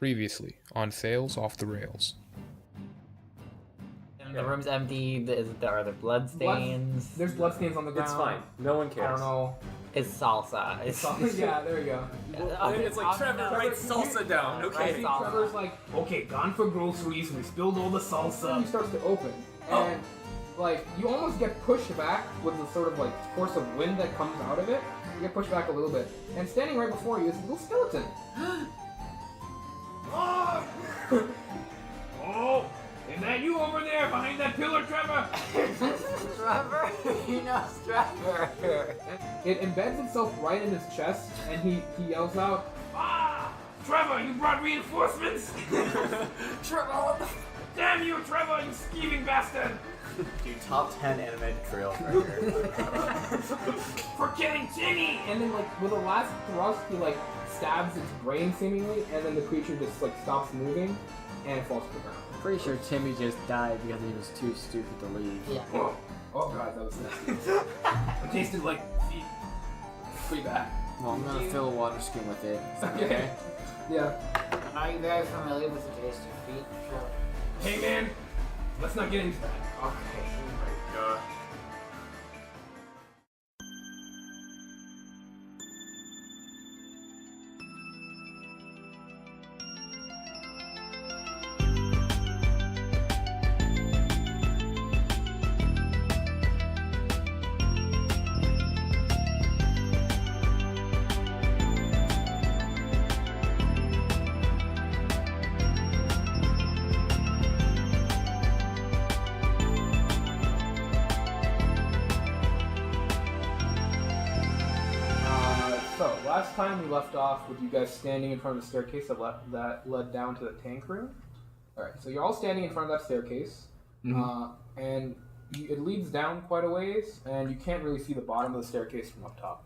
Previously on Fails Off the Rails. And the room's empty. Are there blood stains? There's blood stains on the ground. It's fine. No one cares. I don't know. It's salsa. Yeah, there you go. It's like Trevor writes salsa down. Okay. See, Trevor's like, okay, gone for groceries, and we spilled all the salsa. He starts to open, and like you almost get pushed back with the sort of like force of wind that comes out of it. You get pushed back a little bit, and standing right before you is a little skeleton. Oh, is that you over there behind that pillar, Trevor? Trevor? He knows Trevor. It embeds itself right in his chest, and he yells out, "Ah! Trevor, you brought reinforcements?" Trevor, what the Damn you, Trevor, you scheming bastard! Dude, top 10 animated trails right here. For killing Timmy! And then, like, with the last thrust, he, like, stabs its brain, seemingly, and then the creature just, like, stops moving, and it falls to the ground. Pretty sure Timmy just died because he was too stupid to leave. Yeah. Oh god, that was nasty. It tasted like feet. Pretty bad. Well, I'm gonna fill a water skin with it. Is that okay? Yeah. Are you guys familiar with the taste of feet? Sure. Hey man, let's not get into that. Okay. Oh my god. Last time we left off with you guys standing in front of the staircase that led down to the tank room. Alright, so you're all standing in front of that staircase, and it leads down quite a ways, and you can't really see the bottom of the staircase from up top.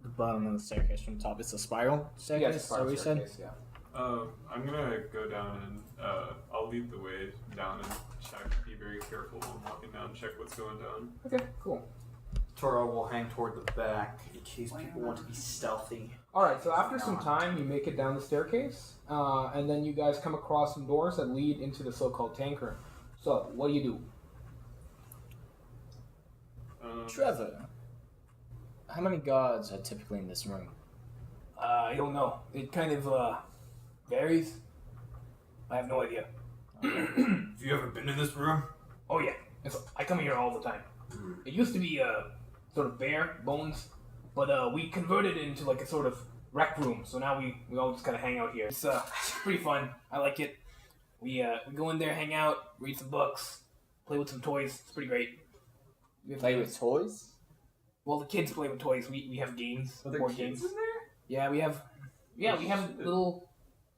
The bottom of the staircase from top. It's a spiral staircase, Yes, spiral staircase, yeah. I'm gonna go down and I'll lead the way down and check. Be very careful when walking down. Check what's going down. Okay, cool. Toro will hang toward the back in case people want to be stealthy. Alright, so after some time, you make it down the staircase, and then you guys come across some doors that lead into the so-called tank room. So, what do? Trevor, how many guards are typically in this room? I don't know. It kind of, varies. I have no idea. Have you ever been in this room? Oh yeah, I come here all the time. It used to be, sort of bare bones, but we converted it into like a sort of rec room. So now we all just kind of hang out here. It's pretty fun. I like it. We go in there, hang out, read some books, play with some toys. It's pretty great. Play with toys? Well, the kids play with toys. We have games, Are there board kids games. in there? Yeah, we have little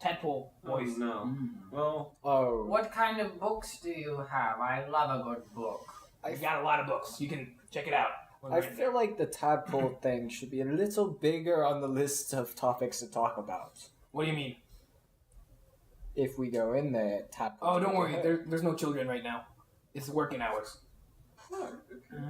tadpole boys. Oh, no. Well, Oh. What kind of books do you have? I love a good book. I've got a lot of books. You can check it out. I feel like the tadpole thing should be a little bigger on the list of topics to talk about. What do you mean? If we go in there, tadpole. Oh, don't worry. There's no children right now. It's working hours. oh, okay.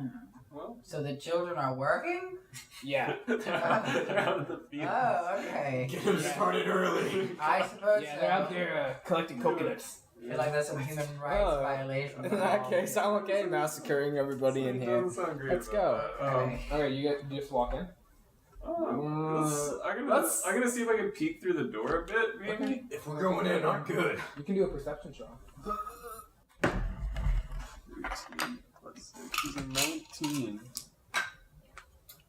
Well, So the children are working? Yeah. they're out in the field. Oh, okay. Get him started early. I suppose Yeah, so. they're out there collecting coconuts. I feel like that's some human rights Oh. violation. In that case, I'm okay massacring everybody in here. Doesn't sound great Let's about go. that. Okay. Okay, you just walk in. I'm gonna see if I can peek through the door a bit, maybe. If we're going in, I'm good. You can do a perception check. 13 plus 6 is a 19.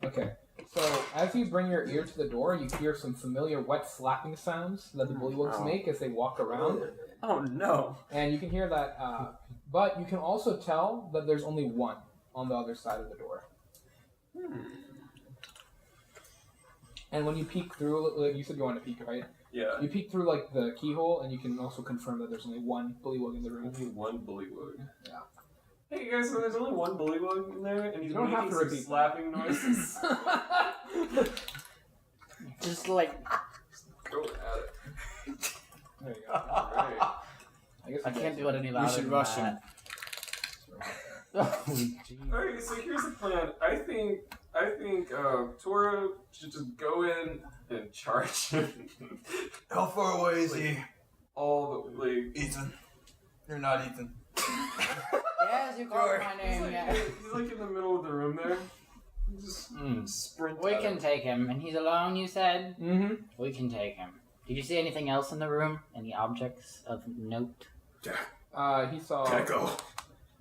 Okay. So as you bring your ear to the door, you hear some familiar wet slapping sounds that the bullywugs make as they walk around, Oh no. and you can hear that. But you can also tell that there's only one on the other side of the door. And when you peek through, like you said you want to peek, right? Yeah. You peek through like the keyhole, and you can also confirm that there's only one bullywug in the room. Only one bullywug. Yeah. Hey guys, so there's only one bullywug in there, and he's You don't making have to some repeat. slapping noises. Just like Go at it. There you go. Alright. I guess I you can't guys- do it any louder. we should than rush that. him. Alright, so here's the plan. I think Toro should just go in and charge him. How far away is he? All the like. Ethan. You're not Ethan. Yes, you called my name. Yeah. He's like in the middle of the room there. Just sprint. We can take him, and he's alone. You said. Mm-hmm. We can take him. Did you see anything else in the room? Any objects of note? He saw. Echo.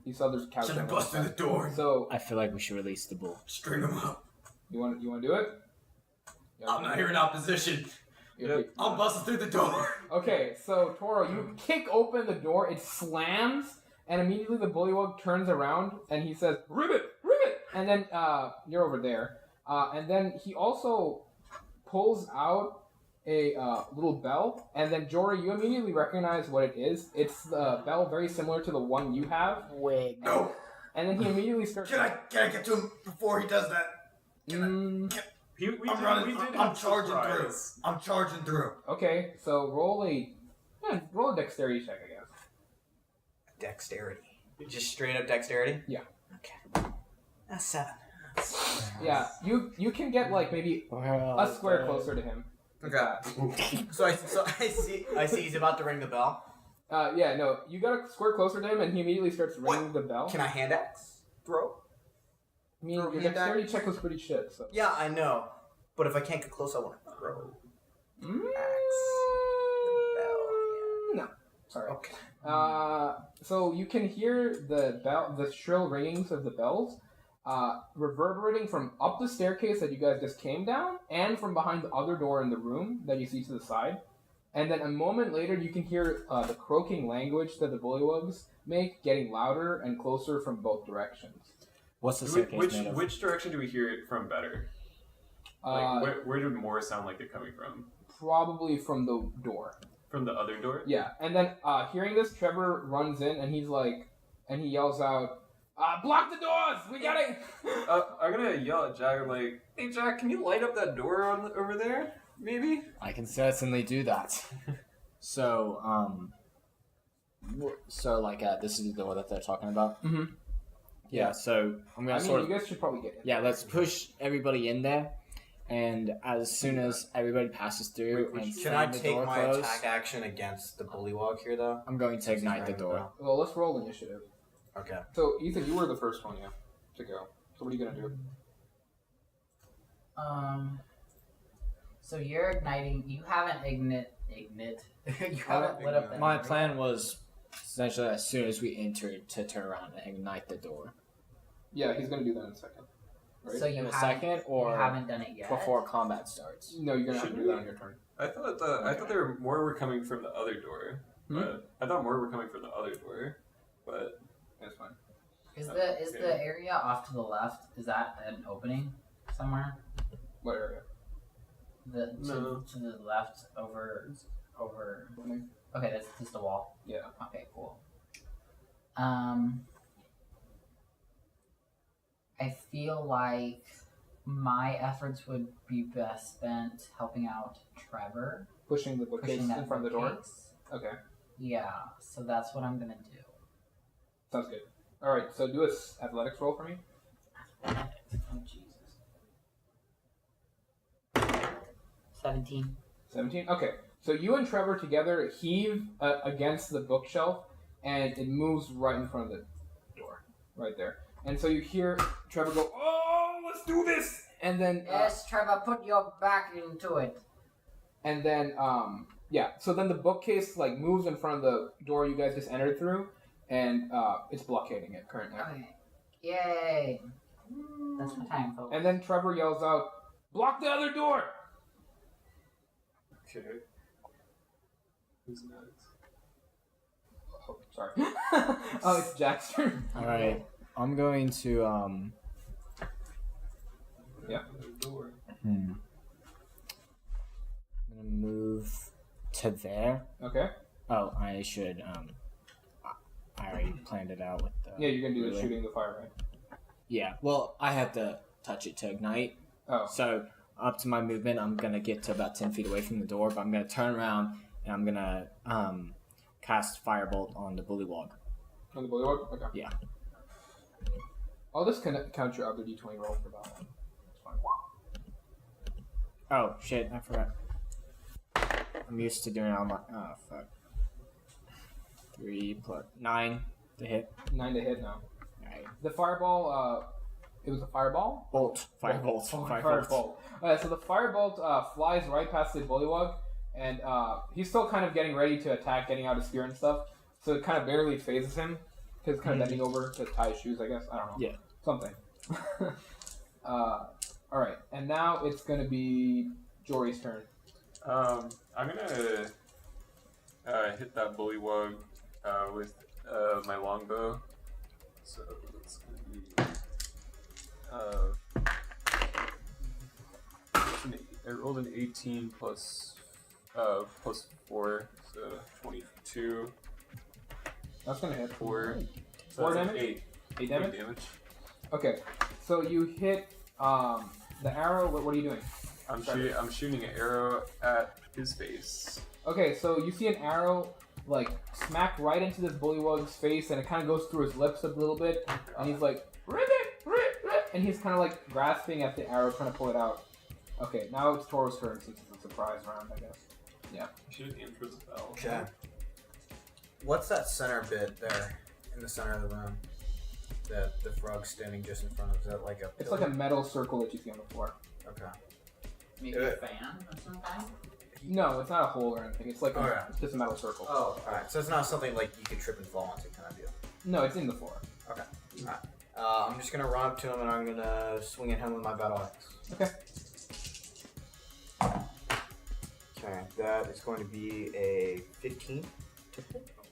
He saw there's a couch. Should I on the bust through the side. door? So I feel like we should release the bull. String him up. you want to do it? Yeah, I'm not here in opposition. Yep. I'm busting through the door. Okay, so Toro, you kick open the door. It slams, and immediately the bullywug turns around and he says, "Ribbit, ribbit!" And then you're over there, and then he also pulls out a little bell, and then Jori, you immediately recognize what it is. It's the bell very similar to the one you have. Wig. No. And then he immediately starts. Can I get to him before he does that? Mm, I'm running. I'm charging through. I'm charging through. okay, so roll a dexterity check, I guess. Dexterity. Just straight up dexterity? Yeah. Okay. That's 7. Yeah, you can get like maybe a square closer to him. Okay. So I see he's about to ring the bell. Yeah, no, you got a square closer to him, and he immediately starts ringing the bell. Can I hand axe throw? I mean, throw your hand dexterity axe? check was pretty shit, so. Yeah, I know. But if I can't get close, I want to throw. Mm, The bell. No, sorry. Okay. So you can hear the shrill ringings of the bells, reverberating from up the staircase that you guys just came down, and from behind the other door in the room that you see to the side. And then a moment later, you can hear the croaking language that the bullywugs make getting louder and closer from both directions. What's the staircase made of? Which direction do we hear it from better? Like, where did more sound like it coming from? Probably from the door. From the other door? Yeah, and then hearing this, Trevor runs in and he yells out, "Block the doors! We gotta!" I'm gonna yell at Jack like, "Hey Jack, can you light up that door over there? Maybe?" I can certainly do that. So, this is the door that they're talking about? Mhm. Yeah, so I'm I gonna mean, you guys should probably get in. Yeah, let's push everybody in there, and as soon as everybody passes through and Can I slam the take door my closed, attack action against the bullywog here, though? I'm going to ignite the Ring the door. bell. Well, let's roll initiative. Okay. So, Ethan, you were the first one, to go. So what are you gonna do? So you're igniting. You haven't ignite. You haven't lit up the My door plan yet? was essentially as soon as we entered to turn around and ignite the door. Yeah, he's gonna do that in a second. Right? So you In a haven't- second, or you haven't done it yet. before combat starts. No, you're gonna have to Shouldn't do that we? on your turn. I thought there were more were coming from the other door. But I thought more were coming from the other door. But That's fine. Is the area off to the left? Is that an opening somewhere? What area? No. To the left over. Opening? Okay, that's just a wall. Yeah. Okay, cool. I feel like my efforts would be best spent helping out Trevor. Pushing the bookcase Pushing that in front of the door? bookcase. Okay. Yeah, so that's what I'm gonna do. Sounds good. Alright, so do a athletics roll for me. Oh, Jesus. 17. 17? Okay. So you and Trevor together heave against the bookshelf, and it moves right in front of the door. Right there. And so you hear Trevor go, "Oh, let's do this!" And then... Yes, Trevor, put your back into it. And then, yeah. So then the bookcase, moves in front of the door you guys just entered through, and it's blockading it currently. Okay. Yay. That's my time, folks. And then Trevor yells out, "Block the other door!" okay. Who's next? Oh, sorry. Oh, it's Jack's turn. Alright, I'm going to, Yeah. Door. I'm gonna move to there. Okay. Oh, I should, I already planned it out with the... Yeah, you're gonna do the ruler. shooting the fire, right? Yeah, well, I have to touch it to ignite. Oh. So, up to my movement, I'm gonna get to about 10 feet away from the door, but I'm gonna turn around and I'm gonna cast Firebolt on the bullywog. On the bullywug? Okay. Yeah. I'll just count your other d20 roll for that one. That's fine. Oh, shit, I forgot. I'm used to doing it on my. Oh fuck. 3 plus 9 to hit. 9 to hit now. Alright. The fireball, it was a fireball? Bolt. Firebolt. Firebolt. So the firebolt flies right past the bullywug, and he's still kind of getting ready to attack, getting out his spear and stuff. So it kind of barely phases him. Because kind of bending over to tie his shoes, I guess. I don't know. Yeah. Something. Alright, and now it's going to be Jori's turn. I'm gonna hit that bullywug with my longbow. So it's gonna be I rolled an 18 plus 4, so 22. That's going to hit. 4. So 4 that's damage? 8. 8 damage? 8 damage. Okay, so you hit the arrow. What are you doing? I'm shooting an arrow at his face. Okay, so you see an arrow like smack right into this bullywug's face, and it kind of goes through his lips a little bit, and he's like, "Ribbit, ribbit," and he's kind of like grasping at the arrow, trying to pull it out. Okay, now it's Toro's turn since it's a surprise round, I guess. Yeah. Should have aimed for the bell. Okay. What's that center bit there in the center of the room? That the frog's standing just in front of. Is that like a? It's like a metal circle that you see on the floor. Okay. Maybe a fan or something? No, it's not a hole or anything. It's like Okay. it's just a metal circle. Oh, alright. So it's not something like you could trip and fall onto kind of deal. No, it's in the floor. Okay. Alright. I'm just gonna run up to him and I'm gonna swing at him with my battle axe. Okay. Okay, that is going to be a 15.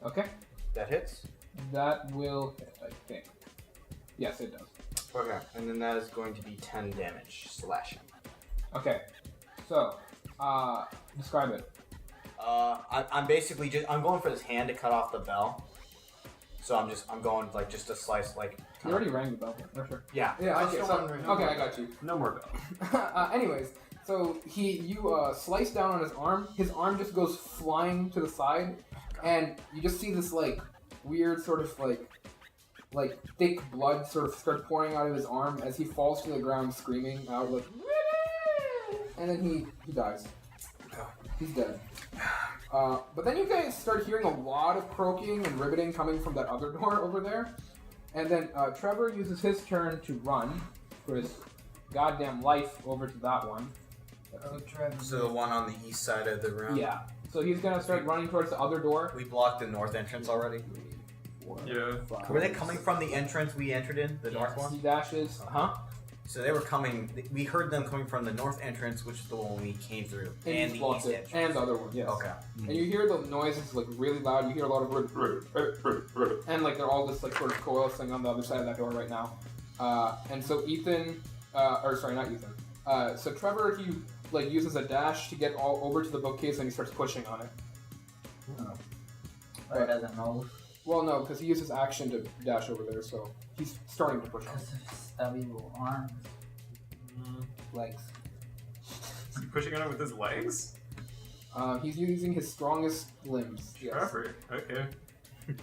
Okay. That hits. That will hit, I think. Yes, it does. Okay, and then that is going to be 10 damage slashing. Okay. So, describe it. I'm basically I'm going for this hand to cut off the bell. So I'm going like just to slice like. You already rang the bell, for sure. Yeah. Yeah. I Okay. still So, wondering. okay, I got you. No more bell. Anyways, so you slice down on his arm. His arm just goes flying to the side, and you just see this like weird sort of like thick blood sort of start pouring out of his arm as he falls to the ground screaming out like, and then he dies. He's dead. But then you guys start hearing a lot of croaking and ribbiting coming from that other door over there. And then Trevor uses his turn to run for his goddamn life over to that one. Oh, Trevor. So the one on the east side of the room. Yeah. So he's gonna start running towards the other door. We blocked the north entrance already. Yeah. Were they coming from the entrance we entered in, the north one? He dashes. Huh? So they were coming. We heard them coming from the north entrance, which is the one we came through, and he's the blocked east it. entrance. And the other one, yes. Okay. And you hear the noises like really loud. You hear a lot of and like they're all just like sort of coalescing on the other side of that door right now. And so Ethan, or sorry, not Ethan. So Trevor, he like uses a dash to get all over to the bookcase and he starts pushing on it. But it doesn't move Well, no, because he uses action to dash over there, so he's starting to push on because of his stubby little arms, legs. Is he pushing on it with his legs? it. He's using his strongest limbs. Yes. Trevor. Okay.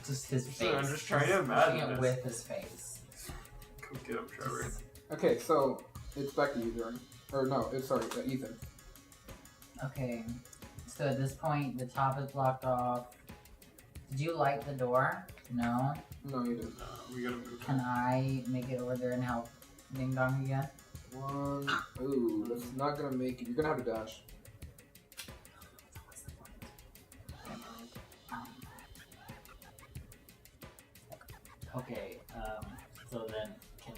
Just his So face. I'm just trying to He's imagine pushing it this. with his face. Go get him, Trevor. Okay, so it's back to you, Jori. Or no, it's sorry, Ethan. Okay, so at this point, the top is blocked off. Did you light the door? No. No, you didn't. We gotta move. Can I make it over there and help Ding Dong again? One. Ooh, that's not gonna make it. You're gonna have to dash. What's the point? Okay, so then can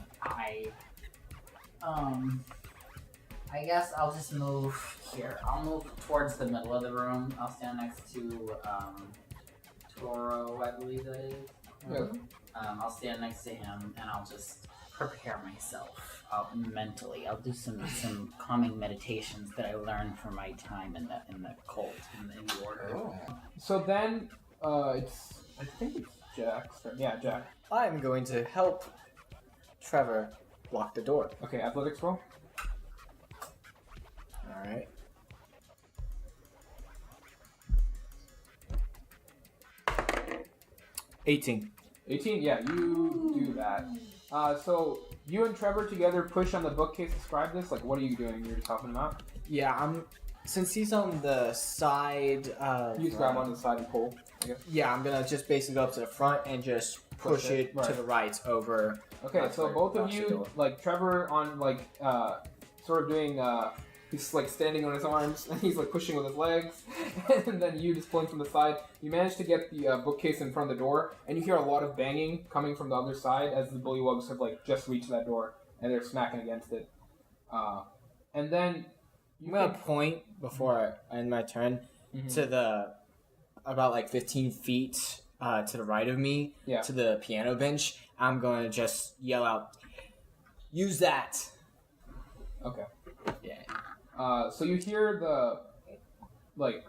I guess I'll just move here. I'll move towards the middle of the room. I'll stand next to, Toro, I believe that is. Yeah. I'll stand next to him and I'll just prepare myself mentally. I'll do some calming meditations that I learned from my time in the cult, in the order. Oh. So then, I think it's Jacques. Yeah, Jack. I'm going to help Trevor block the door. Okay, athletics roll. Alright. $18. 18, yeah, you do that. So you and Trevor together push on the bookcase. Describe this. Like, what are you doing? You're just helping him out. Yeah, since he's on the side, You just grab onto the side and pull. I guess. yeah, I'm gonna just basically go up to the front and just push it to right. the right over. Okay, That's so where both of Fox should you, go. like Trevor, on like sort of doing. He's like standing on his arms and he's like pushing with his legs, and then you just pulling from the side. You manage to get the bookcase in front of the door, and you hear a lot of banging coming from the other side as the bullywugs have like just reached that door and they're smacking against it. And then I'm gonna point before I end my turn to the about like 15 feet to the right of me to the piano bench. I'm gonna just yell out, "Use that!" Okay. Yeah. So you hear the, like,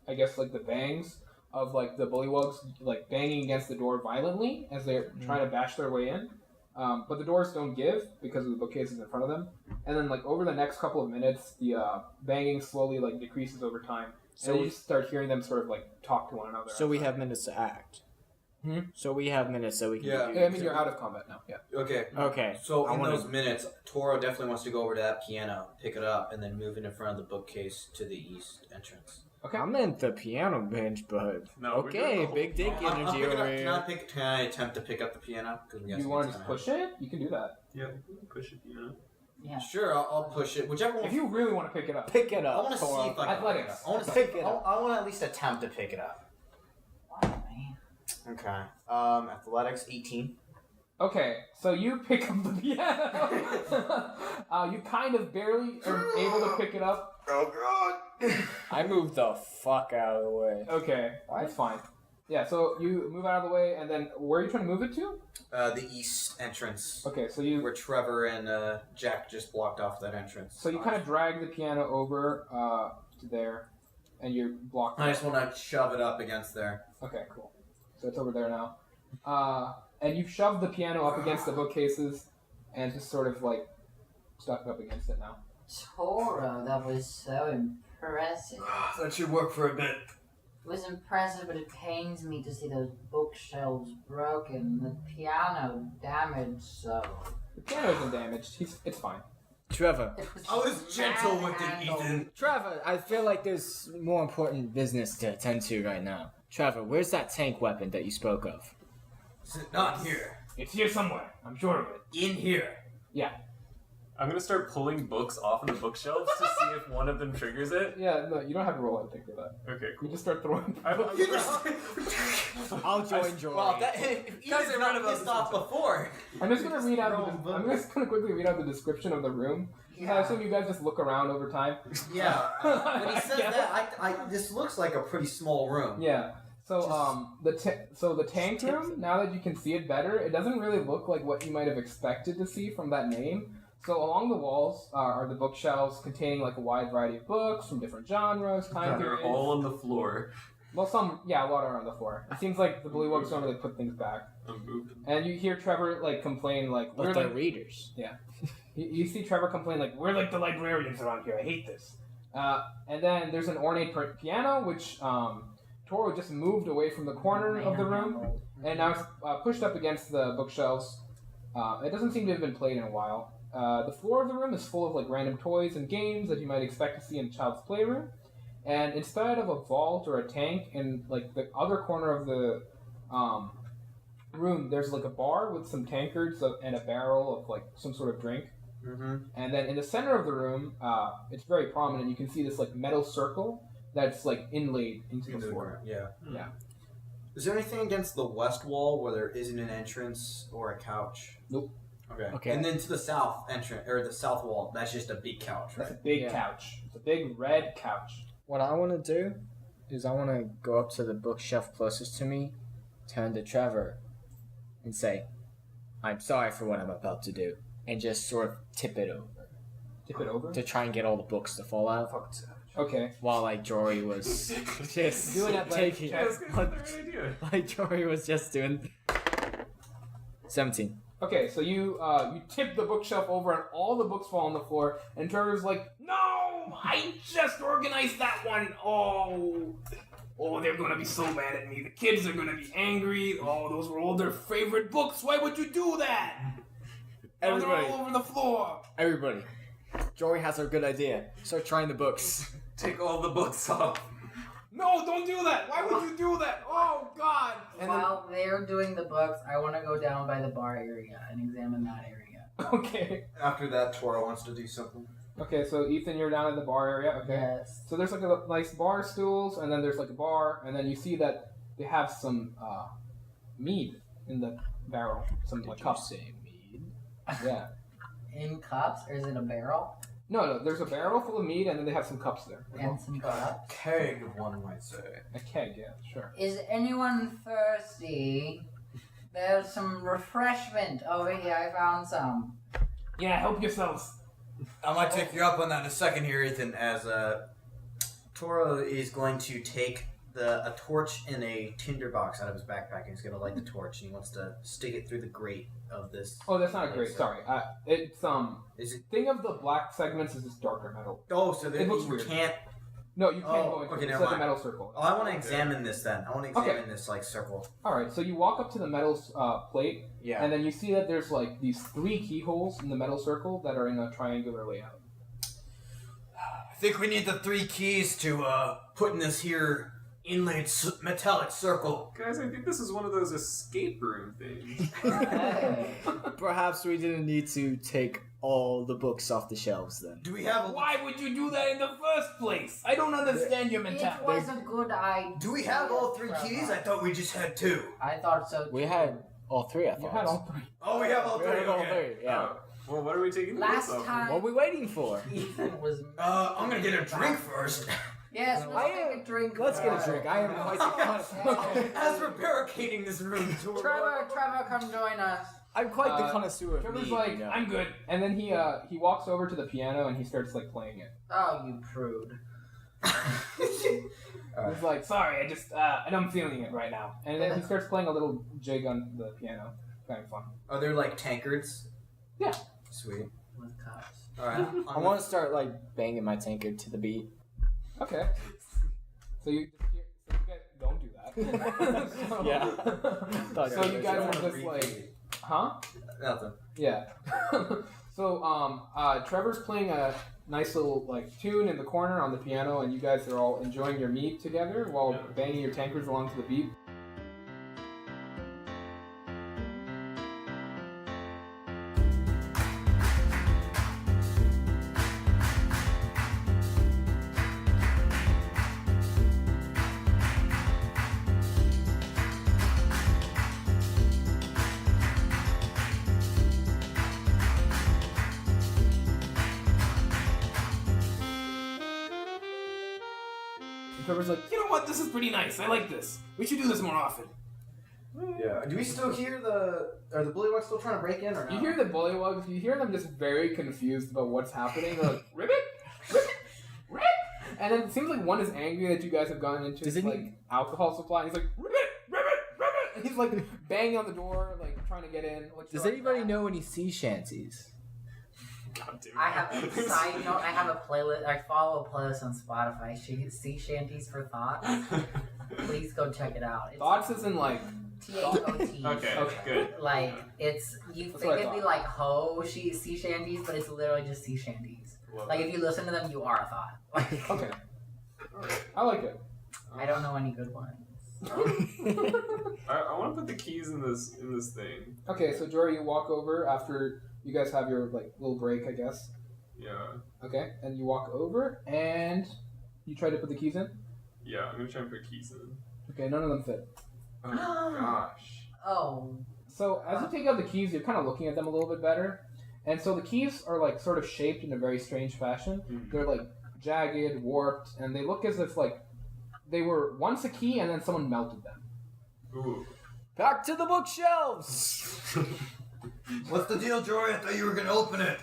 I guess like the bangs of like the bullywugs like banging against the door violently as they're trying to bash their way in. But the doors don't give because of the bookcases in front of them. And then like over the next couple of minutes, the banging slowly like decreases over time. So And you just start hearing them sort of like talk to one another. So we have minutes to act. So we have minutes so we can. Yeah. I mean, you're out of combat now. Yeah. Okay. Okay. So I in wanna- those minutes, Toro definitely wants to go over to that piano, pick it up, and then move it in front of the bookcase to the east entrance. Okay. I'm in the piano bench, but No, we're doing okay, the whole- big dick I'll energy pick it over up. here. Can I attempt to pick up the piano? 'Cause I'm guessing You want to it's just gonna push it? You can do that. Yep. Push it, you know. Yeah. happen. Sure, I'll push it. Whichever one. If you really want to pick it up. Pick it I up. want to see Toro. if I can Athletics. pick it up. I want to Pick it up. I want to at least attempt to pick it up. Why, man? Okay. Athletics 18. Okay, so you pick up the piano. You kind of barely are able to pick it up. Oh god. I moved the fuck out of the way. Okay, that's fine. Yeah, so you move out of the way, and then where are you trying to move it to? The east entrance. Okay, so you Where Trevor and Jack just blocked off that entrance. so you kind of drag the piano over to there, and you're blocking. I just want to shove it up against there. Okay, cool. So it's over there now. And you've shoved the piano up against the bookcases, and just sort of like stuck up against it now. Toro, that was so impressive. That should work for a bit. It was impressive, but it pains me to see those bookshelves broken, the piano damaged so. The piano isn't damaged. It's fine. Trevor. I was gentle with it, Ethan. Trevor, I feel like there's more important business to attend to right now. Trevor, where's that tank weapon that you spoke of? It's not here. It's here somewhere. I'm sure of it. In here. I'm gonna start pulling books off of the bookshelves to see if one of them triggers it. Yeah, no, you don't have to roll anything for that. Okay, You cool. just start throwing. I'll join Jori. Well, if Guys, Ethan's I read not about pissed this off before. I'm just gonna read out. I'm just gonna quickly read out the description of the room. Yeah. I assume you guys just look around over time. Yeah. When he says Yeah. that, this looks like a pretty small room. Yeah. So the tank room. Now that you can see it better, it doesn't really look like what you might have expected to see from that name. So along the walls are the bookshelves containing like a wide variety of books from different genres, time They're periods. all on the floor. Well, a lot are on the floor. It seems like the bullywugs don't really put things back. I'm moving. And you hear Trevor like complain like But we're they're like readers. you see Trevor complain like we're like the librarians around here. I hate this. And then there's an ornate piano which Toro just moved away from the corner of the room and now it's pushed up against the bookshelves. It doesn't seem to have been played in a while. The floor of the room is full of like random toys and games that you might expect to see in a child's playroom. And instead of a vault or a tank in like the other corner of the room, there's like a bar with some tankards and a barrel of like some sort of drink. Mm-hmm. And then in the center of the room, it's very prominent. You can see this like metal circle that's like inlaid into the floor. Yeah. Yeah. Is there anything against the west wall where there isn't an entrance or a couch? Nope. Okay. And then to the south entrance or the south wall, that's just a big couch, That's a right? big Yeah. couch. It's a big red couch. What I want to do is I want to go up to the bookshelf closest to me, turn to Trevor, and say, "I'm sorry for what I'm about to do," and just sort of tip it over Tip it over. to try and get all the books to fall out. Okay. While like Jori was just Do an athletic taking, check. That's good. That's a great idea. like Jori was just doing. 17. Okay, so you tip the bookshelf over and all the books fall on the floor, and Trevor's like, "No, I just organized that one. Oh, they're gonna be so mad at me. The kids are gonna be angry. Oh, those were all their favorite books. Why would you do that? Now they're Everybody. all over the floor." Everybody. Jori has a good idea. Start trying the books. take all the books off. No, don't do that! Why would you do that? Oh, God! While they're doing the books, I want to go down by the bar area and examine that area. Okay. After that, Toro wants to do something. Okay, so Ethan, you're down at the bar area. Okay. Yes. So there's like a nice bar stools, and then there's like a bar, and then you see that they have some mead in the barrel. Some like cups. Say mead? Yeah. In cups, or is it a barrel? No, there's a barrel full of mead, and then they have some cups there. And some cups. Keg, one might say. A keg, yeah, sure. Is anyone thirsty? There's some refreshment over here. I found some. Yeah, help yourselves. I might take you up on that in a second here, Ethan, as Toro is going to take a torch in a tinderbox out of his backpack, and he's going to light the torch, and he wants to stick it through the grate of this. Oh, that's not a grate. Sorry. It's Is it? Thing of the black segments is this darker metal. Oh, so It looks you weird. can't. No, you can't Oh, go into okay, it. It's never like a mind. metal circle. Oh, I want to examine this then. I want to examine Okay. this like circle. All right, so you walk up to the metal plate, Yeah. and then you see that there's like these 3 keyholes in the metal circle that are in a triangular layout. I think we need the 3 keys to put in this here inlaid metallic circle. Guys, I think this is one of those escape room things. Hey. Perhaps we didn't need to take all the books off the shelves then. Do we have a? Why would you do that in the first place? I don't understand your It mentality. was a good idea. Do we have all 3 keys? I thought we just had 2. I thought so too. We had all 3, I thought. You had all 3. Oh, we have all We 3. had all Okay. 3, yeah. Well, what are we taking the Last books off? time- What are we waiting for? Ethan was. I'm gonna get a drink first. Yes, I let's am- take a drink. Let's get a drink. I am quite the As we're barricading this room, Trevor, come join us. I'm quite the Uh, connoisseur of Trevor's mead, like, you know. I'm good. And then he walks over to the piano and he starts like playing it. Oh, you prude. He's like, Sorry, I'm feeling it right now. and then he starts playing a little jig on the piano. Kind of fun. Are there like tankards? Yeah. Sweet. With cups. Alright. I want to start like banging my tankard to the beat. Okay. So you guys don't do that. So- Yeah. So you guys are just like, huh? Nothing. Yeah. So Trevor's playing a nice little like tune in the corner on the piano, and you guys are all enjoying your meat together while banging your tankards along to the beat. And Trevor's like, You know what? This is pretty nice. I like this. We should do this more often. Yeah. Do we still hear are the bullywugs still trying to break in or not? you hear the bullywugs, you hear them just very confused about what's happening. They're like, ribbit, ribbit, ribbit. And then it seems like one is angry that you guys have gone into Does his, it- like alcohol supply. And he's like, ribbit, ribbit, ribbit. And he's like banging on the door, like trying to get in. Does anybody know any sea shanties? God damn it. I have a side note. I have a playlist. I follow a playlist on Spotify. Sea Shanties for Thoughts. Please go check it out. It's Thoughts is in like, T-H-O-T. Okay, good. Like it's you That's think what I it'd be thought. like sea shanties, but it's literally just sea shanties. Love Like it. if you listen to them, you are a thought. Like, okay, Alright. I like it. I don't know any good ones. I want to put the keys in this thing. Okay, so Jori, you walk over after you guys have your like little break, I guess. Yeah. Okay, and you walk over and you try to put the keys in. Yeah, I'm gonna try and put keys in. Okay, none of them fit. Oh gosh. Oh, So as you take out the keys, you're kind of looking at them a little bit better, and so the keys are like sort of shaped in a very strange fashion. Mhm. They're like jagged, warped, and they look as if like they were once a key and then someone melted them. Ooh. Back to the bookshelves! What's the deal, Jori? I thought you were gonna open it.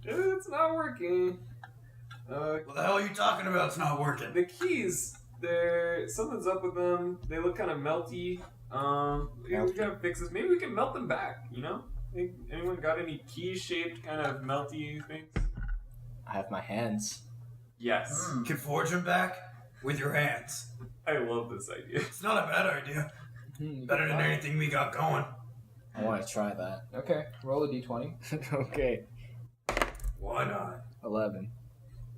It's not working. What the hell are you talking about? It's not working. The keys, something's up with them. They look kind of melty. We gotta fix this. Maybe we can melt them back. You know? Anyone got any key-shaped kind of melty things? I have my hands. Yes. You can forge them back with your hands. I love this idea. It's not a bad idea. Better than anything we got going. I want to try that. Okay, roll a d20. Okay. Why not? 11.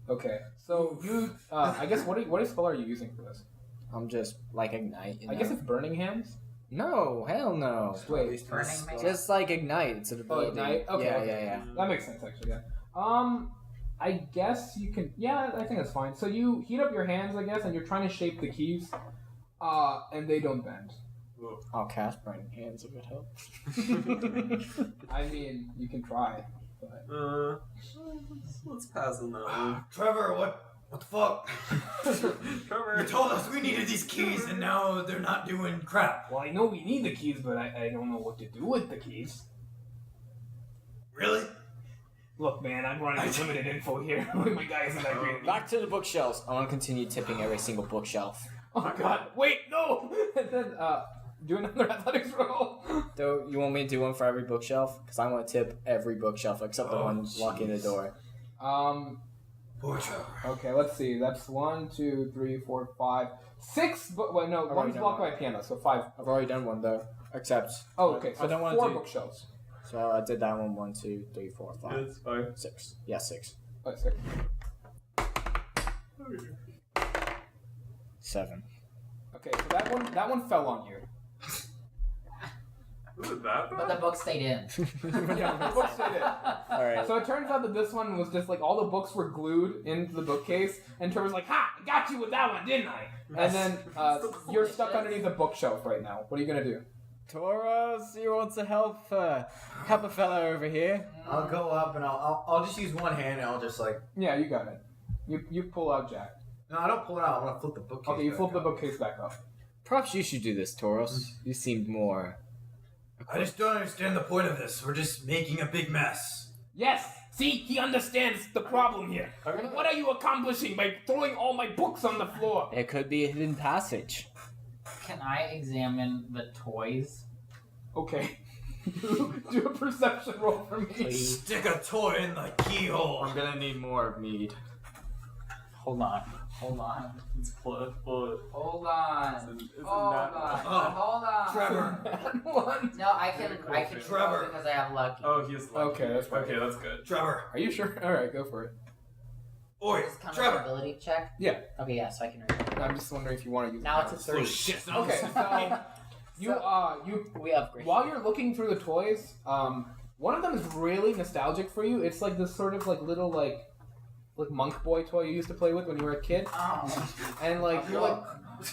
Okay, so you, I guess, what spell are you using for this? I'm just like ignite. I guess it's Burning Hands? No, hell no. Wait, Burning Man? Just like ignite. It's an ability. ignite? Okay, Yeah, okay. yeah. That makes sense, actually, yeah. I guess you can, yeah, I think that's fine. So you heat up your hands, I guess, and you're trying to shape the keys, and they don't bend. I'll cast Burning Hands if it helps. I mean, you can try, but... Let's pass on that one. Trevor, what the fuck? Trevor. You told us we needed these keys, and now they're not doing crap. Well, I know we need the keys, but I don't know what to do with the keys. Really? Look, man, I'm running with limited info here. My guy isn't that great. Back to the bookshelves. I want to continue tipping every single bookshelf. Oh God! Wait, no! And then, do another athletics roll. So you want me to do one for every bookshelf? Because I want to tip every bookshelf except the one blocking the door. Poor Trevor. Okay, let's see. That's 1, 2, 3, 4, 5, 6. But wait, no, I've one's already blocked done by a piano, so 5. I've already done one though. Except. Oh, okay. So I don't want 4 to do. bookshelves. So I did that one. 1, 2, 3, 4, 5, That's fine. 6. Yeah, 6. Oh, 6. 7. Okay, so that one fell on you. Was it that But bad? the book stayed in. Yeah, the books did it. All right. So it turns out that this one was just like all the books were glued into the bookcase, and Trevor's like, "Ha! I got you with that one, didn't I?" And then you're stuck underneath the bookshelf right now. What are you gonna do? Toros, you want to help a fella over here? I'll go up and I'll just use one hand and I'll just like. Yeah, you got it. You pull out Jack. No, I don't pull it out. I want to flip the bookcase. Okay, you back flip the up. bookcase back up. Perhaps you should do this, Toros. You seemed more. I just don't understand the point of this. We're just making a big mess. Yes. See, he understands the problem here. What are you accomplishing by throwing all my books on the floor? It could be a hidden passage. Can I examine the toys? Okay. Do a perception roll for me. Please. Stick a toy in the keyhole. I'm gonna need more mead. Hold on. Hold on. It's full. Hold on. Isn't Hold that on. Oh. Hold on. Trevor. One. No, I can Trevor. roll because I have lucky. Oh, he's lucky. Okay, that's fine. Okay, that's good. Trevor. Are you sure? All right, go for it. Oi, This is kind of Trevor. an ability check? Yeah. Okay, yeah, so I can read it. I'm just wondering if you want to use. Now it. it's a 3. Shit. Okay, so you We upgrade. while you're looking through the toys, one of them is really nostalgic for you. It's like this sort of like little like monk boy toy you used to play with when you were a kid, Oh. and like you're like,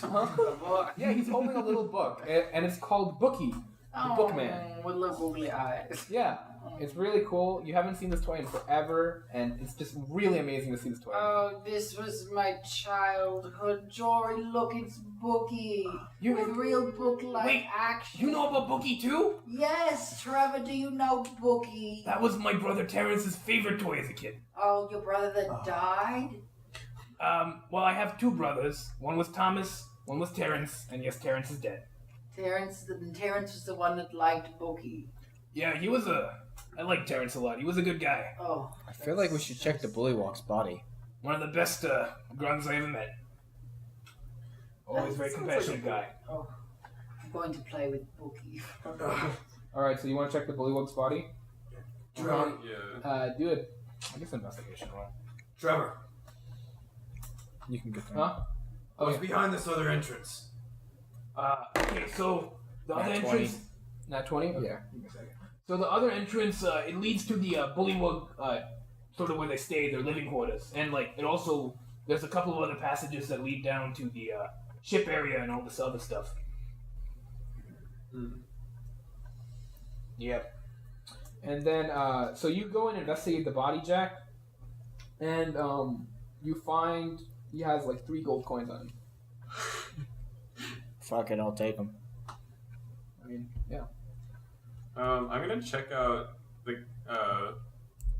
huh? Yeah, he's holding a little book, and it's called Bookie, the Bookman. With little googly eyes. Yeah, it's really cool. You haven't seen this toy in forever, and it's just really amazing to see this toy. Oh, this was my childhood. Jori, look, it's Bookie. You- With real book-like Wait, action. You know about Bookie too? Yes, Trevor, do you know Bookie? That was my brother Terrence's favorite toy as a kid. Oh, your brother that died? Well, I have 2 brothers. One was Thomas, one was Terrence, and yes, Terrence is dead. Terrence was the one that liked Bookie. Yeah, I like Terrence a lot. He was a good guy. Oh. I feel like we should check the Bullywog's body. One of the best grunts I ever met. Always very compassionate guy. Oh. I'm going to play with Bookie. All right, so you want to check the Bullywug's body? Trevor. Yeah. Do it. I guess investigation roll. Trevor. You can get Huh? Oh, What's yeah. behind this other entrance? Okay, so the other Nat 20. entrance. Nat 20? Okay. Yeah. Give me a second. So the other entrance, it leads to the Bullywug, sort of where they stay, their living quarters, and like it also there's a couple of other passages that lead down to the ship area and all this other stuff. Yep. And then, so you go and investigate the body, Jack, and you find he has like 3 gold coins on him. Fuck it, I'll take them. I mean, yeah. I'm gonna check out the.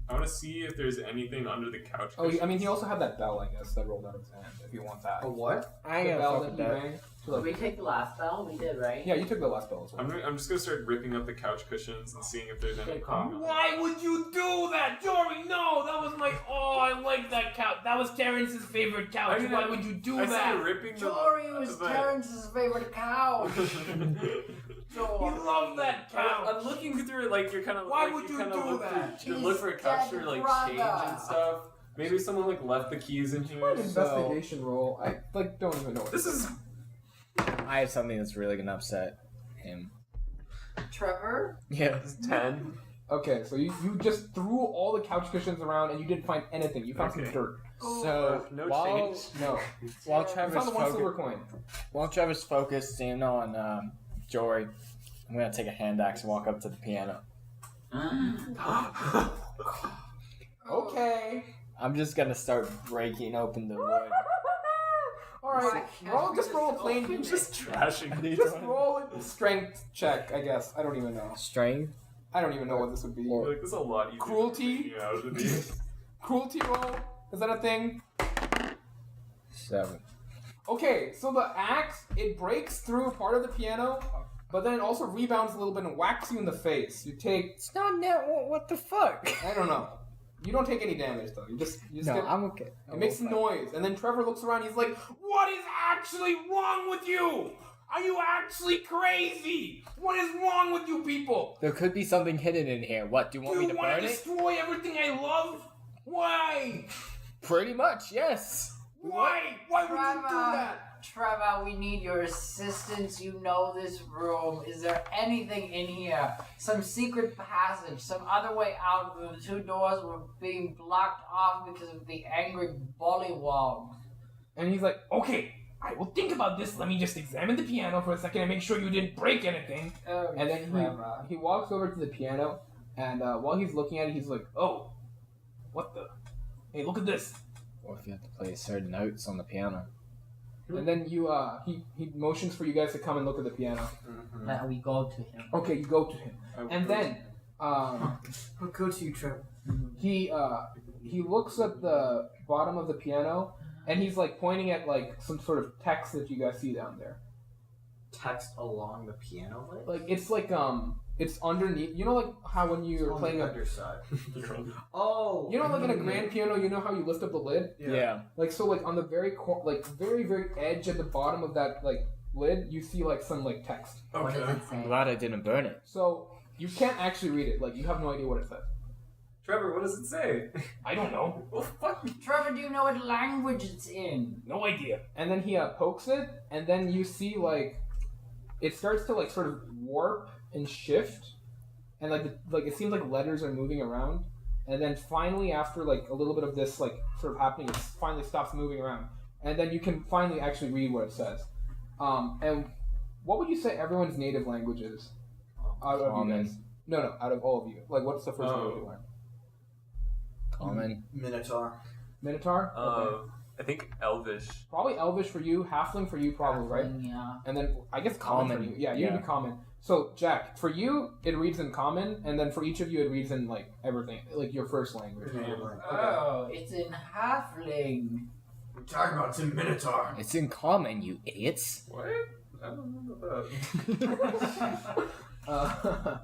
I want to see if there's anything under the couch. Oh, I mean, he also had that bell, I guess, that rolled out of his hand. If you want that. what? I The ain't bell gonna fuck that with he that. rang. To, like, Did we take the last bell? We did, right? yeah, you took the last bell as well. I'm just gonna start ripping up the couch cushions and seeing if there's anything. Why would you do that, Jori? No, that was my. Oh, I like that couch. That was Terrence's favorite couch. I mean, Why would you do I see that? you ripping the. Jori was the- Terrence's favorite couch. He loved that couch. I'm looking through it like you're kind of. Why like, would you kinda do look that? For, you look for a couch for like change and stuff. Maybe someone like left the keys in here. An investigation roll. I don't even know what This is I have something that's really gonna upset him. Trevor? Yeah. 10. Okay, so you just threw all the couch cushions around and you didn't find anything. You found some dirt. So No while change. No. while You Trevor's found the one silver coin. focusing on Jori, I'm gonna take a hand axe and walk up to the piano. Okay. I'm just gonna start breaking open the wood. Alright. Just roll a plain. Just trashing. Just roll a strength check, I guess. I don't even know. Strength. I don't even know what this would be. Like, this is a lot easier. Cruelty? Yeah, than these. Cruelty roll? Is that a thing? 7. Okay, so the axe, it breaks through part of the piano, but then it also rebounds a little bit and whacks you in the face. You take, It's not net. What the fuck? I don't know. You don't take any damage though. You just No, get, I'm okay. it makes a noise, and then Trevor looks around. He's like, "What is actually wrong with you? Are you actually crazy? What is wrong with you people? There could be something hidden in here. What? Do you want Do me you to want burn to it? destroy everything I love? Why? Pretty much, yes. Why? Why would you do that?" Trevor, we need your assistance. You know this room. Is there anything in here? Some secret passage, some other way out? The 2 doors were being blocked off because of the angry bullywog. And he's like, okay, I will think about this. Let me just examine the piano for a second and make sure you didn't break anything. Oh, And then Trevor. he walks over to the piano, and while he's looking at it, he's like, Oh, what the? Hey, look at this. Or if you have to play certain notes on the piano. and then he motions for you guys to come and look at the piano. Now we go to him. Okay, you go to him, and then I'll go to you, Trevor. he looks at the bottom of the piano, and he's like pointing at like some sort of text that you guys see down there. Text along the piano ledge? Like it's underneath. You know, like how when you're playing a, underside. Oh. you know, like in a grand piano, you know how you lift up the lid. Yeah. Like so, like on the very very edge at the bottom of that like lid, you see like some like text. What does it say? I'm glad I didn't burn it. So you can't actually read it. Like you have no idea what it says. Trevor, what does it say? I don't know. Well, fuck me. Trevor, do you know what language it's in? No idea. And then he pokes it, and then you see like it starts to like sort of warp and shift, and like it seems like letters are moving around, and then finally after like a little bit of this like sort of happening, it finally stops moving around, and then you can finally actually read what it says. And what would you say everyone's native language is? Out of you guys? No, out of all of you. Like, what's the first language you learn? Common. Minotaur. Minotaur? Okay. I think Elvish. Probably Elvish for you, Halfling for you, probably, right? Yeah. And then I guess common for you. Yeah, you'd be common. So Jack, for you it reads in common, and then for each of you it reads in like everything, like your first language. Oh, it's in halfling. We're talking about it's in Minotaur. It's in common, you idiots. What? I don't know about that.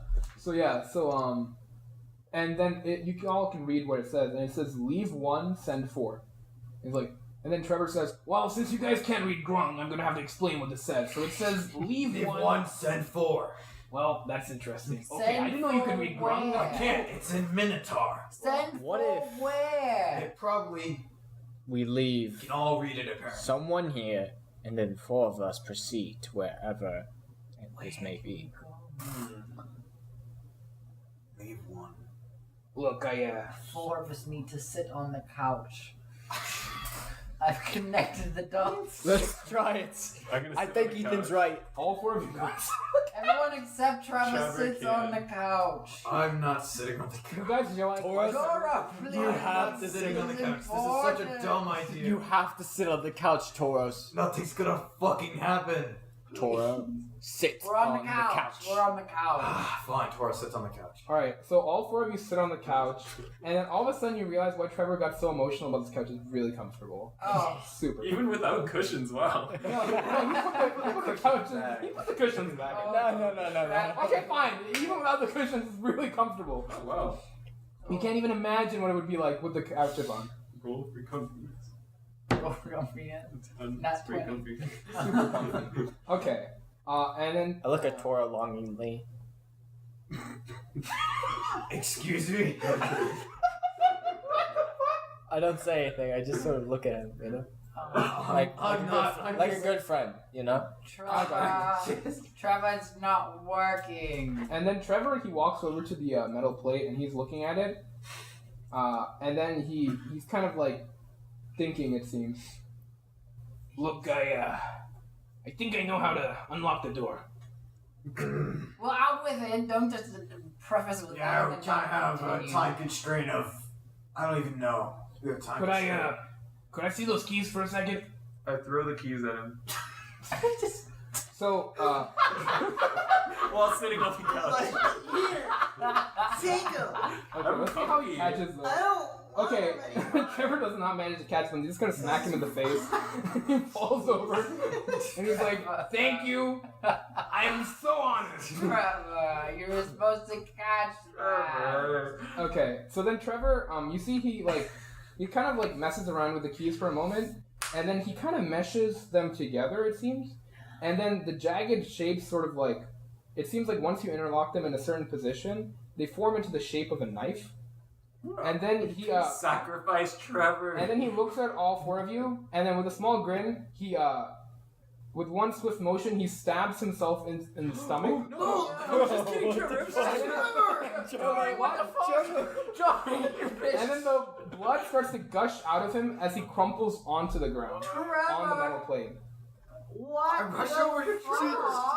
And then you all can read what it says, and it says leave 1, send 4. It's like, and then Trevor says, Well, since you guys can't read Grung, I'm gonna have to explain what this says. So it says leave one. send 4. Well, that's interesting. Send Okay, I didn't know you could for read Grung. where? I can't. It's in Minotaur. Send What for if- where? It probably We you leave can all read it apparently. someone here, and then 4 of us proceed to wherever this may be. Leave 1. Look, I 4 of us need to sit on the couch. I've connected the dots. Let's try it. I think Ethan's right. all 4 of you guys. Everyone except Trevor Trevor sits can. on the couch. I'm not sitting on the couch. You guys realize Dora, please. You have to Sitting on the This is couch. This is such a important. dumb idea. You have to sit on the couch, Toros. Nothing's gonna fucking happen. Toro, sit We're on the couch. We're on the couch. Fine, Toro sits on the couch. Alright, so all 4 of you sit on the couch, and then all of a sudden you realize why Trevor got so emotional about this couch is really comfortable. Oh. Super. Even without cushions, wow. No, you put the couches, you put the cushions back. No. Okay, fine. Even without the cushions, it's really comfortable. Wow. You can't even imagine what it would be like with the couches on. Roll for comfy. Not pretty 20. comfy. Super comfy. Okay, and then I look at Toro longingly. Excuse me? I don't say anything. I just sort of look at him, you know, like a good friend, you know. Trevor's not working. And then Trevor, he walks over to the metal plate and he's looking at it. And then he's kind of like thinking, it seems. Look, I think I know how to unlock the door. Well, out with it. Don't just preface with Yeah, that we and kind of not have a continue. time constraint of. I don't even know. We have time constraint. Could I see those keys for a second? I throw the keys at him So, while sitting on the couch. Take him. okay, let's see how he catches them. Okay, Trevor does not manage to catch them. He's just gonna smack him in the face. He falls over, and he's like, "Thank you. I am so honored." Trevor, you were supposed to catch that. Okay, so then Trevor, you see he kind of like messes around with the keys for a moment, and then he kind of meshes them together, it seems, and then the jagged shapes sort of like, it seems like once you interlock them in a certain position, they form into the shape of a knife. And then he sacrifice Trevor. and then he looks at all four of you, and then with a small grin, he with one swift motion, he stabs himself in the stomach. No, I'm just kidding, Trevor. Jori, what the fuck? Jori! And then the blood starts to gush out of him as he crumples onto the ground on the metal plate. What?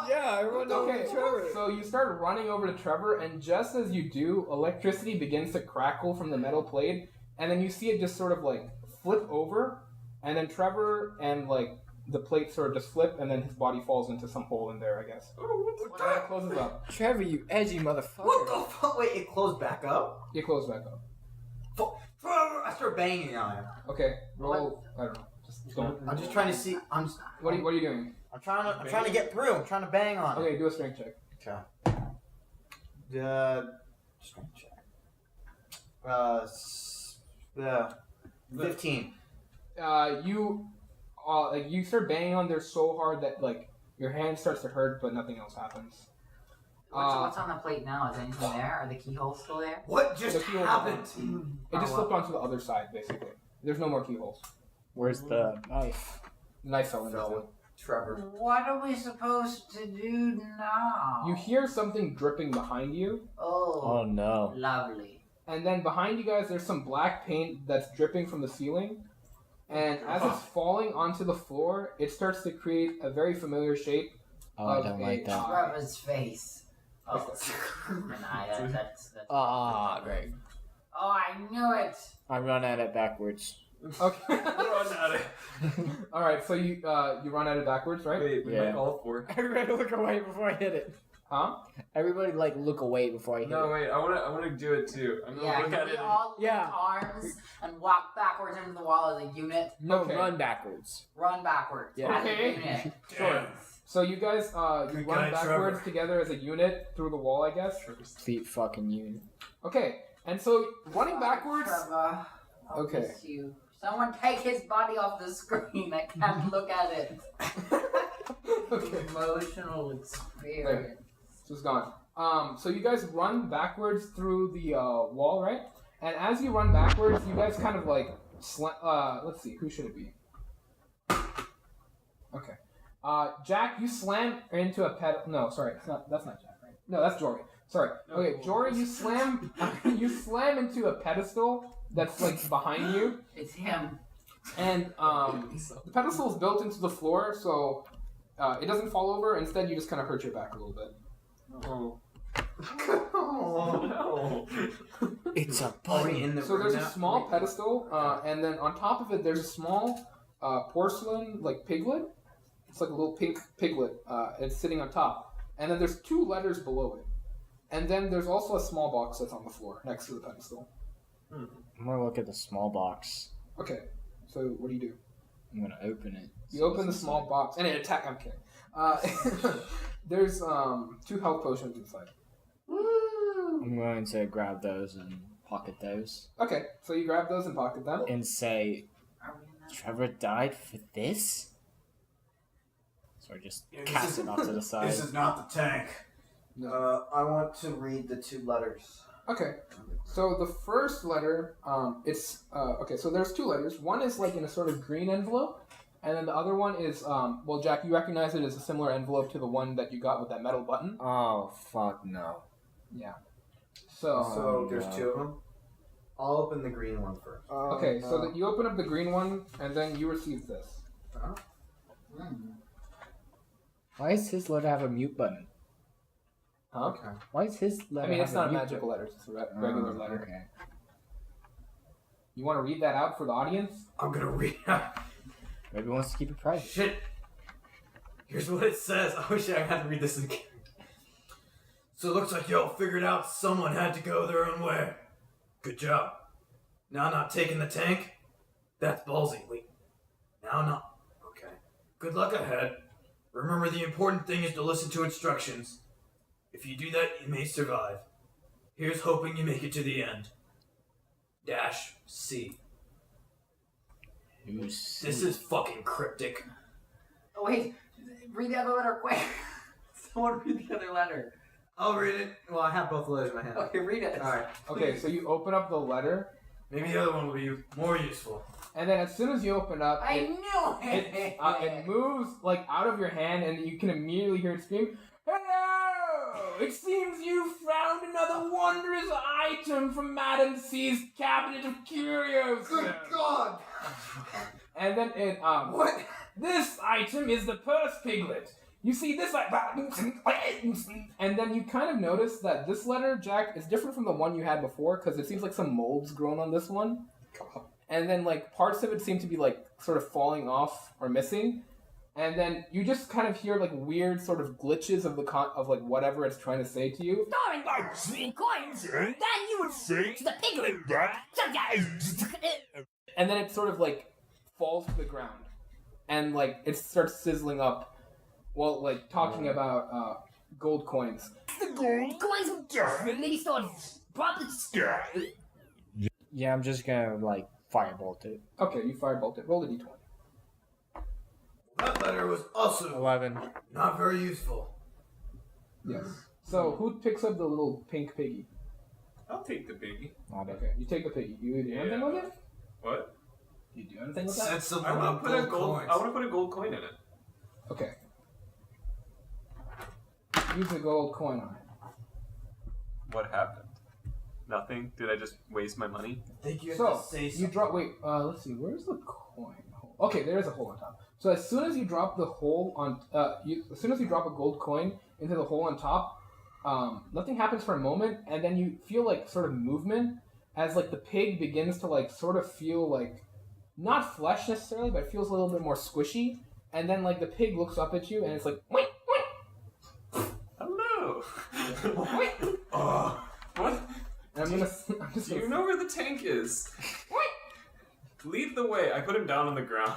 Yeah, I run over Okay, to Trevor. so you start running over to Trevor, and just as you do, electricity begins to crackle from the metal plate, and then you see it just sort of like flip over, and then Trevor and like the plate sort of just flip, and then his body falls into some hole in there, I guess. And it closes up. Trevor, you edgy motherfucker. What the fuck? Wait, it closed back up? You close back up. Trevor! I start banging on him. Okay, roll. I don't know. Just don't. I'm just trying to see. What are you doing? I'm trying to get through. I'm trying to bang on him. Okay, do a strength check. Okay. Strength check. 15. You start banging on there so hard that like your hand starts to hurt, but nothing else happens. What's on the plate now? Is anything there? Are the keyholes still there? What just The keyhole happened? It just flipped onto the other side, basically. There's no more keyholes. Where's the knife? The knife fell in. Fell with Trevor. What are we supposed to do now? You hear something dripping behind you, Oh no. Lovely. and then behind you guys, there's some black paint that's dripping from the ceiling. And as it's falling onto the floor, it starts to create a very familiar shape. Oh, I don't like that. Trevor's face. Oh, an eye. That's. Ah, great. Oh, I knew it. I run at it backwards. Okay. Run at it. All right. So you run at it backwards, right? Wait, we Yeah. might all four. Everybody look away before I hit it. Huh? Everybody like look away before I hit No, it. wait. I wanna do it too. I'm gonna Yeah, look can at we it. all link Yeah. arms and walk backwards into the wall as a unit? No, Okay. run backwards. Run backwards Yeah. as Okay. a unit. Sure. So you guys you Good run guy, backwards Trevor. together as a unit through the wall, I guess. Feet fucking you. Okay. And so running backwards. Trevor, I'll Okay. miss you. Someone take his body off the screen. I can't look at it. Okay. Emotional experience. So it's gone. So you guys run backwards through the wall, right? And as you run backwards, you guys kind of like let's see, who should it be? Okay. Jack, you slam into a No, sorry, that's not Jack, right? No, that's Jori. Sorry. Okay, Jori, you slam into a pedestal that's like behind you, It's him. and the pedestal is built into the floor, so it doesn't fall over. Instead, you just kind of hurt your back a little bit. Oh. Oh, No. It's a Are we in the So room there's a now? small pedestal, and then on top of it, there's a small porcelain like piglet. It's like a little pink piglet. It's sitting on top, and then there's 2 letters below it, and then there's also a small box that's on the floor next to the pedestal. I'm gonna look at the small box. Okay, so what do? I'm gonna open it. You open the small box, and it attack. I'm kidding. There's 2 health potions inside. I'm going to grab those and pocket those Okay, so you grab those and pocket them. and say, Are we in that? Trevor died for this? So I just Yeah, cast it off to the side. This is not the tank. I want to read the 2 letters. Okay. So the first letter, it's okay. So there's two letters. One is like in a sort of green envelope, and then the other one is well, Jack, you recognize it as a similar envelope to the one that you got with that metal button. Oh fuck no. Yeah. So there's two of them. I'll open the green one first. okay. So that you open up the green one, and then you receive this. Why does his letter have a mute button? Huh? Okay. Why does his letter? I mean, it's have not a mute magical letter; it's a regular letter. Okay. You want to read that out for the audience? I'm gonna read. Maybe he wants to keep it private. Shit. Here's what it says. I wish I had to read this again. So it looks like y'all figured out someone had to go their own way. Good job. Now not taking the tank? That's ballsy. Wait. Now not. Okay. Good luck ahead. Remember, the important thing is to listen to instructions. If you do that, you may survive. Here's hoping you make it to the end. Dash C. This is fucking cryptic. Oh, wait, read the other letter quick. Someone read the other letter. I'll read it. Well, I have both letters in my hand. Okay, read it. Alright. Okay. So you open up the letter, Maybe the other one will be more useful. and then as soon as you open up, I knew it. it moves like out of your hand, and you can immediately hear it scream, "Hello! It seems you found another wondrous item from Madam C's cabinet of curios." Good God! And then it What? This item is the purse piglet. You see this and then you kind of notice that this letter, Jack, is different from the one you had before because it seems like some mold's grown on this one. And then like parts of it seem to be like sort of falling off or missing. And then you just kind of hear like weird sort of glitches of the of like whatever it's trying to say to you. Starring by 3 coins, then you would say to the piglet. And then it sort of like falls to the ground. And like it starts sizzling up while like talking about gold coins. The gold coins will definitely start popping. Yeah, I'm just gonna like firebolt it. Okay, you firebolt it. Roll a d20. That letter was also 11. not very useful. Yes. So who picks up the little pink piggy? I'll take the piggy. Not it. Okay, you take the piggy. You do anything with it? What? You do anything with that? Said someone I want on to put a gold gold. coins. I want to put a gold coin in it. Okay. Use the gold coin on it. What happened? Nothing. Did I just waste my money? I think you have So to say you something. drop. Wait. Let's see. Where's the coin? Okay, there is a hole on top. So as soon as you drop the hole on, as soon as you drop a gold coin into the hole on top, nothing happens for a moment, and then you feel like sort of movement as like the pig begins to like sort of feel like not flesh necessarily, but it feels a little bit more squishy. And then like the pig looks up at you, and it's like, wait, wait. Hello. Wait. What? And I'm just Do you gonna. know where the tank is? Lead the way. I put him down on the ground.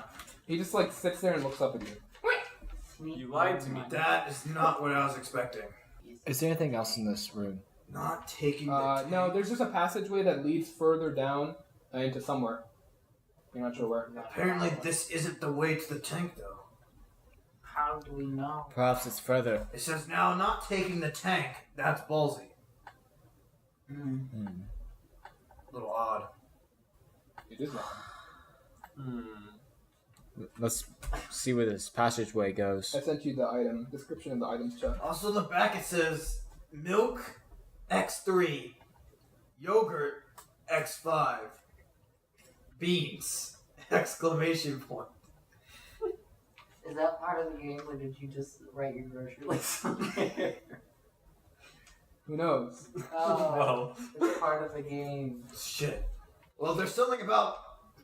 He just like sits there and looks up at you. You lied to me. That is not what I was expecting. Is there anything else in this room? Not taking the No, tank. there's just a passageway that leads further down into somewhere. You're not sure where. Apparently this isn't the way to the tank, though. How do we know? Perhaps it's further. It says now not taking the tank. That's ballsy. Hmm. Little odd. It is wrong. Let's see where this passageway goes. I sent you the item description in the items chat. Also, in the back it says milk X3, yogurt X5, beans! Exclamation point. Is that part of the game, or did you just write your grocery list on there? Who knows? Oh, Well. it's part of the game. Shit. Well, there's something about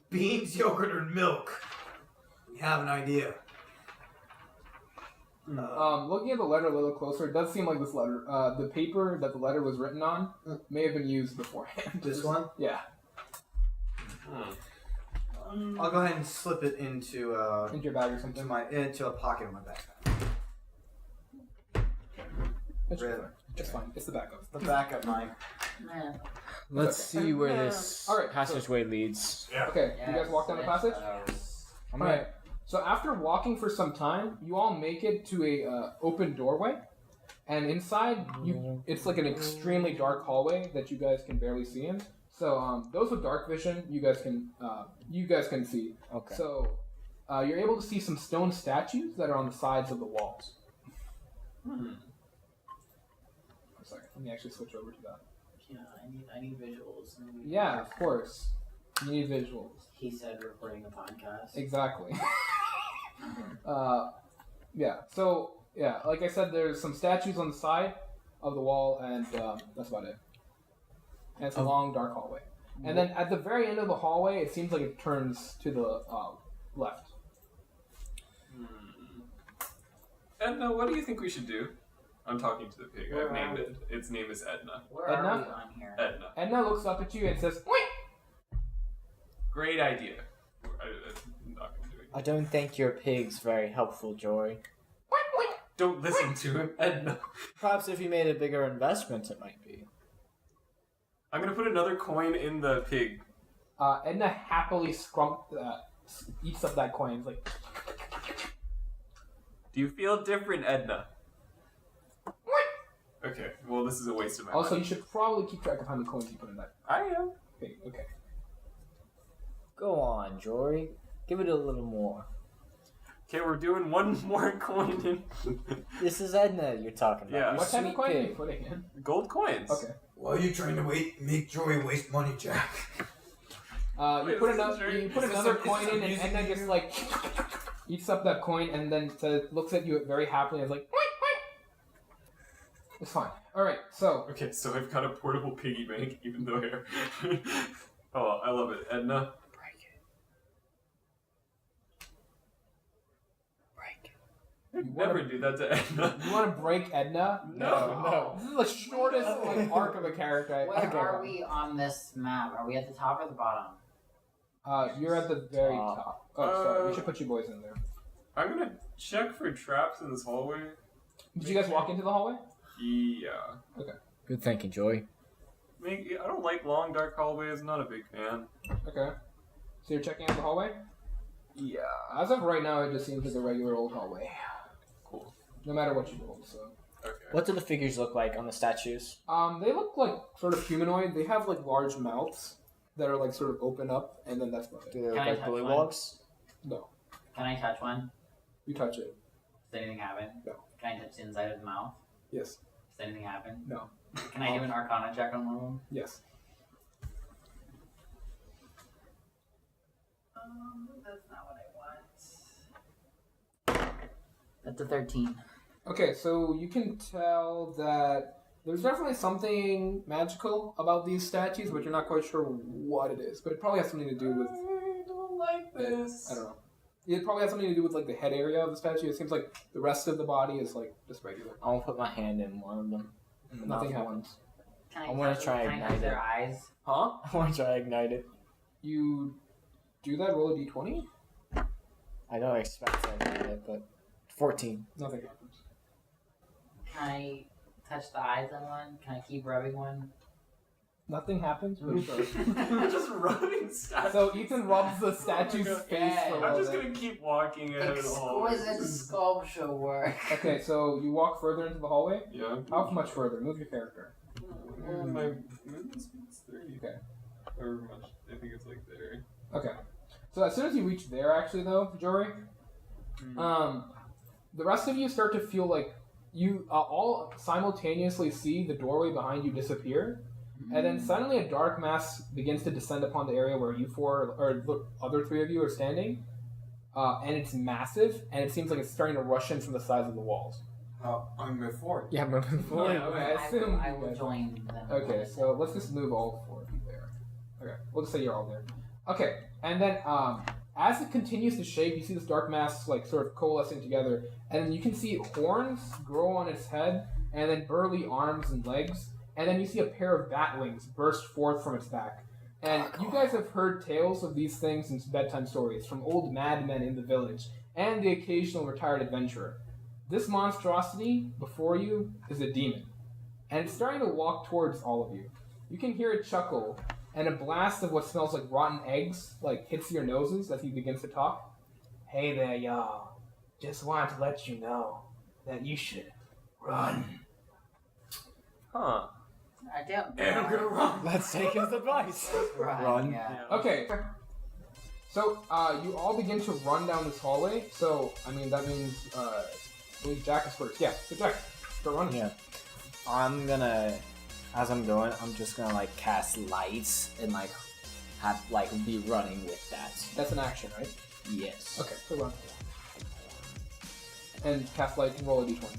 beans, yogurt, or milk. We have an idea. Looking at the letter a little closer, it does seem like this letter, the paper that the letter was written on, may have been used beforehand. This one? Yeah, I'll go ahead and slip it into into your bag or something. into a pocket in my backpack. It's Really? fine. It's fine. It's the backup. The backup mic. Man. Let's see where this All right, passageway leads. Okay, you guys walk down the passage? I'm Alright, so after walking for some time, you all make it to a open doorway. And inside, it's like an extremely dark hallway that you guys can barely see in. So those with dark vision, you guys can see. Okay. So you're able to see some stone statues that are on the sides of the walls. Hmm. I'm sorry. Let me actually switch over to that. Yeah, I need visuals. Yeah, of course. You need visuals. He said recording a podcast. Exactly. Yeah. So yeah, like I said, there's some statues on the side of the wall, and that's about it. And it's a long, dark hallway. And then at the very end of the hallway, it seems like it turns to the left. Edna, what do you think we should do? I'm talking to the pig. Where I've named are it. Its name is Edna. Where Edna? are we on here? Edna. Edna looks up at you and says, "Wait!" Great idea. I'm not gonna do it. I don't think your pig's very helpful, Jori. Don't listen to him, Edna. Perhaps if you made a bigger investment, it might be. I'm gonna put another coin in the pig. Edna happily eats up that coin. It's like, Do you feel different, Edna? Okay, well, this is a waste of my also, money. you should probably keep track of how many coins you put in that I am. pig. Okay. Go on, Jori. Give it a little more. Okay, we're doing one more coin in. This is Edna you're talking about. Yeah. Your What type of sweet coin are you pig. putting in? Gold coins. Okay. Why are you trying to make Jory waste money, Jack? You Wait, put this is another very- another is coin this in, and amusing Edna to just you? like eats up that coin, and then looks at you very happily and is like, "Wait." It's fine. All right. So Okay, so I've got a portable piggy bank, even though I... Oh, I love it. Edna. I'd You never wanna- do that to Edna. you want to break Edna? No. This is the shortest arc of a character. Where Okay. are we on this map? Are we at the top or the bottom? You're at the very Top. top. Oh, sorry. We should put you boys in there. I'm gonna check for traps in this hallway. Did you guys walk into the hallway? Yeah. Good thinking, Joy. I don't like long, dark hallways. Not a big fan. Okay. So you're checking out the hallway? Yeah. As of right now, it just seems like a regular old hallway. Cool. No matter what you roll, so. Okay. What do the figures look like on the statues? They look like sort of humanoid. They have like large mouths that are like sort of open up, and then that's about it. Do they look Can I like touch bullywogs? No. Can I touch one? You touch it. Does anything happen? No. Can I touch the inside of the mouth? Yes. Does anything happen? No. Can I do an Arcana check on one of them? Yes. That's not what I want. That's a 13. Okay, so you can tell that there's definitely something magical about these statues, but you're not quite sure what it is. But it probably has something to do with. I don't like this. I don't know. It probably has something to do with like the head area of the statue. It seems like the rest of the body is like just regular. I want to put my hand in one of them. Nothing Mouth happens. Can I wanna try Can I touch ignite their it. eyes? Huh? I want to try ignite it. You do that? Roll a d20. I don't expect to ignite it, but 14. Nothing happens. Can I touch the eyes on one? Can I keep rubbing one? Nothing happens. But sure. You're just rubbing statues. So Ethan rubs the statue's God. face for a I'm little just bit. gonna keep walking ahead of the hallway. Exquisite sculpture work. Okay, so you walk further into the hallway. Yeah. How much further? Move your character. Well, my movement speed's 30. Okay. However much. I think it's like there. Okay. So as soon as you reach there, actually, though, Jori, the rest of you start to feel like you all simultaneously see the doorway behind you disappear, and then suddenly a dark mass begins to descend upon the area where you four or the other three of you are standing, and it's massive, and it seems like it's starting to rush in from the sides of the walls. I'm moving forward. Yeah, moving forward. Yeah, okay, I assume I you will guys- join them. Okay, so let's just move all four of you there. Okay, we'll just say you're all there. Okay, and then as it continues to shake, you see this dark mass like sort of coalescing together, and then you can see horns grow on its head, and then burly arms and legs, and then you see a pair of bat wings burst forth from its back. And you guys have heard tales of these things since bedtime stories from old madmen in the village and the occasional retired adventurer. This monstrosity before you is a demon, and it's starting to walk towards all of you. You can hear it chuckle, and a blast of what smells like rotten eggs like hits your noses as he begins to talk. Hey there, y'all. Just wanted to let you know that you should run. Huh. I don't. And I'm gonna run. Let's take his advice. Run. Run. Okay. So, you all begin to run down this hallway. So, I mean, that means, I believe Jack is first. Yeah, so Jack, start running. Yeah. I'm gonna, as I'm going, I'm just gonna like cast lights and like have like be running with that. That's an action, right? Yes. Okay, so run. And cast light and roll a d20.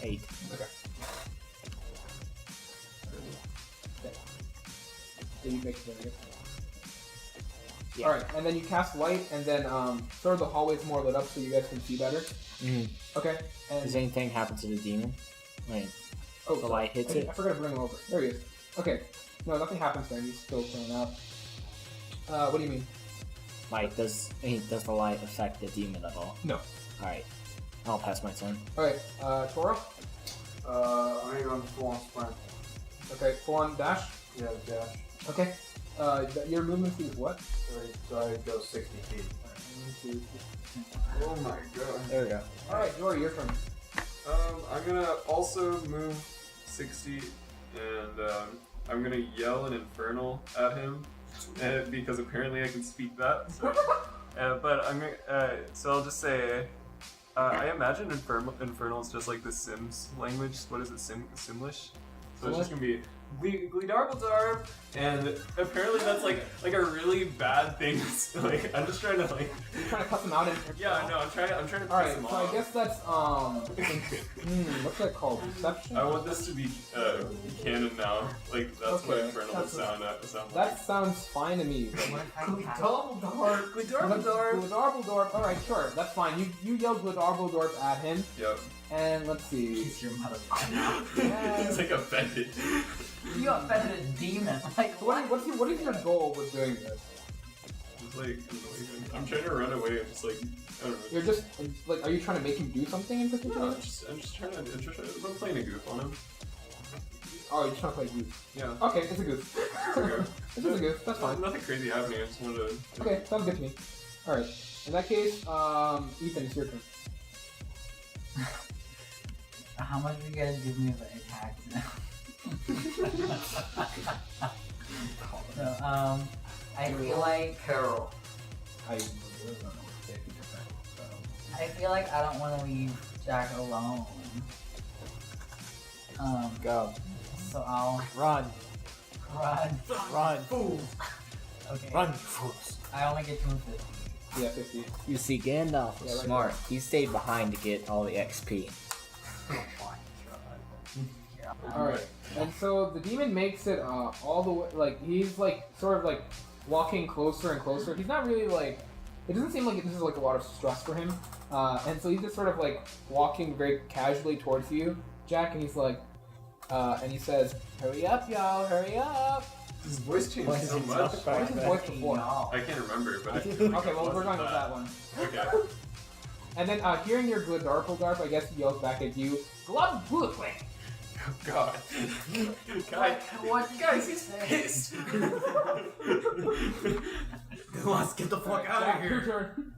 8. Okay. So you make it there. Yeah. Alright, and then you cast light, and then sort of the hallway's more lit up so you guys can see better. Mm. Okay. And Does anything happen to the demon? Wait. oh, The sorry. light hits it? I forgot to bring him over. There he is. Okay. No, nothing happens to him. He's still chilling out. What do you mean? Like, does the light affect the demon at all? No. Alright. I'll pass my turn. Okay, Toro? I'm gonna go full on sprint. Okay, full on dash? Yeah, dash. Okay. Your movement speed is what? So I go 60 feet. Oh my god. There we go. Alright, Jori, your turn. I'm gonna also move 60, and I'm gonna yell an infernal at him, because apparently I can speak that. So, but I'm gonna, so I'll just say, I imagine infernal is just like the Sims language. What is it, Simlish? So it's just gonna be Gleedarbledarb, and apparently that's like a really bad thing. Like I'm just trying to like. You're trying to cut them out and Yeah, I know. I'm trying to piss Alright, them so off. I guess that's what's that called? Deception? I want this to be canon now. Like that's what Okay, infernal would sound like. That sounds fine to me. Gleedarbledorb. Gleedarbledorp. Alright, sure, that's fine. You yell Gleedarbledorp at him, Yep. and let's see. Kiss your mother. He's like offended. You offended a demon. Like So what is your goal with doing this? Just like annoy him. I'm trying to run away. I'm just like I don't know. You're just like, are you trying to make him do something in particular? No, I'm just trying to. I'm playing a goof on him. Oh, you're just trying to play goof. Yeah. Okay, it's a goof. It's a goof. This is a goof. That's fine. Nothing crazy happening. I just wanted to. Okay, sounds good to me. All right. In that case, Ethan, it's your turn. How much are you guys give me of attacks now? So, I feel like Carol. I feel like I don't want to leave Jack alone. Go. So I'll Run. run. Run. Okay. Run, fools. I only get to move 50. yeah, 50. You see, Gandalf was Yeah, right smart. He stayed behind to get all the XP. All right. And so the demon makes it all the way. Like he's like sort of like walking closer and closer. He's not really like. It doesn't seem like this is like a lot of stress for him. And so he's just sort of like walking very casually towards you, Jack. And he's like, and he says, "Hurry up, y'all! Hurry up!" His voice changed so much. What was his voice before? I can't remember, but Okay, well we're going with that one. Okay. And then hearing your Gleedarbledorp, I guess he yells back at you, "Glub Bulletwing!" Oh God. Guys, he's pissed. Let's get the fuck out of Jack, your here. turn.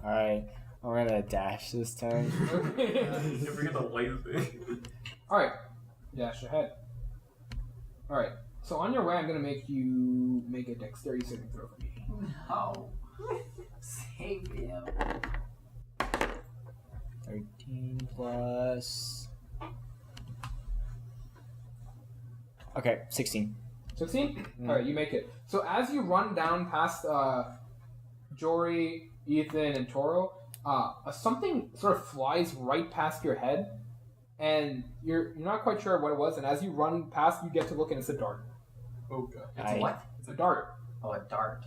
Alright, I'm gonna dash this turn. Okay. You forget the light thing. Alright. Dash ahead. Alright. So on your way, I'm gonna make you make a dexterity saving throw for me. No. Save him. 13 plus... Okay, 16. 16? Alright, you make it. So as you run down past Jori, Ethan, and Toro, something sort of flies right past your head, and you're not quite sure what it was, and as you run past, you get to look, and it's a dart. Oh God. It's a what? It's a dart. Oh, a dart.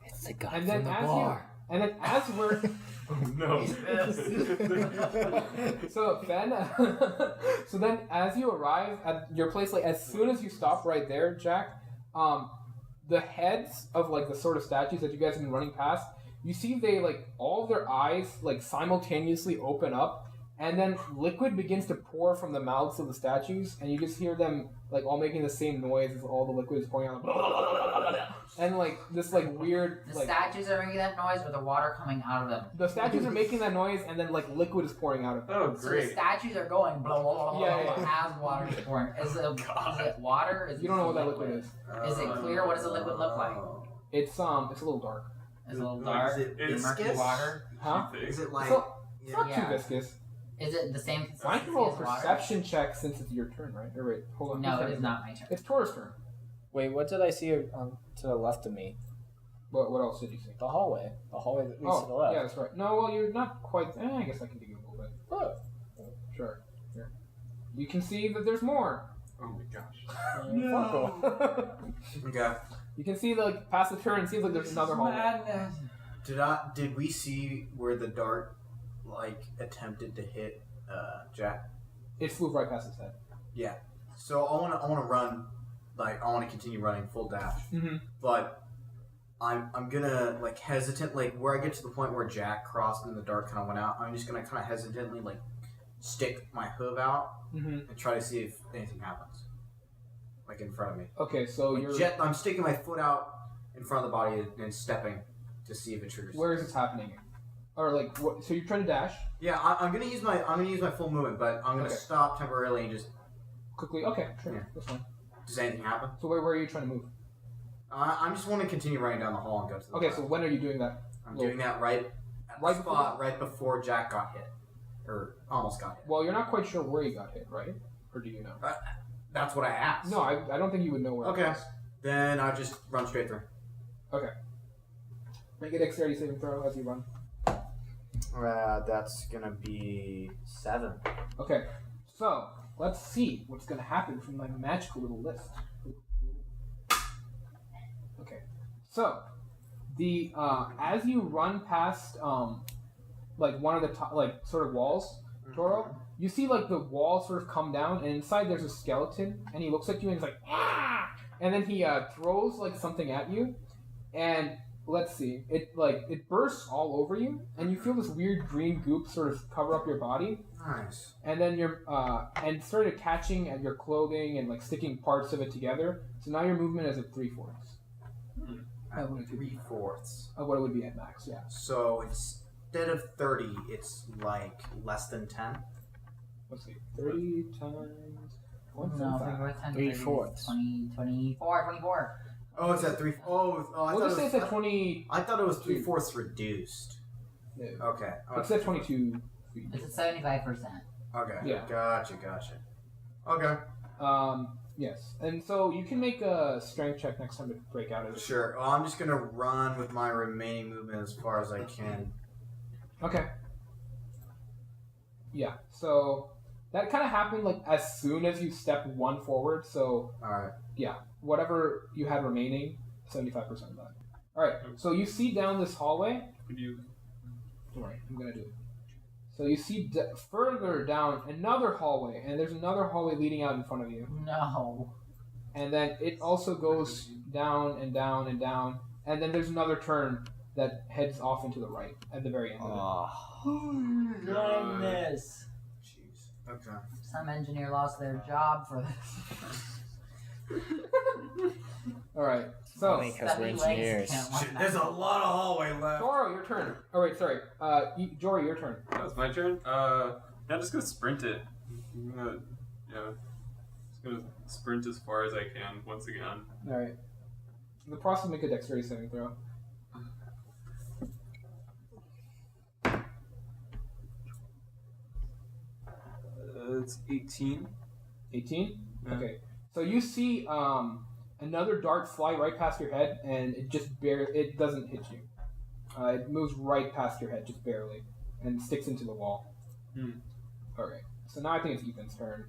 It's the guy And then from the as bar. And then as we're... Oh no. So Ben, so then as you arrive at your place, like as soon as you stop right there, Jack, the heads of like the sort of statues that you guys have been running past, you see they like all of their eyes like simultaneously open up, and then liquid begins to pour from the mouths of the statues, and you just hear them like all making the same noise as all the liquid is pouring out. And like this like weird The like statues are making that noise, or the water coming out of them. the statues are making that noise, and then like liquid is pouring out of them. Oh, So the great. statues are going blah blah blah blah, Yeah, blah, yeah. as water is pouring. Is it water? Is You don't know what that liquid is. Is it clear? What does the liquid look like? It's a little dark. Is it a little Like, dark? Is it It's murky viscous? water? Huh? Is it like? So- It's Yeah. not Yeah. too viscous. Is it the same Why don't consistency you roll a as water? perception check since it's your turn, right? Or wait, hold on. No, whose it turn is not my turn. It's Toro's turn. Wait, what did I see to the left of me? What else did you see? The hallway. The hallway that leads to the Oh, left. yeah, that's right. No, well, you're not quite. I guess I can give you a little bit. Oh. Sure. Here. You can see that there's more. Oh my gosh. Okay. You can see like past the turn. It seems like there's another hallway. Madness. Did we see where the dart like attempted to hit Jack? It flew right past his head. So I wanna run, like I wanna continue running full dash. Mm-hmm. But I'm gonna like hesitant, like where I get to the point where Jack crossed and the dart kind of went out. I'm just gonna kind of hesitantly like stick my hoof out Mm-hmm. and try to see if anything happens, like in front of me. Okay, so Like, you're. I'm sticking my foot out in front of the body and stepping to see if it triggers. Where is this happening? Or like, what? So you're trying to dash Yeah, I'm gonna use my full movement, but I'm gonna Okay. stop temporarily and just. quickly? Okay, sure, Yeah. that's fine. Does anything happen? So where are you trying to move? I'm just want to continue running down the hall and go to the. Okay, left. so when are you doing that? I'm doing that right at Right the spot right before Jack got hit, or almost got hit. Well, you're not quite sure where you got hit, right? Or do you know? That's what I asked. No, I don't think you would know where. Okay. It was. Then I just run straight through. Make a dexterity saving throw as you run. That's gonna be 7. Okay, so let's see what's gonna happen from my magical little list. Okay, so the as you run past like one of the top, like sort of walls, Toro, you see like the wall sort of come down, and inside there's a skeleton, and he looks at you and he's like, ah! And then he throws like something at you, and let's see, it bursts all over you, and you feel this weird green goop sort of cover up your body. Nice. And then you're and started catching at your clothing and like sticking parts of it together. So now your movement is at 3/4 At 3/4. of what it would be at max. Yeah. So instead of 30, it's like less than 10. Let's see. 30 times No, 1.5. 3/4. 20, 24, 24. Oh, it's at 3. Oh, I We'll thought just say it it's was. at 20. I thought it was 3/4 reduced. No, Okay. it's at 22 feet. It's at 75%. Okay. Yeah. Gotcha. Okay. Yes. And so you can make a strength check next time to break out of it. Sure. Well, I'm just gonna run with my remaining movement as far as I can. Okay. Yeah. So that kind of happened like as soon as you step one forward. So All right. whatever you had remaining, 75% of that. All right. So you see down this hallway. Could you? Don't worry, I'm gonna do it. So you see further down another hallway, and there's another hallway leading out in front of you, No. and then it also goes down and down and down, and then there's another turn that heads off into the right at the very end of it. Goodness. Jeez. Okay. Some engineer lost their job for this. All right. So Only because we're engineers. There's a lot of hallway left. Toro, your turn. Oh wait, sorry. Jori, your turn. That was my turn. Yeah, just gonna sprint it. I'm gonna, just gonna sprint as far as I can once again. All right. In the process, make a dexterity saving throw. It's 18. 18. Yeah. Okay. So you see another dart fly right past your head, and it just it doesn't hit you. It moves right past your head, just barely, and sticks into the wall. All right. So now I think it's Ethan's turn.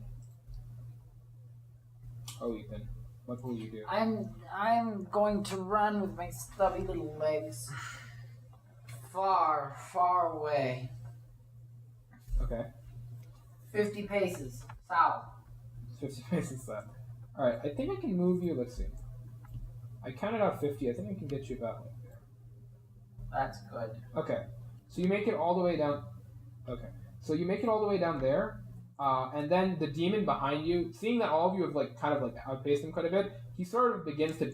Oh, Ethan, what will you do? I'm going to run with my stubby little legs far, far away. Okay. 50 paces south. 50 paces left. All right. I think I can move you. Let's see. I counted out 50. I think I can get you about like there. That's good. Okay. So you make it all the way down. Okay. So you make it all the way down there, and then the demon behind you, seeing that all of you have like kind of like outpaced him quite a bit, he sort of begins to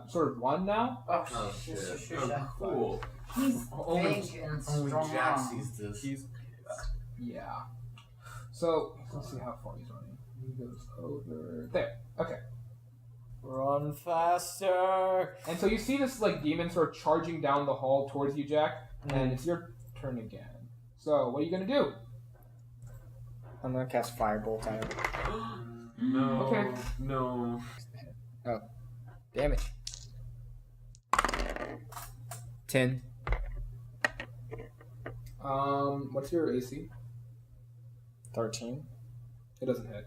sort of run now. Oh, shit. Oh, cool. He's Only- big and Only strong. Jack sees this. Yeah. So let's see how far he's running. He goes over there. Okay. Run faster. And so you see this like demon sort of charging down the hall towards you, Jack, and it's your turn again. So what are you gonna do? I'm gonna cast Firebolt on him. No. Okay. No. Damage. 10. What's your AC? 13. It doesn't hit.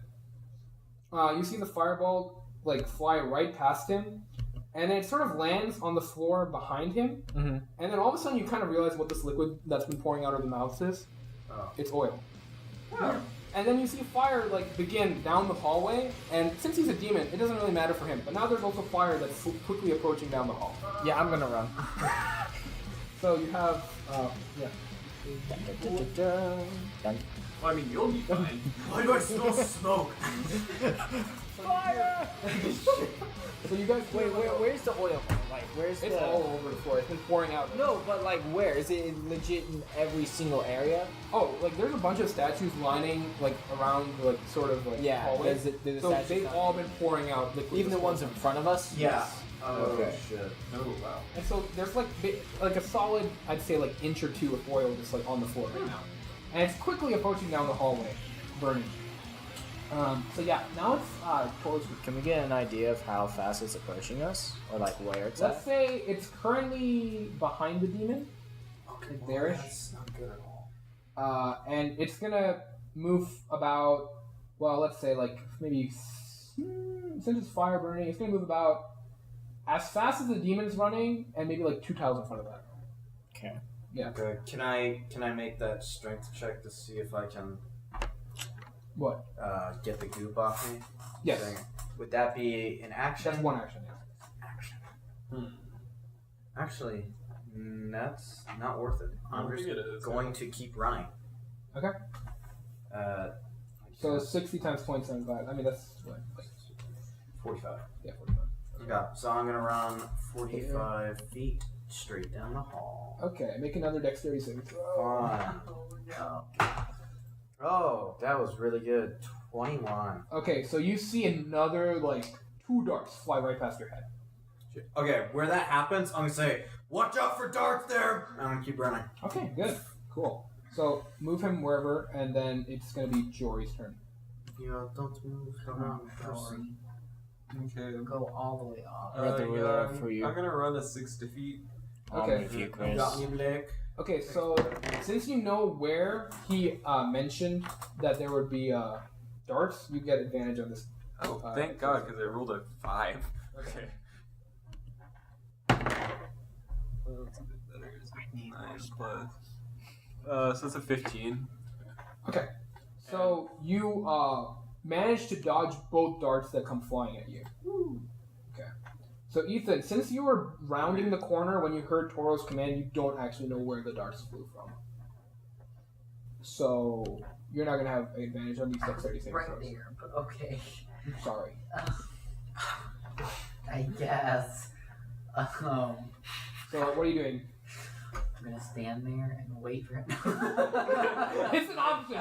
You see the fireball like fly right past him, and then it sort of lands on the floor behind him. Mm-hmm. And then all of a sudden, you kind of realize what this liquid that's been pouring out of the mouth is. Oh. It's oil. And then you see fire like begin down the hallway, and since he's a demon, it doesn't really matter for him. But now there's also fire that's quickly approaching down the hall. Yeah, I'm gonna run. So you have, yeah. Done. Well, I mean, you'll be fine. Why do I smell smoke? Fire! So you guys, Where's the oil? Like, where's it's the... all over the floor. It's been pouring out. No, but like, where? Is it legit in every single area? Oh, like there's a bunch of statues lining like around like sort of like Yeah, hallway. there's the So statues they've not- all been pouring out liquid. Even the this ones whole in time. front of us? Yeah. Oh, Okay. shit. Oh, wow. And so there's like like a solid, I'd say like inch or two of oil just like on the floor right now, and it's quickly approaching down the hallway, burning. So yeah, now it's Toro's. Can we get an idea of how fast it's approaching us? Or like where it's Let's at? say it's currently behind the demon. Okay, There-ish. that's not good at all. And it's gonna move about, well, let's say like maybe, since it's fire burning, it's gonna move about as fast as the demon's running, and maybe like 2 tiles in front of that. Okay. Yeah. Okay, can I make that strength check to see if I can What? get the goop off me? Yes. Thing? Would that be an action? That's one action. Yeah. Action. Actually, that's not worth it. I'm I just think it is. going to keep running. Okay. So Okay. 60 times 0.75. I mean, that's what? Like, 45. yeah, 45. Okay, so I'm gonna run 45 feet straight down the hall. Okay, make another dexterity saving throw. Fine. Oh, that was really good. 21. Okay, so you see another, like, 2 darts fly right past your head. Okay, where that happens, I'm gonna say, "Watch out for darts there!" I'm gonna keep running. Okay, good. Cool. So move him wherever, and then it's going to be Jori's turn. Yeah, don't move. Come on, Jori. Okay. Go all the way off. I got the ruler I'm, for you. I'm gonna run a 60 feet. I'll Okay. move you, You Chris. got me, Blake. Okay, so since you know where he mentioned that there would be darts, you get advantage on this. Oh, thank God, because I rolled a 5. Okay. Well, that's a bit better. It's 9 plus. So it's a 15. Okay, so you manage to dodge both darts that come flying at you. Okay. So Ethan, since you were rounding the corner when you heard Toro's command, you don't actually know where the darts flew from. So you're not gonna have advantage on these dexterity saving Right throws. there, but okay. Sorry. I guess. So what are you doing? I'm gonna stand there and wait for him. It's an option.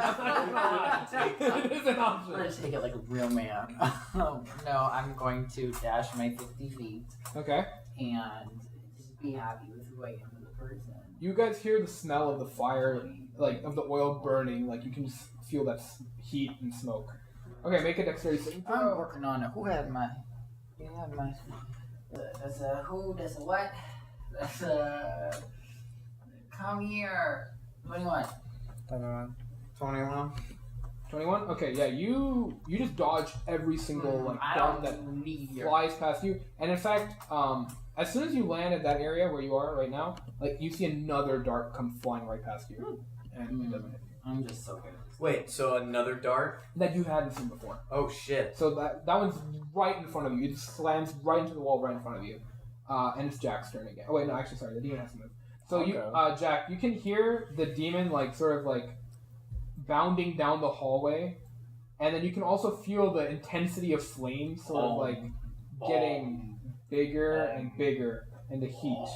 It is an I'm option. gonna take it like a real man. No, I'm going to dash my 50 feet Okay. and just be happy with who I am as a person. You guys hear the smell of the fire, like of the oil burning. Like you can just feel that heat and smoke. Okay, make a dexterity saving I'm throw. working on it. Who had my? That's a who? That's a what? That's a. Come here. 21. 21. 21. Okay, yeah, you just dodge every single like I dart that don't need your. flies past you, and in fact, as soon as you land at that area where you are right now, like you see another dart come flying right past you, and it doesn't hit you. I'm just so good. Wait, so another dart? That you hadn't seen before. Oh shit. So that one's right in front of you. It just slams right into the wall right in front of you, and it's Jack's turn again. Oh wait, no, actually, sorry, the demon has to move. So you, Okay. Jack, you can hear the demon like sort of like bounding down the hallway, and then you can also feel the intensity of flames sort of like getting bigger and bigger, and the heat.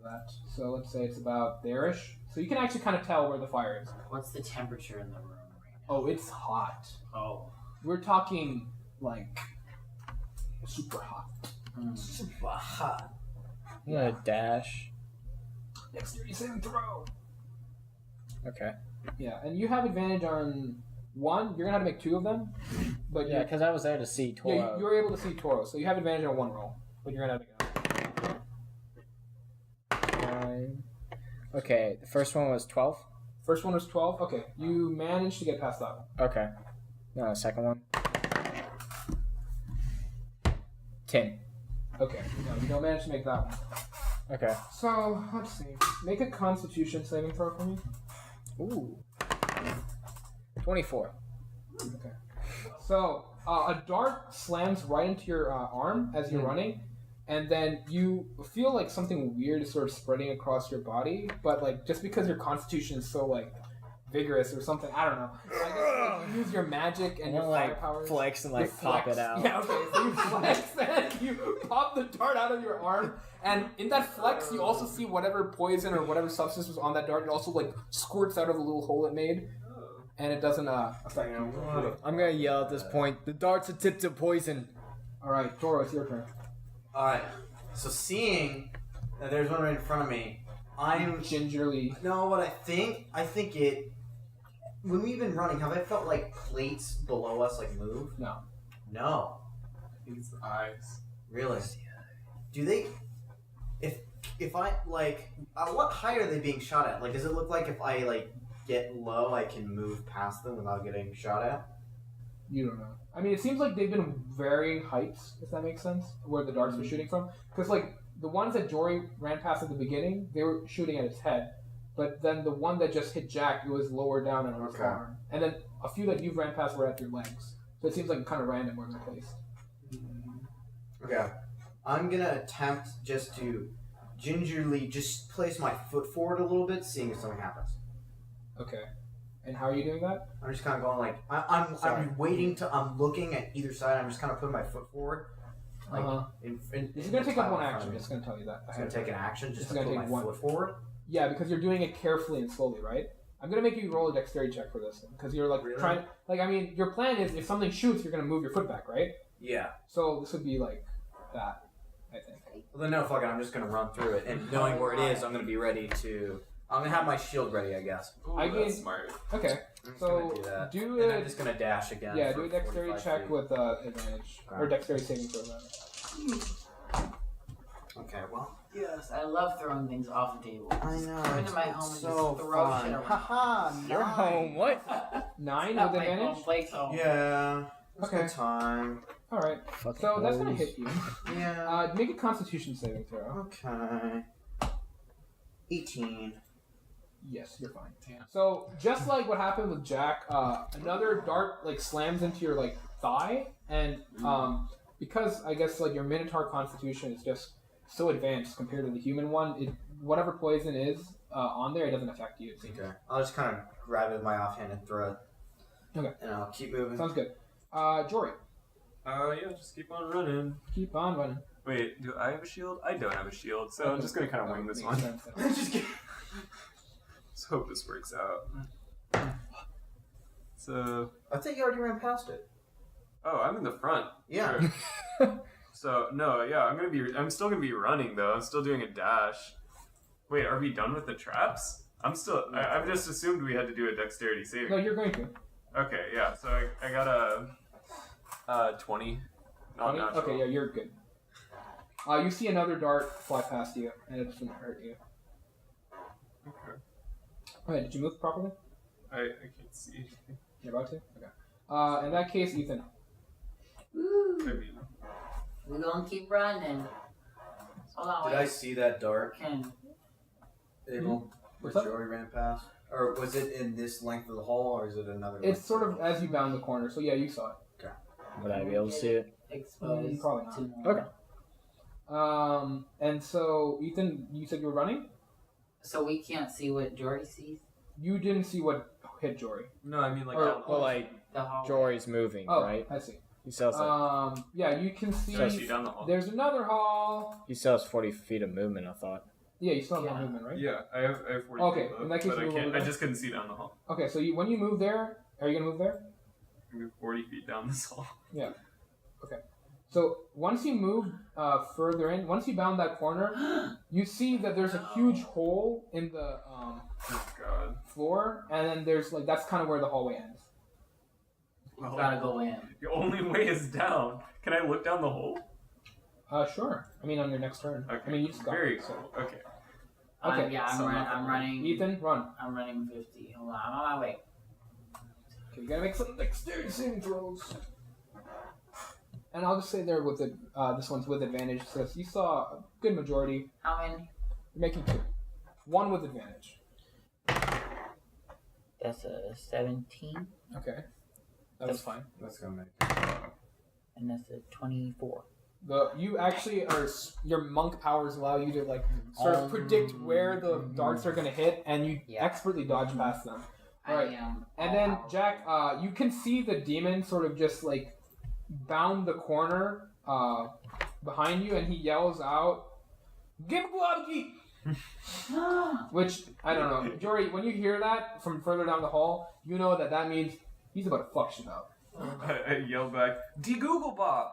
That. So let's say it's about there-ish. So you can actually kind of tell where the fire is. What's the temperature in the room right now? Oh, it's hot. Oh. We're talking like super hot. Super hot. I'm gonna dash. Dexterity saving throw. Okay. Yeah, and you have advantage on one. You're gonna have to make 2 of them, but Yeah, because I was there to see Toro. yeah, you're able to see Toro, so you have advantage on 1 roll, but you're gonna have to go. 9. Okay, the first one was 12. First one was 12. Okay, you managed to get past that one. Okay. No, the second one. 10. Okay, no, you don't manage to make that one. Okay. So let's see. Make a Constitution saving throw for me. Ooh. 24. Okay. So a dart slams right into your arm as you're running, and then you feel like something weird is sort of spreading across your body. But like just because your Constitution is so like vigorous or something, I don't know. I guess like, you use your magic and your fire powers. Flex and You like pop flex. it out. Yeah, okay. So you flex and you pop the dart out of your arm, and in that flex, you also see whatever poison or whatever substance was on that dart. It also like squirts out of the little hole it made, and it doesn't affect you. I'm gonna yell at this point. The dart's a tip to poison. All right, Toro, it's your turn. Alright, so seeing that there's one right in front of me, I'm... Gingerly. No, what I think it... When we've been running, have I felt like plates below us like move? No. No. I think it's the eyes. Really? Do they... If I, like... what height are they being shot at? Like, does it look like if I, like, get low, I can move past them without getting shot at? You don't know. I mean, it seems like they've been varying heights, if that makes sense, where the darts were shooting from. Because, like, the ones that Jori ran past at the beginning, they were shooting at his head. But then the one that just hit Jack, it was lower down on his arm. And then a few that you've ran past were at your legs. So it seems like kind of random where they're placed. Okay. I'm gonna attempt just to gingerly just place my foot forward a little bit, seeing if something happens. Okay. And how are you doing that? I'm just kind of going like I'm waiting to. I'm looking at either side. I'm just kind of putting my foot forward. Like This is going to take up one action. Just going to tell you that. It's going to take an action just to gonna put take my foot forward. Yeah, because you're doing it carefully and slowly, right? I'm going to make you roll a dexterity check for this because you're like trying. Like, I mean, your plan is if something shoots, you're going to move your foot back, right? Yeah. So this would be like that, I think. Well, then no, fuck it. I'm just going to run through it, and knowing where it is, I'm going to be ready to. I'm going to have my shield ready, I guess. Ooh, I that's mean- smart. Okay. I'm just So gonna do that. do And it. I'm just going to dash again. Yeah, for do a dexterity 45 check feet. with advantage or dexterity saving throw. Rather. Okay, well. Yes, I love throwing things off the table. I know. Come into my it's home and so just throw fun. shit around. Haha, Your home, what? 9 Not with my home, advantage. Blake's home. Yeah. It's Okay. good time. All right. Fucking So that's gonna hoes. hit you. Yeah. Make a Constitution saving throw. Okay. 18. Yes, you're fine. So just like what happened with Jack, another dart like slams into your like thigh, and because I guess like your Minotaur Constitution is just so advanced compared to the human one, whatever poison is on there, it doesn't affect you. It seems. Okay. I'll just kind of grab it with my offhand and throw it. Okay. And I'll keep moving. Sounds good. Jori, Yeah, just keep on running. keep on running. Wait, do I have a shield? I don't have a shield, so I'm just gonna kind of wing this Makes one. sense. Just kidding. Let's hope this works out. So, I think you already ran past it. oh, I'm in the front. Yeah. Sure. So no, yeah, I'm still gonna be running though. I'm still doing a dash. Wait, are we done with the traps? I've just assumed we had to do a dexterity saving. No, you're going to. Okay, yeah. So I got a 20. Not 20? natural. Okay, yeah, you're good. You see another dart fly past you, and it doesn't hurt you. Okay. Okay, did you move properly? I can't see anything. You're about to? Okay. In that case, Ethan. Woo! I mean, We're gonna keep running. Hold on, Did wait. I see that dart? Can Abel, What's where up? Jori ran past? Or was it in this length of the hall, or is it another It's length sort the of hall? as you bound the corner, so yeah, you saw it. Would I be able to see it? expose Probably not. to Okay. And so, Ethan, you said you were running? So we can't see what Jori sees? you didn't see what hit Jori. No, I mean like Or- down the Well, hall. like The hallway. Jori's moving, Oh, right? I see. He still has like, Yeah, you can see. Can I see down the hall? There's another hall. he still has 40 feet of movement. I thought. Yeah, you still have Yeah. no movement, right? Yeah, I have 40 Okay, feet left, in that case but I move can't. over I there. just couldn't see down the hall. Okay, so when you move there, are you gonna move there? I move 40 feet down this hall. So once you move further in, once you bound that corner, you see that there's a huge hole in the Oh God. floor, and then there's like that's kind of where the hallway ends. Well, Gotta go in. the only way is down. Can I look down the hole? Sure. I mean, on your next turn. Okay. I mean, you just got Very it, so. cool. Okay. Okay, Yeah, so I'm running. Ethan, run. I'm running 50. Hold on, I'm on my way. Okay, you gotta make some dexterity saving throws. And I'll just say there with this one's with advantage, so you saw a good majority. How many? You're making 2. 1 with advantage. That's a 17, Okay. That was fine. Let's go, make. and that's a 24. You actually are your monk powers allow you to like sort of predict where the darts are gonna hit, and you Yeah. expertly dodge past them. Right. I am. And then Jack, you can see the demon sort of just like bound the corner behind you, and he yells out, "Give wacky!" Which I don't know, Jori. When you hear that from further down the hall, you know that means he's about to fuck shit up. I yell back, "De Google Bob!"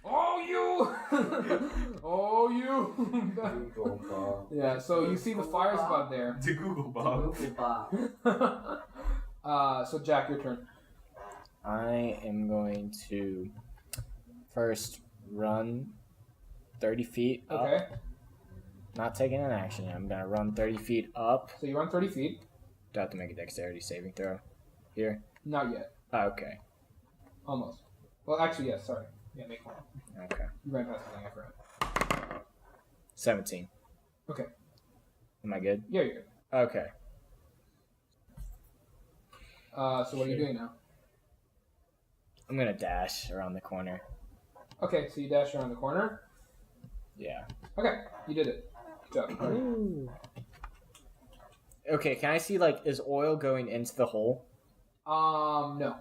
Oh you! Oh you! Yeah. So you see the fire spot there. De Google Bob. So Jack, your turn. I am going to first run 30 feet up. Okay. Not taking an action. I'm gonna run 30 feet up. So you run 30 feet. Do I have to make a dexterity saving throw here? Not yet. Oh, okay. Almost. Well, actually, yes. Sorry. Yeah, make one. Okay. You ran past something. I forgot. 17. Okay. Am I good? Yeah, you're good. Okay. So what are you doing now? I'm gonna dash around the corner. Okay, so you dash around the corner. Yeah. Okay, you did it. Good job. Okay, can I see, like, is oil going into the hole? No.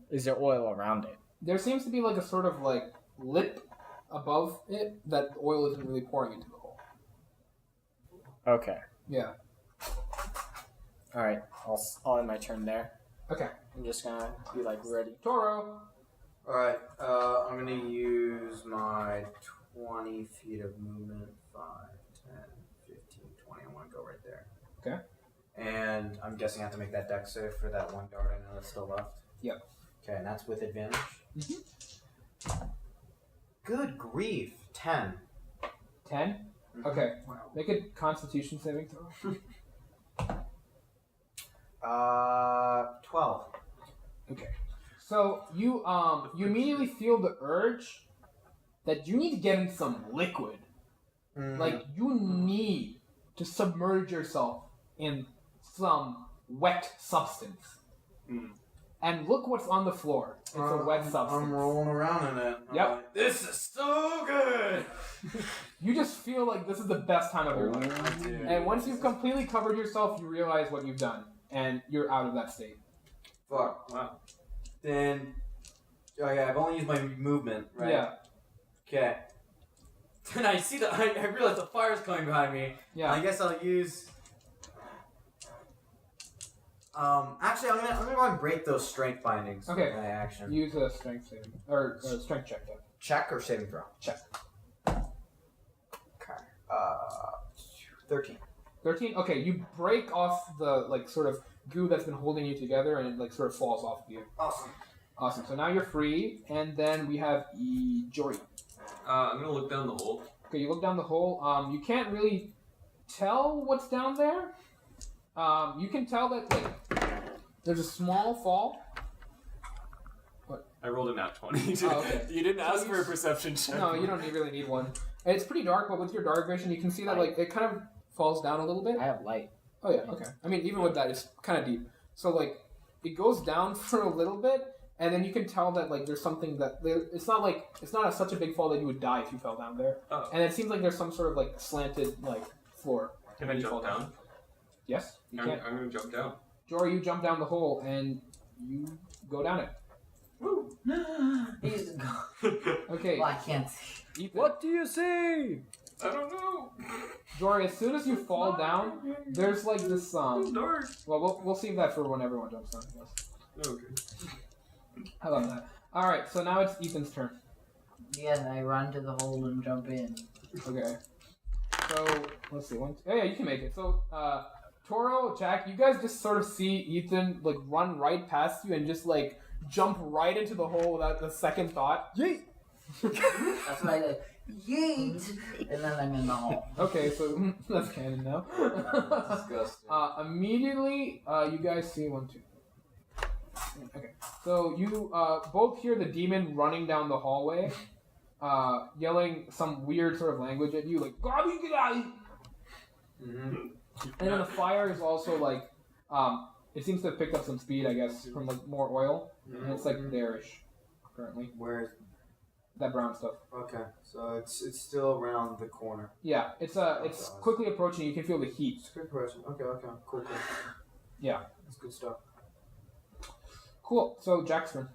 Is there oil around it? There seems to be like a sort of like lip above it that the oil isn't really pouring into the hole. Okay. Yeah. Alright, I'll end my turn there. Okay. I'm just gonna be, like, ready. Toro. Alright, I'm gonna use my 20 feet of movement. 5, 10, 15, 20. I want to go right there. Okay. And I'm guessing I have to make that dex save for that one dart I know that's still left. Yep. Okay, and that's with advantage. Good grief. 10. 10? Okay. Make a constitution saving throw. 12. Okay. So you immediately feel the urge that you need to get in some liquid. Like you need to submerge yourself in some wet substance. And look what's on the floor. It's a wet substance. I'm rolling around in it. Yep. This is so good. You just feel like this is the best time of your life. And once you've completely covered yourself, you realize what you've done. And you're out of that state. Fuck. Wow. Then, okay, I've only used my movement, right? Yeah. Okay. Then I see that I realize the fire's coming behind me. Yeah. I guess I'll use. Actually, I'm gonna go and break those strength bindings. Okay. With my action. Use a strength saving. Or a strength check, though. Check or saving throw? Check. Okay. 13. 13? Okay, you break off the, like, sort of goo that's been holding you together and it, like, sort of falls off of you. Awesome. Awesome. So now you're free, and then we have Jori. I'm gonna look down the hole. Okay, you look down the hole. You can't really tell what's down there. You can tell that, like, there's a small fall. I rolled a nat 20. Oh, okay. You didn't So ask for a perception check. No, you don't really need one. And it's pretty dark, but with your dark vision, you can see that, like, it kind of falls down a little bit. I have light. Oh, yeah, okay. I mean, even with that, it's kind of deep. So, like, it goes down for a little bit, and then you can tell that, like, there's something that... It's not such a big fall that you would die if you fell down there. Oh. And it seems like there's some sort of, like, slanted, like, floor. Can I jump down? Yes, you I'm can. gonna jump down. Jori, you jump down the hole and you go down it. Woo! He's gone. Okay. Well, I can't see. Ethan. What do you see? I don't know. Jori, as soon as you fall down, there's like this It's dark. Well, we'll save that for when everyone jumps down. I guess. Okay. I love that. All right, so now it's Ethan's turn. Yes, I run to the hole and jump in. Okay. So let's see. Oh yeah, you can make it. So Toro, Jack, you guys just sort of see Ethan like run right past you and just like jump right into the hole without the second thought. Yeet! That's why I like, yeet! And then I'm in the hole. Okay, so that's canon now. Disgusting. Immediately, you guys see 1, 2. Okay, so you both hear the demon running down the hallway, yelling some weird sort of language at you, like "Gobby gobby." Mm-hmm. And then the fire is also like, it seems to have picked up some speed, I guess, from like more oil, and it's like there-ish currently. Where is? That brown stuff. Okay, so it's still around the corner. Yeah, it's quickly approaching. You can feel the heat. It's a good question. Okay, cool. Yeah, That's good stuff. cool. So Jack's turn.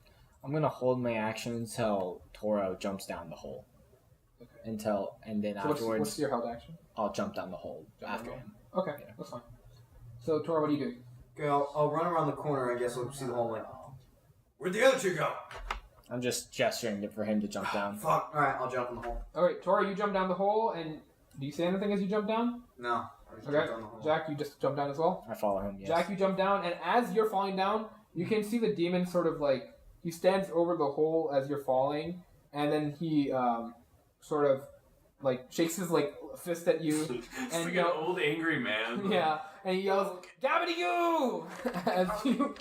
I'm gonna hold my action until Toro jumps down the hole. Okay. And then So afterwards, what's your held action? I'll jump down the hole Jump after down him. Okay, that's fine. So Toro, what are you doing? Okay, I'll run around the corner. I guess we'll see the whole like. Where'd the other two go? I'm just gesturing for him to jump down. Fuck. All right, I'll jump in the hole. All right, Toro, you jump down the hole, and do you say anything as you jump down? No. I just Okay, jumped down the hole. Jack, you just jump down as well. I follow him. Yes. Jack, you jump down, and as you're falling down, you can see the demon sort of like he stands over the hole as you're falling, and then he sort of like shakes his like fist at you, It's and like you an know, old angry man. yeah, and he yells "Gabbity you!" as you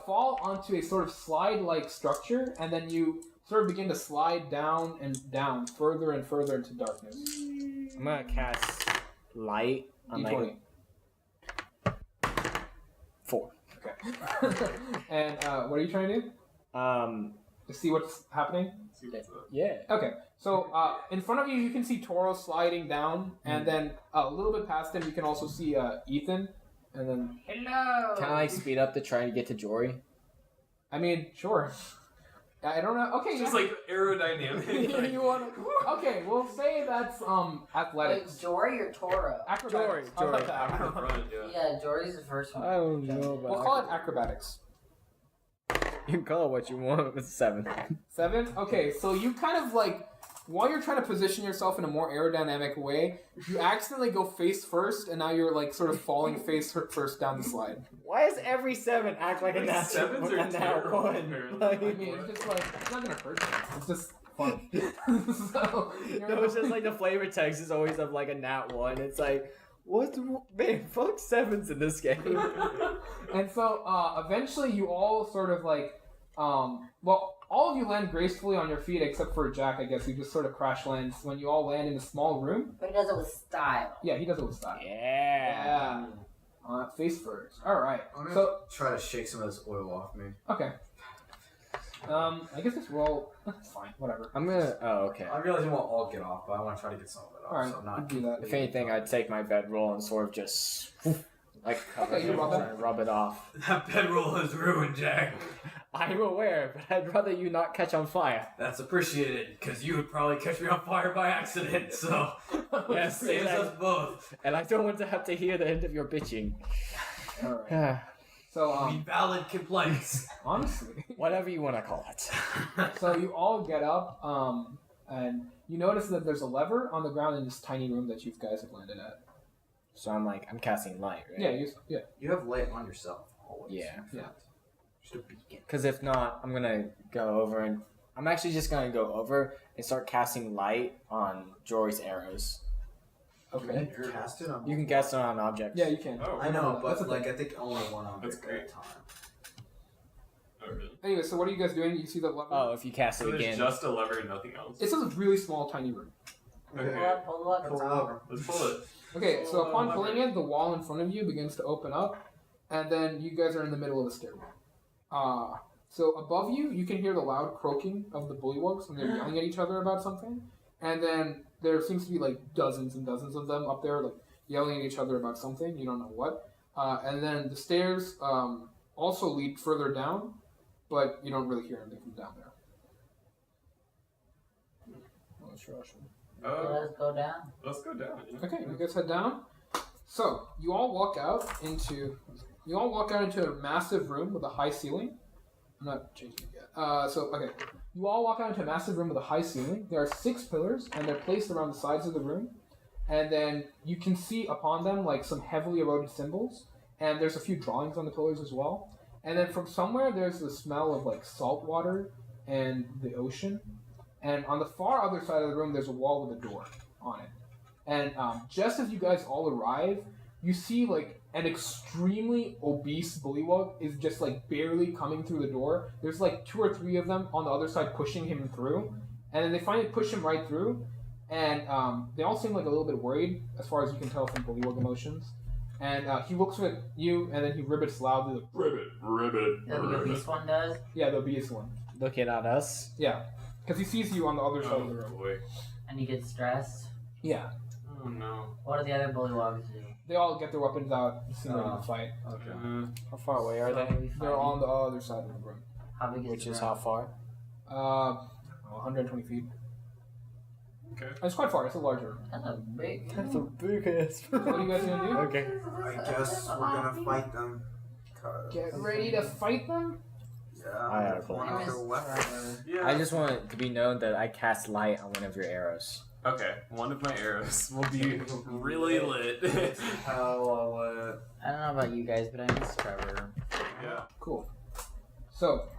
fall onto a sort of slide-like structure, and then you sort of begin to slide down and down, further and further into darkness. I'm gonna cast light on D20. like 4. Okay. And what are you trying to do? To see what's happening? See what's up. Yeah. Okay. So in front of you, you can see Toro sliding down, and then a little bit past him, you can also see Ethan, and then Hello! Can I like speed up to try to get to Jori? I mean, sure. I don't know. Okay, It's just like aerodynamic. you want to? Okay, we'll say that's Wait, athletics. Jori or Toro? Acrobatics. I Jori. like that. I'm in front, yeah. Yeah, Jori's the first one. I don't know about. We'll call it acrobatics. You can call it what you want. It's 7. 7? Okay, so you kind of like, while you're trying to position yourself in a more aerodynamic way, you accidentally go face first, and now you're like sort of falling face first down the slide. Why does every 7 act like a Like, nat sevens are a nat terrible, 1? apparently. Like, I mean, it's just like, it's not gonna hurt you. It's just fun. So, no, it's just like the flavor text is always of like a nat 1. It's like, what? Man, fuck 7s in this game. And so, eventually you all sort of like, well, all of you land gracefully on your feet except for Jack, I guess, who just sort of crash lands when you all land in a small room. But he does it with style. Yeah, he does it with style. Yeah. Face first. Alright. I'm gonna So, try to shake some of this oil off me. okay. I guess this roll, that's fine, whatever. I'm gonna. Oh, okay. I realize it won't all get off, but I want to try to get some of it off. Alright, So I'm you not. do that. If anything, I'd take my bedroll and sort of just like cover Okay, you him rub it. and rub it off. That bedroll is ruined, Jack. I'm aware, but I'd rather you not catch on fire. That's appreciated, because you would probably catch me on fire by accident, so Yes, say saves that. us both. And I don't want to have to hear the end of your bitching. Alright. So, We valid complaints. honestly, Whatever you want to call it. so you all get up, and you notice that there's a lever on the ground in this tiny room that you guys have landed at. So I'm casting light, right? Yeah. You have light on yourself. Always. Yeah. Yeah. Just a beacon. Because if not, I'm gonna go over and I'm actually just gonna go over and start casting light on Jori's arrows. Okay. You can cast it on. You can cast it on objects. Yeah, you can. Oh, I know, That's but a like thing. I think only one on That's at a great. time. Oh, really? Anyway, so what are you guys doing? You see the lever? Oh, if you cast So it there's again. just a lever and nothing else. It's a really small, tiny room. Okay, Pull up. That's over. let's pull it. Okay, so Oh, upon lever. pulling it, the wall in front of you begins to open up, and then you guys are in the middle of the stairwell. So above you, you can hear the loud croaking of the bullywugs when they're yelling at each other about something, and then there seems to be like dozens and dozens of them up there, like yelling at each other about something. You don't know what. And then the stairs also lead further down, but you don't really hear anything from down there. Let's go down. Let's go down. Yeah. Okay, you guys head down. So you all walk out into a massive room with a high ceiling. I'm not changing it yet. You all walk out into a massive room with a high ceiling. There are 6 pillars, and they're placed around the sides of the room. And then you can see upon them like some heavily eroded symbols, and there's a few drawings on the pillars as well. And then from somewhere there's the smell of like salt water and the ocean. And on the far other side of the room there's a wall with a door on it. And just as you guys all arrive, you see like an extremely obese bullywug is just like barely coming through the door. There's like 2 or 3 of them on the other side pushing him through, and then they finally push him right through. And they all seem like a little bit worried, as far as you can tell from bullywug emotions. And he looks at you, and then he ribbits loudly. Like, ribbit. The obese one does? Yeah, the obese one. Looking at us? Yeah, because he sees you on the other side of the room. Boy. And he gets stressed? Yeah. Oh no. What do the other bullywugs do? They all get their weapons out and seem ready to fight. Okay. How far away are they? They're all on the other side of the room. How big is Which the is room? how far? 120 feet. Okay. It's quite far. It's a larger room. That's a big That's a big ass. What are you guys gonna do? Okay. I guess we're gonna fight them. Get ready to fight them? I have one of their weapons. Yeah. I just want it to be known that I cast light on one of your arrows. Okay. One of my arrows will be really lit. How I don't know about you guys, but I miss Trevor. Yeah. Cool. So,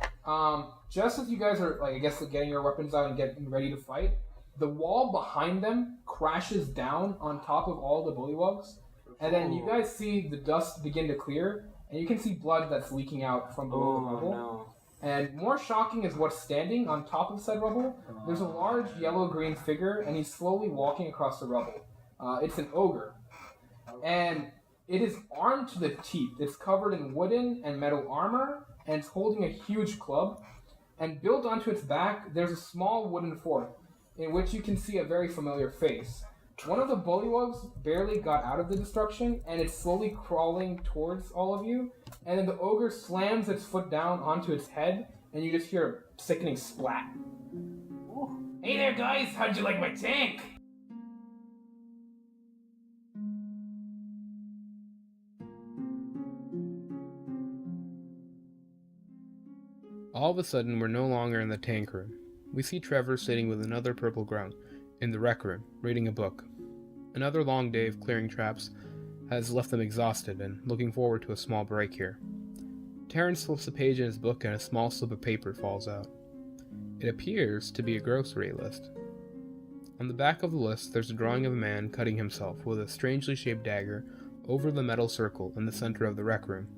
just as you guys are, like, I guess, getting your weapons out and getting ready to fight, the wall behind them crashes down on top of all the bullywugs, and then you guys see the dust begin to clear, and you can see blood that's leaking out from below the rubble. no. And more shocking is what's standing on top of said rubble. There's a large yellow-green figure, and he's slowly walking across the rubble. It's an ogre. And it is armed to the teeth. It's covered in wooden and metal armor, and it's holding a huge club. And built onto its back, there's a small wooden fort, in which you can see a very familiar face. One of the bullywugs barely got out of the destruction, and it's slowly crawling towards all of you. And then the ogre slams its foot down onto its head, and you just hear a sickening splat. Hey there, guys! How'd you like my tank? All of a sudden, we're no longer in the tank room. We see Trevor sitting with another purple grung in the rec room, reading a book. Another long day of clearing traps has left them exhausted and looking forward to a small break here. Terrence flips a page in his book and a small slip of paper falls out. It appears to be a grocery list. On the back of the list, there's a drawing of a man cutting himself with a strangely shaped dagger over the metal circle in the center of the rec room.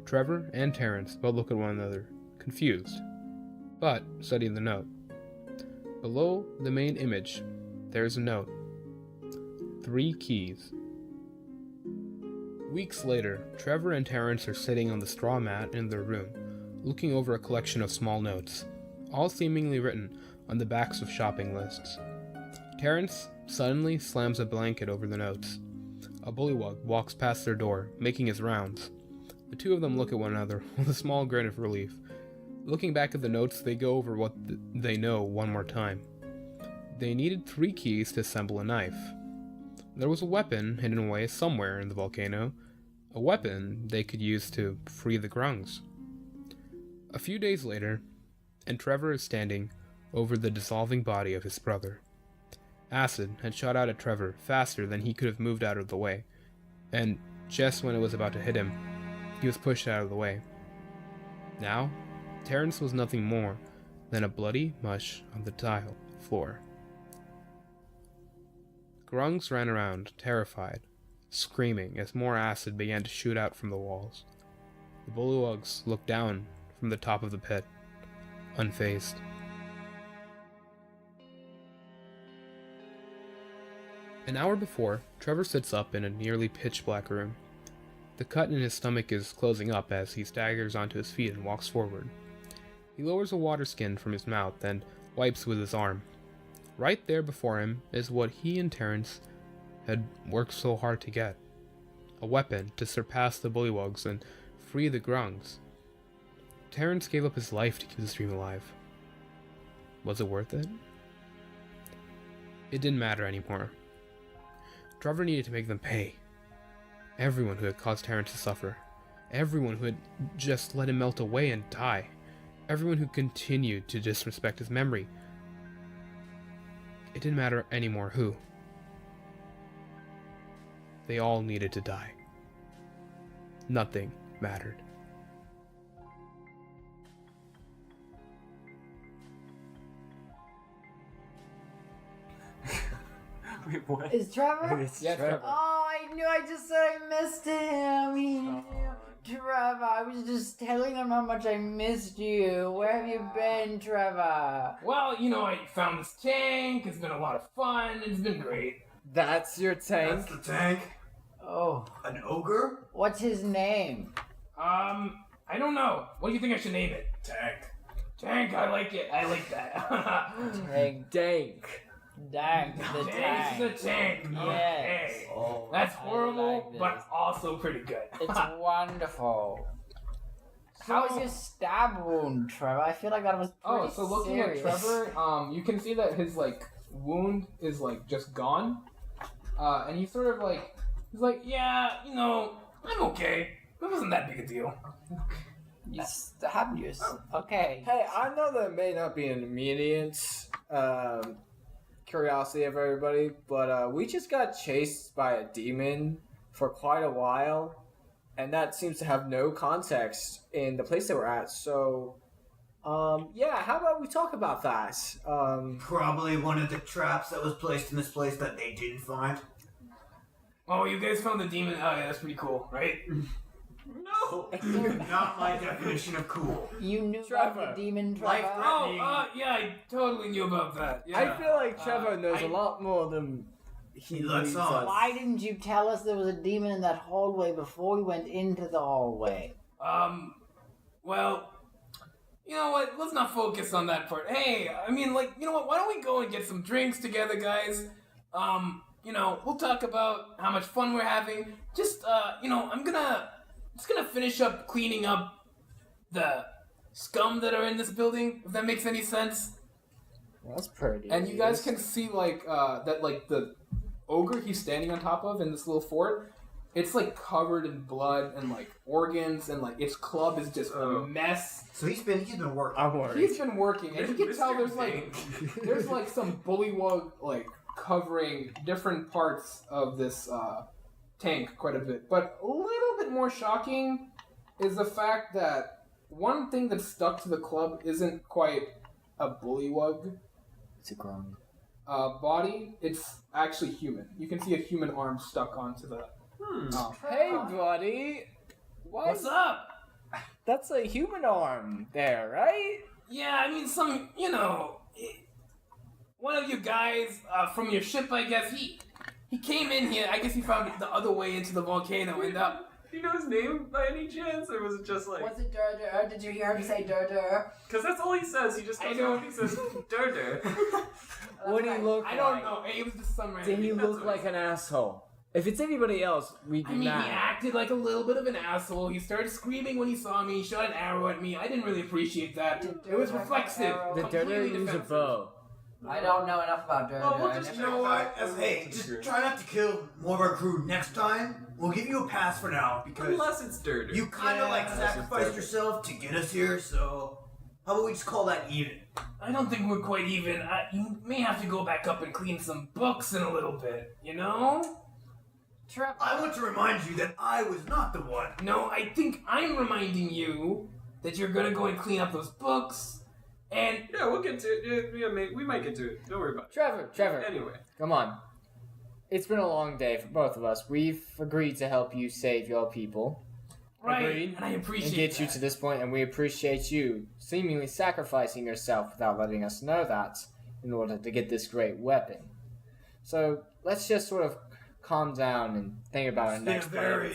Trevor and Terrence both look at one another, confused, but study the note. Below the main image, there's a note. 3 keys. Weeks later, Trevor and Terrence are sitting on the straw mat in their room, looking over a collection of small notes, all seemingly written on the backs of shopping lists. Terrence suddenly slams a blanket over the notes. A bullywug walks past their door, making his rounds. The two of them look at one another with a small grin of relief. Looking back at the notes, they go over what they know one more time. They needed 3 keys to assemble a knife. There was a weapon hidden away somewhere in the volcano, a weapon they could use to free the grungs. A few days later, and Trevor is standing over the dissolving body of his brother. Acid had shot out at Trevor faster than he could have moved out of the way, and just when it was about to hit him, he was pushed out of the way. Now, Terrence was nothing more than a bloody mush on the tile floor. Grungs ran around, terrified, screaming as more acid began to shoot out from the walls. The bullywugs looked down from the top of the pit, unfazed. An hour before, Trevor sits up in a nearly pitch-black room. The cut in his stomach is closing up as he staggers onto his feet and walks forward. He lowers a water skin from his mouth and wipes with his arm. Right there before him is what he and Terrence had worked so hard to get. a weapon to surpass the bullywugs and free the grungs. Terrence gave up his life to keep the stream alive. Was it worth it? It didn't matter anymore. Trevor needed to make them pay. Everyone who had caused Terrence to suffer. Everyone who had just let him melt away and die. Everyone who continued to disrespect his memory. It didn't matter anymore who. They all needed to die. Nothing mattered. Wait, what? Is Trevor? It's Yes, Trevor. Oh, I knew. I just said I missed him. He knew. Trevor, I was just telling them how much I missed you. Where have you been, Trevor? Well, you know, I found this tank. It's been a lot of fun. It's been great. That's your tank. That's the tank. Oh, An ogre? what's his name? I don't know. What do you think I should name it? Tank. Tank, I like it. I like that. Tank. Dank. Dank, the Tank's the tank. tank. Yes. Okay. Oh. That's I horrible, like this. but also pretty good. It's wonderful. How was your stab wound, Trevor? I feel like that was pretty Oh, so looking serious. at Trevor, you can see that his like wound is like just gone, and he's sort of like He's like, yeah, you know, I'm okay. It wasn't that big a deal. You stabbed yourself. Okay. Hey, I know there may not be an immediate curiosity of everybody, but we just got chased by a demon for quite a while, and that seems to have no context in the place that we're at. So, yeah, how about we talk about that? Probably one of the traps that was placed in this place that they didn't find. Oh, you guys found the demon? Oh, yeah, that's pretty cool, right? No! Not my definition of cool. You knew Trevor. about the demon, Life Trevor? threatening. Yeah, I totally knew about that. Yeah. I feel like Trevor knows a lot more than He lets leads on. us. Why didn't you tell us there was a demon in that hallway before we went into the hallway? Well, you know what? Let's not focus on that part. Hey, I mean, like, you know what? Why don't we go and get some drinks together, guys? You know, we'll talk about how much fun we're having. Just, you know, I'm just gonna finish up cleaning up the scum that are in this building, if that makes any sense. That's pretty. And you guys can see like that like the ogre he's standing on top of in this little fort. It's like covered in blood and like organs, and like its club is just a mess. So he's been working. I'm worried. He's been working, and you can tell there's like Mr. there's like some bullywug like covering different parts of this tank quite a bit. But a little bit more shocking is the fact that one thing that's stuck to the club isn't quite a bullywug It's a grung. body. It's actually human. You can see a human arm stuck onto the. Hey, buddy. What's up? That's a human arm there, right? Yeah, I mean, you know, one of you guys from your ship, I guess, he came in here. I guess he found the other way into the volcano and Do you know his name by any chance, or was it just like? Was it Derter? Did you hear him say Derter? Because that's all he says. He just goes off. He says Derter. What do you look I like? don't know. It was just some random. Did he That's look what like an asshole? If it's anybody else, we do I mean, he not. acted like a little bit of an asshole. He started screaming when he saw me. He shot an arrow at me. I didn't really appreciate that. It was Derter have reflexive. an arrow? The Completely Derter use a defensive. bow. I don't know enough about Derter. Oh, we'll I just never- know what. Hey, just try not to kill more of our crew next time. We'll give you a pass for now because Unless it's Derter. you kind of like Yeah. sacrificed yourself to get us here. So how about we just call that even? I don't think we're quite even. You may have to go back up and clean some books in a little bit, you know? Trevor. I want to remind you that I was not the one. No, I think I'm reminding you that you're gonna go and clean up those books, and Yeah, we'll get to it. Yeah, we might get to it. Don't worry about it. Trevor, Anyway. come on. It's been a long day for both of us. We've agreed to help you save your people right, Agreed. and I appreciate and get that. you to this point, and we appreciate you seemingly sacrificing yourself without letting us know that in order to get this great weapon. So let's just sort of calm down and think about our It's been a next plan. very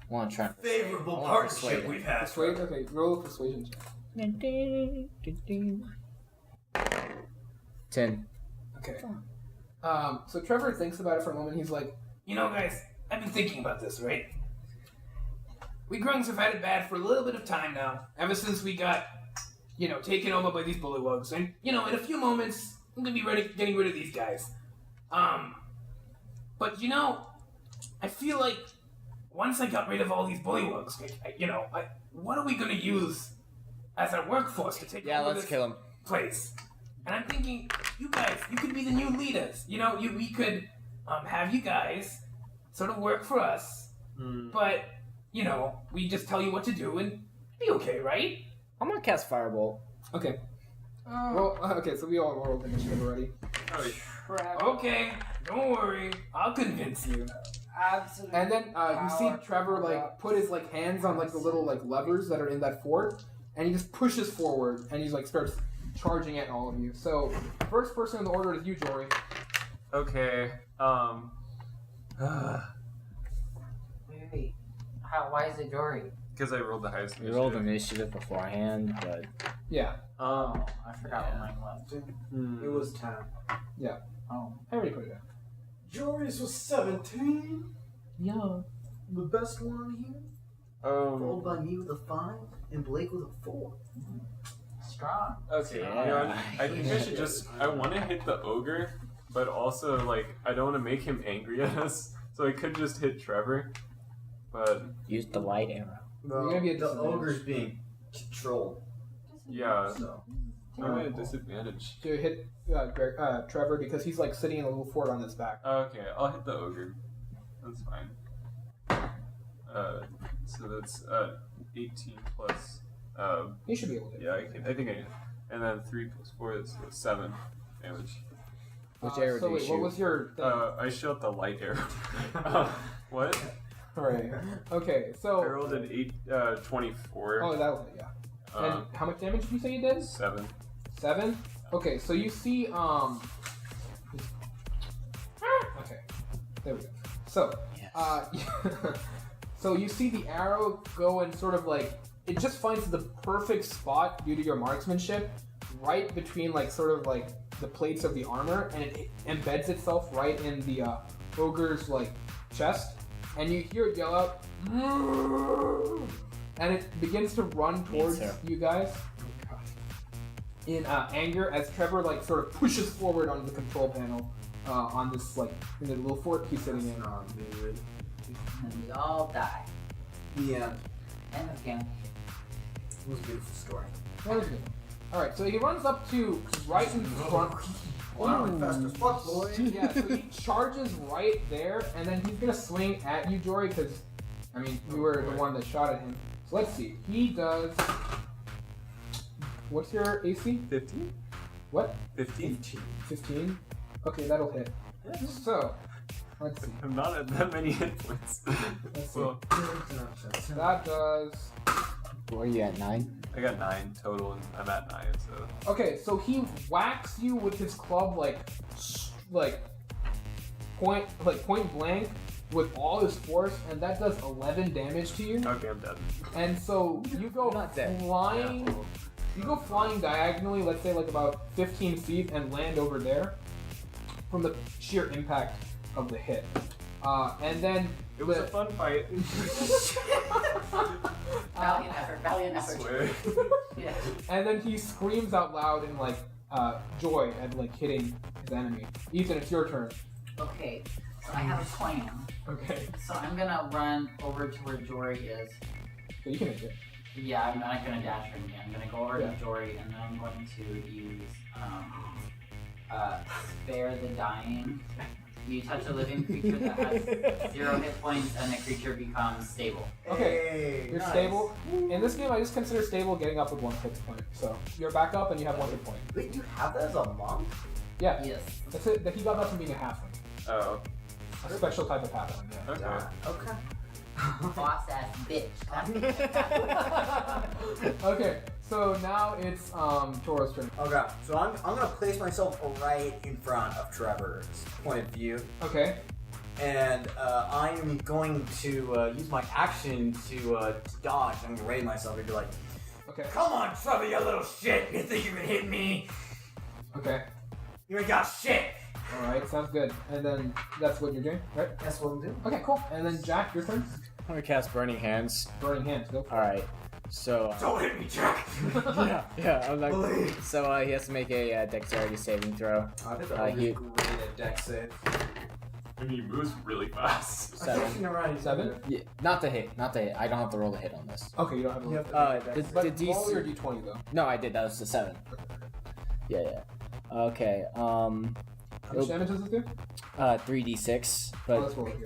Want to try and favorable I wanna partnership persuade him. we've had. Persuade. Okay, roll a persuasion check. 10. Okay. So Trevor thinks about it for a moment. He's like, You know, guys, I I've been thinking about this, right? We grungs have had it bad for a little bit of time now, ever since we got, taken over by these bullywugs. And, in a few moments, I'm gonna be getting rid of these guys. But, I feel like once I got rid of all these bullywugs, what are we gonna use as our workforce to take over let's this kill him. place? And I'm thinking, you guys, you could be the new leaders. We could have you guys sort of work for us, but, we just tell you what to do and be okay, right? I'm gonna cast Firebolt. Okay. So we all rolled initiative already. Okay, don't worry. I'll convince you. Absolutely. And then you see Trevor put his hands on the little levers that are in that fort, and he just pushes forward and he starts charging at all of you. So first person in the order is you, Jori. Okay. Wait. Why is it Jori? Because I rolled the highest. We rolled initiative beforehand, but Yeah. I forgot what mine was. It was 10. Yeah. Oh. I already put it down. Jory's was 17. yeah. The best one here, followed by me with a 5 and Blake with a 4. Strong. Okay. Yeah. I think I should I want to hit the ogre, but also I don't want to make him angry at us, so I could just hit Trevor. But Use the light arrow. You're gonna be at The disadvantage. ogre's being controlled. yeah, So I'm at a disadvantage. To hit Trevor because he's sitting in a little fort on his back. Okay, I'll hit the ogre. That's fine. So that's 18 plus. You should be able to. Yeah, I think I can. And then 3 plus 4 is 7 damage. Which arrow so do you wait, shoot? what was your thing? I shot the light arrow. What? Alright. Okay, so... I rolled an 24. Oh, that was it, yeah. And how much damage did you say you did? 7. 7? Okay, so you see, okay. There we go. So, so you see the arrow go and sort of it just finds the perfect spot due to your marksmanship, right between the plates of the armor, and it embeds itself right in the ogre's chest, and you hear it yell out, and it begins to run towards you guys in anger as Trevor sort of pushes forward onto the control panel on this in the little fort he's sitting in. And we all die. yeah, End of game. it was a beautiful story. That was good. Alright, so he runs up to right in front. Wow, fast as fuck, boy. Yeah, so he charges right there, and then he's gonna swing at you, Jori, because, you were the one that shot at him. So let's see. He does... What's your AC? 15? What? 15. 15? Okay, that'll hit. So, let's see. I'm not at that many hit points. Let's see. Well, That does... What are you at, 9? I got 9 total, and I'm at 9, so... Okay, so he whacks you with his club point blank with all his force, and that does 11 damage to you. Okay, I'm dead. And so you go Not dead. flying. You go flying diagonally, let's say about 15 feet, and land over there from the sheer impact of the hit. And then It was a fun fight. Valiant effort. I swear. Yeah. And then he screams out loud in joy at hitting his enemy. Ethan, it's your turn. Okay. So I have a plan. Okay. So I'm gonna run over to where Jori is. So you can make it. Yeah, I'm not gonna dash or anything. I'm gonna go over Yeah. to Jori and then I'm going to use Spare the Dying. You touch a living creature that has 0 hit points and the creature becomes stable. Okay. Hey, You're nice. stable. In this game, I just consider stable getting up with 1 hit point. So you're back up and you have 1 hit point. Wait, you have that as a monk? Yeah. Yes. That's it. He got that from being a halfling. Oh, A special type of halfling, yeah. okay. Okay. Boss ass bitch. Okay, so now it's Toro's turn. Okay, so I'm gonna place myself right in front of Trevor's point of view, Okay. and I'm going to use my action to dodge. I'm gonna raise myself and be like, Okay. Come on, Trevor, you little shit. You think you can hit me? Okay. You ain't got shit. Alright, sounds good. And then that's what you're doing, right? That's what I'm doing. Okay, cool. And then Jack, your turn. I'm gonna cast Burning Hands. Burning Hands, go for it. Alright, so. Don't hit me, Jack. yeah, I'm like. So he has to make a dexterity saving throw. I think that would be great at dex save. I mean, he moves really fast. 7. 7? Yeah, not to hit. I don't have to roll a hit on this. Okay, you don't have to roll. The DC. Roll your d20 though. No, I did. That was the 7. Yeah. Okay. How much damage does this do? 3d6, Oh, let's but roll it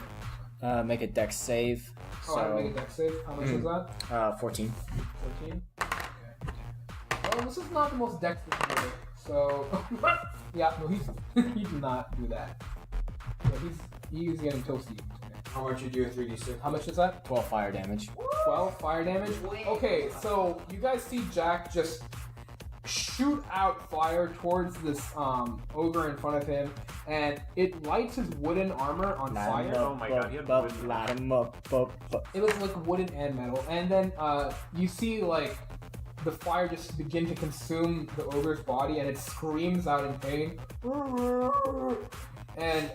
here. make a dex save. Oh, I make a dex save. How much is that? 14. 14. Okay. Well, this is not the most dexterous player, so yeah, no, he did not do that. So he's getting toasty. Okay. How much you do with 3d6? How much is that? 12 fire damage. 12 fire damage. Okay, so you guys see Jack just shoot out fire towards this ogre in front of him, and it lights his wooden armor on fire. Oh my god, he had wooden. Light him up. It was like wooden and metal, and then you see like the fire just begin to consume the ogre's body, and it screams out in pain, and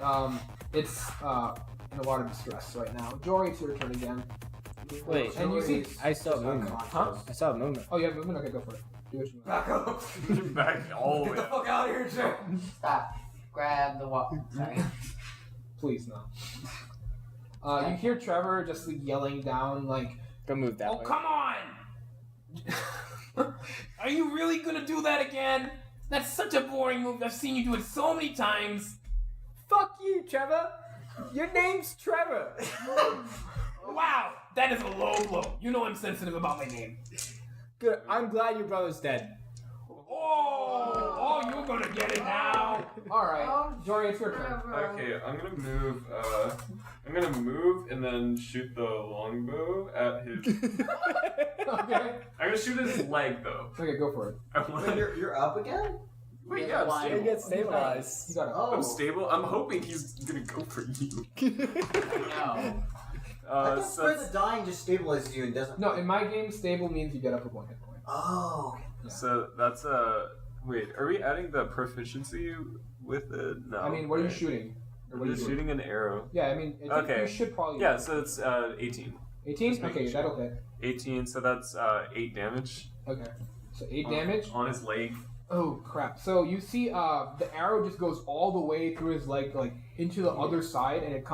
it's in a lot of distress right now. Jori, it's your turn again. Wait, and you see, I still have movement. huh? I still have movement. Oh, you have movement. Okay, go for it. Do what you want. Back up. Back all the Get way the up. fuck out of here, Jack. Stop. Grab the wall. Sorry. Please no. You hear Trevor just like, yelling down like, Go move that Oh, way. come on! Are you really gonna do that again? That's such a boring move. I've seen you do it so many times. Fuck you, Trevor. Your name's Trevor. Wow, that is a low blow. You know I'm sensitive about my name. Good. I'm glad your brother's dead. Oh, you're gonna get it now. alright, Oh, Jori, it's your turn. Okay, I'm gonna move. I'm gonna move and then shoot the longbow at his. Okay. I'm gonna shoot his leg though. Okay, go for it. I want Wait, you're up again? Wait, yeah, I'm Why? stable. Get stabilized. You got it. Oh. I'm stable. I'm hoping he's gonna go for you. No. I thought So Spread the Dying just stabilizes you and doesn't. No, in my game, stable means you get up with 1 hit point. Oh, okay. So that's wait, are we adding the proficiency with it? No. I mean, what are you right? shooting? Or what I'm are you just doing? shooting an arrow. Yeah, I mean, Okay. you should probably. Yeah, so it's 18. 18? Just making Okay, sure. that'll hit. 18, so that's 8 damage. Okay. So 8 damage. On his leg. Oh crap! So you see, the arrow just goes all the way through his leg, like into the other side, and it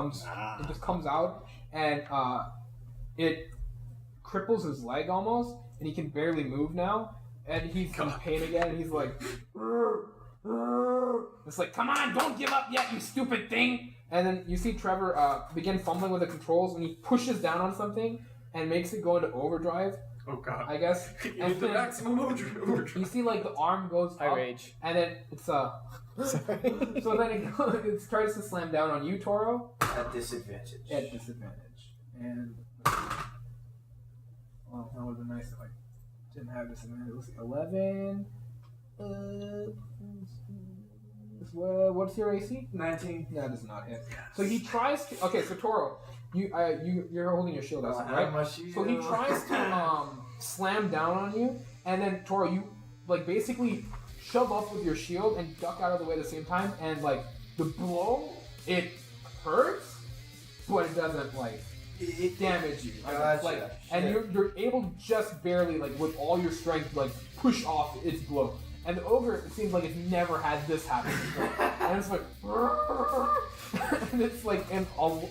just comes out, and it cripples his leg almost, and he can barely move now, and he's in pain again, and he's like, It's like, come on, don't give up yet, you stupid thing. and then you see Trevor begin fumbling with the controls, and he pushes down on something and makes it go into overdrive, Oh god. I guess. You And need the then maximum overdrive. you see like the arm goes I up, rage. and then it's So then it tries to slam down on you, Toro. At disadvantage. At disadvantage. And well, that would have been nice if I didn't have disadvantage. Let's see, 11. What's your AC? 19. No, that does not hit. So he tries to. Okay, so Toro, you're holding your shield, right? So he tries to slam down on you, and then Toro, you like basically shove up with your shield and duck out of the way at the same time, and like the blow, it hurts, but it doesn't like damage you. Gotcha. Like, and you're able to just barely like with all your strength like push off its blow. And the ogre, it seems like it's never had this happen before. And it's like, and it's like,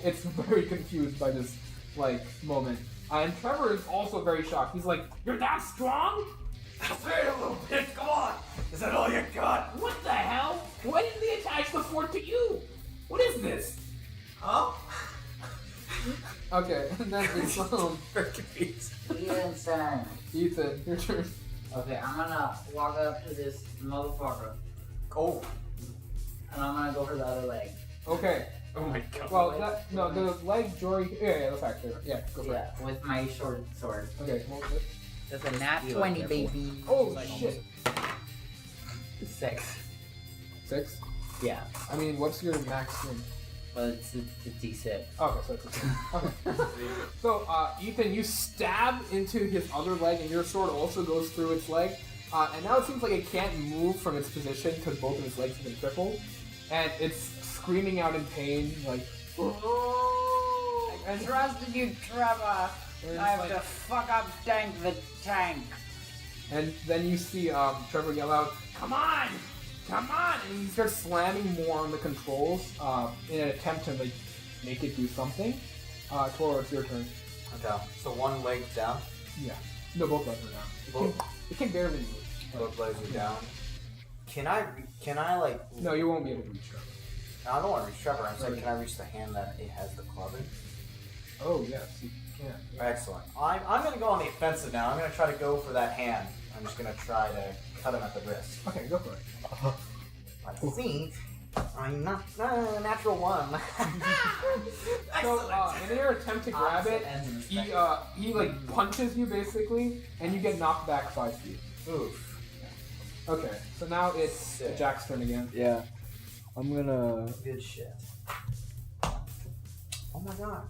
it's very confused by this like moment. And Trevor is also very shocked. He's like, "You're that strong? Hey, you little bitch, come on! Is that all you got? What the hell? Why didn't they attach the fort to you? What is this? Huh? Okay, and then it's Ethan's turn. Ethan, your turn. Okay, I'm gonna walk up to this motherfucker. Oh. And I'm gonna go for the other leg. Okay. Oh my god. Well, the leg, Jori. Yeah, that's actually right. Yeah, go for it. Yeah, with my short sword. Okay, what was it? That's a nat 20, baby. Oh shit. 6. 6. Yeah, I mean, what's your max swing? but it's a D6. Okay, so it's okay. So, Ethan, you stab into his other leg, and your sword also goes through its leg. And now it seems like it can't move from its position because both of its legs have been crippled. and it's screaming out in pain, like. I trusted you, Trevor. And I have like- to fuck up Dank the Tank. And then you see Trevor yell out, "Come on! Come on!" And he starts slamming more on the controls in an attempt to like make it do something. Toro, it's your turn. Okay. So one leg down. Yeah. No, both legs are down. It can barely move. Both legs are down. Can I like? No, you won't be able to reach Trevor. No, I don't want to reach Trevor. I'm saying, can I reach the hand that it has the club in? Oh yes, you can. Excellent. I'm gonna go on the offensive now. I'm gonna try to go for that hand. I'm just gonna try to cut him at the wrist. Okay, go for it. Let's see. I'm not natural one. So in your attempt to grab it, he like punches you basically, and you get knocked back 5 feet. Oof. Okay, so now it's Sick. Jack's turn again. Yeah. I'm gonna. Good shit. Oh my god.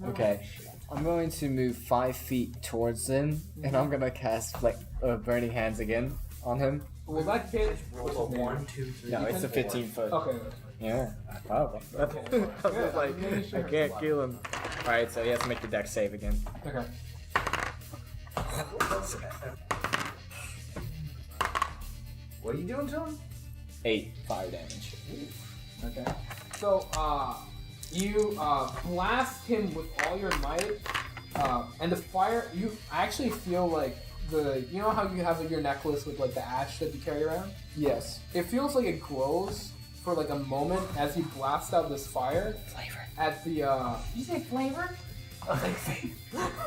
Okay. I'm going to move 5 feet towards him, and I'm gonna cast like Burning Hands again on him. Will that hit? Roll a 1, 2, 3. No, it's a 15 foot. Okay. Yeah, probably. Okay. I was like, I can't kill him. Alright, so he has to make the deck save again. Okay. What are you doing to him? 8 fire damage. Okay. So, you blast him with all your might, and the fire. You actually feel like you know how you have your necklace with like the ash that you carry around. Yes. It feels like it glows for like a moment as you blast out this fire. Flavor. At the Did you say flavor?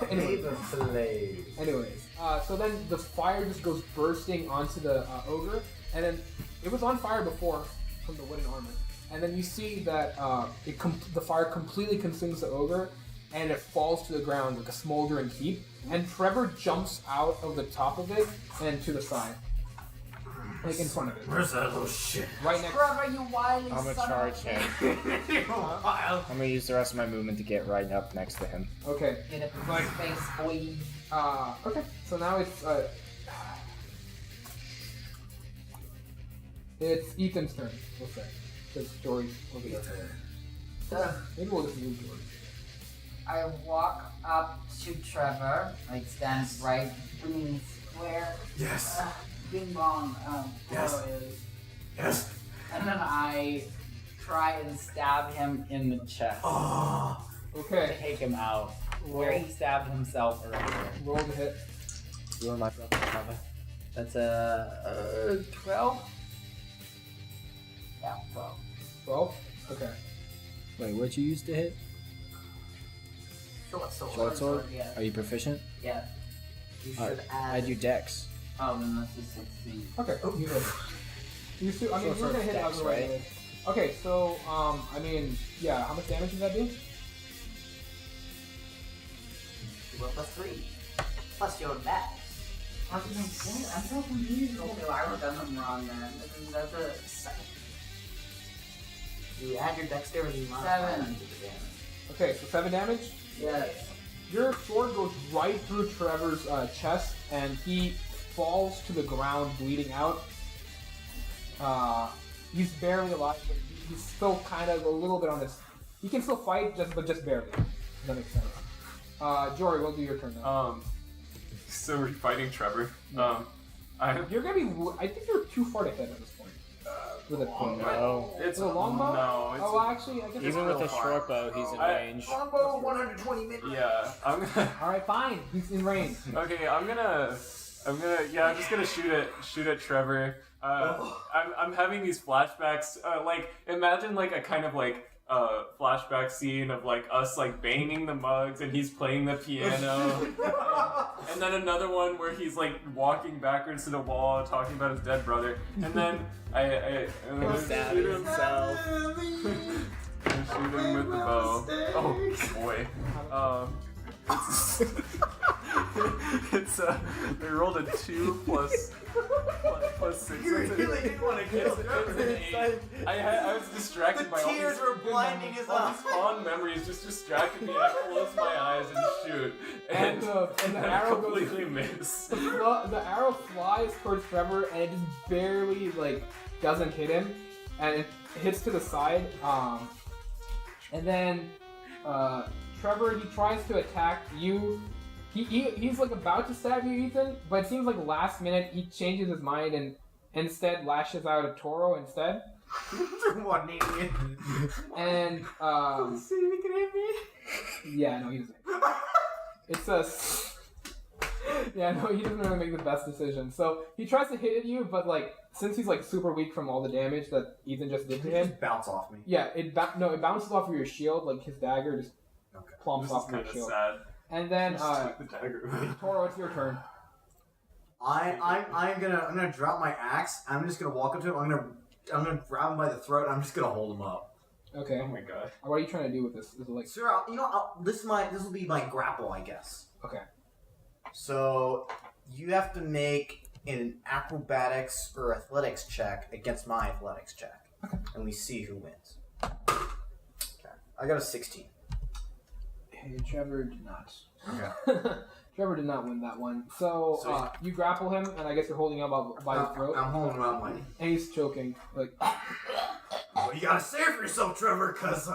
Anyways, so then the fire just goes bursting onto the ogre, and then it was on fire before from the wooden armor, and then you see that the fire completely consumes the ogre, and it falls to the ground like a smoldering heap, and Trevor jumps out of the top of it and to the side, like in front of it, Where's that little shit? right next. Trevor, you wily I'm gonna son charge of a him. Wild. I'm gonna use the rest of my movement to get right up next to him. Okay. Get up in my face, boy. Okay. So now it's Ethan's turn. We'll say because Jori's over there. Maybe we'll just move Jori. I walk up to Trevor, like stand right between square. Yes. Bing bong. Yes. Toro is. Yes. And then I try and stab him in the chest Oh. to Okay. take him out, where he stabbed himself earlier. Roll the hit. You and my brother. That's a 12. Yeah, 12. 12? Okay. Wait, what'd you use to hit? Short sword. Short sword? Yeah. Are you proficient? Yeah. You should Alright, add. I do dex. Oh, then that's a 16. Okay. You hit. You still, I mean, Short you're gonna sword hit dex, other way. right? Okay, so, I mean, yeah, how much damage does that do? Well, plus 3. Plus your dex. How did I say it? I'm so confused. Okay, well, I wrote down something wrong then. That's a 7. You add your dexterity modifier 7. to the damage. Okay, so 7 damage. Yes. Your sword goes right through Trevor's chest, and he falls to the ground, bleeding out. He's barely alive, but he's still kind of a little bit on his. He can still fight, but just barely. Does that make sense? Jori, we'll do your turn now. So we're fighting Trevor. You're gonna be. I think you're too far to hit at this point. With a No. It's a longbow? No, it's Oh, actually, I guess. Even with real a far. short bow, he's in range. Longbow 120 mid. Yeah, I'm gonna. All right, fine. He's in range. Okay, I'm just gonna shoot at Trevor. I'm having these flashbacks. Like imagine like a kind of like flashback scene of like us like banging the mugs and he's playing the piano, and then another one where he's like walking backwards to the wall talking about his dead brother, and then I Stabbing shoot him. himself. I shoot him with the bow. Oh boy. It's they rolled a 2 plus 6. You really didn't want to kill him. I was distracted by all tears these, were blinding his all eyes. these fond memories just distracted me. I close my eyes and shoot, And the I arrow goes. completely miss. The arrow flies towards Trevor, and it just barely like doesn't hit him. and it hits to the side. And then Trevor, he tries to attack you. He's like about to stab you, Ethan, but it seems like last minute he changes his mind and instead lashes out at Toro instead. What an idiot. And See if he can hit me. yeah, no, he doesn't. It's a yeah, no, he doesn't really make the best decision. So he tries to hit at you, but like since he's like super weak from all the damage that Ethan just did to him, Just bounce off me. yeah, it bounces off of your shield. Like his dagger just plumps This is off your kind of shield. sad. And then Just took the dagger. Toro, it's your turn. I'm gonna drop my axe. I'm just gonna walk up to him. I'm gonna grab him by the throat. And I'm just gonna hold him up. Okay. Oh my god. What are you trying to do with this? Is it like Sir, this will be my grapple, I guess. okay? So you have to make an acrobatics or athletics check against my athletics check, and we see who wins. Okay, I got a 16. Hey, Trevor did not. Okay. Trevor did not win that one. So you grapple him, and I guess you're holding him up by the throat, I'm holding him up, Mike. and he's choking. Like Well, you gotta say it for yourself, Trevor, cause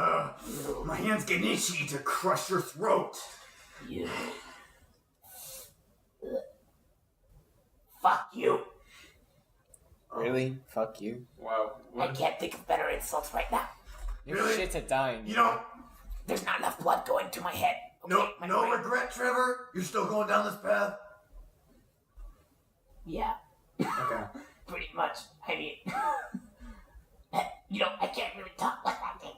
my hand's getting itchy to crush your throat. You. Fuck you. Really? Fuck you. Wow. I can't think of better insults right now. Your Really? shit's at dying. You don't. There's not enough blood going to my head. Okay, No, my no brain- regret, Trevor. You're still going down this path. Yeah, Okay. pretty much. I mean, I can't really talk like that thing.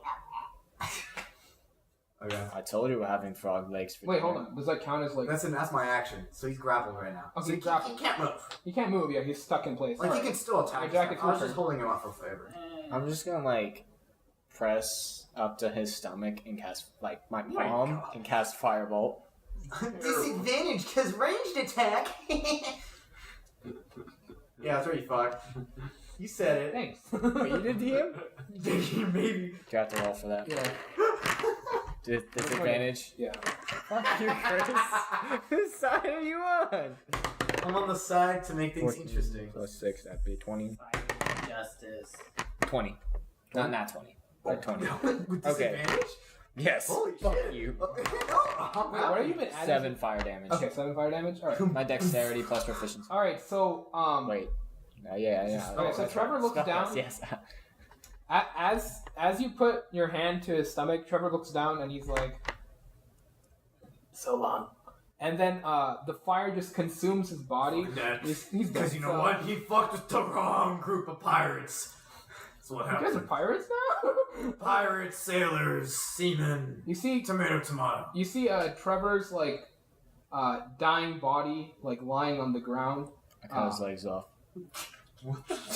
Okay. I told you we're having frog legs for wait, dinner. hold on. Does that count as like? That's my action. So he's grappled right now. Okay, So he grappled. can't move. He can't move. Yeah, he's stuck in place. Like Alright. he can still attack. Hey, Jack, it's I your was just turn. holding him up for favor. I'm just gonna like press up to his stomach and cast like my palm and cast firebolt. Disadvantage because ranged attack. Yeah, that's where you fucked. You said it. Thanks. Wait, you did DM? Maybe. Do you have to roll for that? Yeah. Disadvantage? Yeah. Fuck you, Chris. Whose side are you on? I'm on the side to make things 14 interesting. Plus 6, that'd be 20. Justice. 20. Not 20. Like 20. With Okay. disadvantage? Yes. Holy Fuck shit. you. Okay. Wait, what have you been adding? 7 fire damage. Okay, 7 fire damage. All right. My dexterity plus proficiency. All right. So Wait. Yeah. Okay, so Trevor looks down. Yes. As you put your hand to his stomach, Trevor looks down and he's like, So long. and then the fire just consumes his body. He's dead. Because you know what? He fucked with the wrong group of pirates. That's what You guys are happened. pirates now. Pirates, sailors, seamen, You see, tomato. Trevor's like dying body like lying on the ground. I cut his legs off.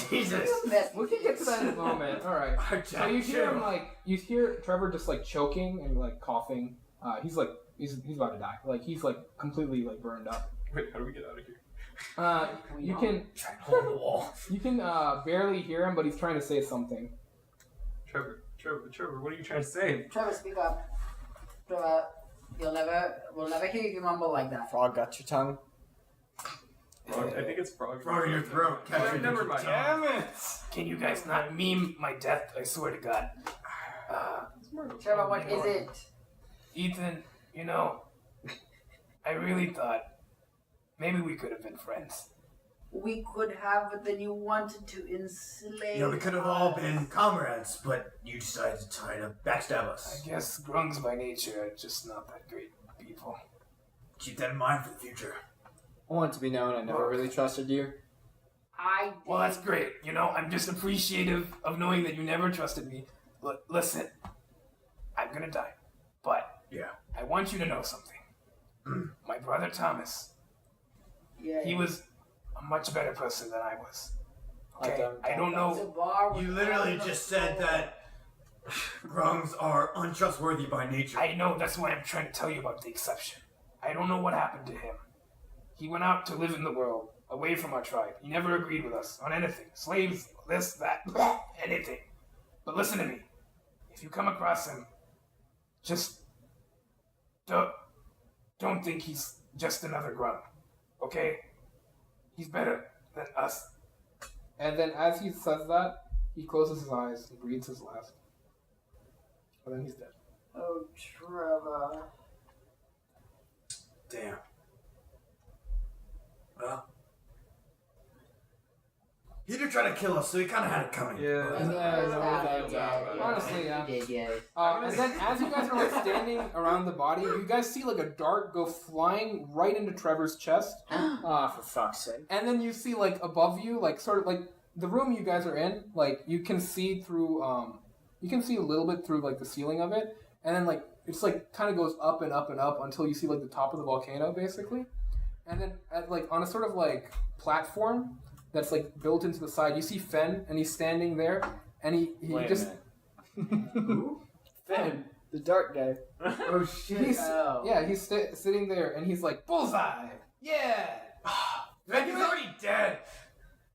Jesus. We can get to that in a moment. All right. So you hear him you hear Trevor just like choking and like coughing. He's about to die. Like he's like completely like burned up. Wait, how do we get out of here? You can Hold the wall. you can barely hear him, but he's trying to say something. Trevor, what are you trying to say? Trevor, speak up. Trevor, we'll never hear you mumble like that. Frog got your tongue? Frog, I think it's Frog. Frog in your throat. Catch your Never mind. Damn it. Can you guys not meme my death? I swear to God. Trevor, what is it? Ethan, I really thought maybe we could have been friends. We could have, but then you wanted to enslave We could have all been comrades, but you decided to try to backstab I us. guess grungs by nature are just not that great people. Keep that in mind for the future. I want it to be known I never really trusted you. I did. Well, that's great. I'm just appreciative of knowing that you never trusted me. Listen, I'm gonna die, but Yeah. I want you to know something. My brother Thomas, Yeah. he was a much better person than I was. Okay, don't- I don't It's a know. bar with You literally all just the said floor. that grungs are untrustworthy by nature. I know. That's why I'm trying to tell you about the exception. I don't know what happened to him. He went out to live in the world, away from our tribe. He never agreed with us on anything. Slaves, this, that, anything. But listen to me. If you come across him, just don't think he's just another grunt. Okay? He's better than us. And then as he says that, He closes his eyes. He breathes his last. And then he's dead. Oh, Trevor. Damn. Well, he did try to kill us, so he kind of had it coming. Honestly, yeah. He did, yeah. And then as you guys are like standing around the body, you guys see like a dart go flying right into Trevor's chest. For fuck's sake. And then you see like above you, like sort of like the room you guys are in, like you can see through, you can see a little bit through like the ceiling of it. And then like, it's like kind of goes up and up and up until you see like the top of the volcano basically. And then at, like on a sort of like platform that's like built into the side, you see Fen and he's standing there and he just... Who? Fen, the dark guy. Oh shit. He's sitting there and he's like, bullseye! Yeah! Man, he's already dead.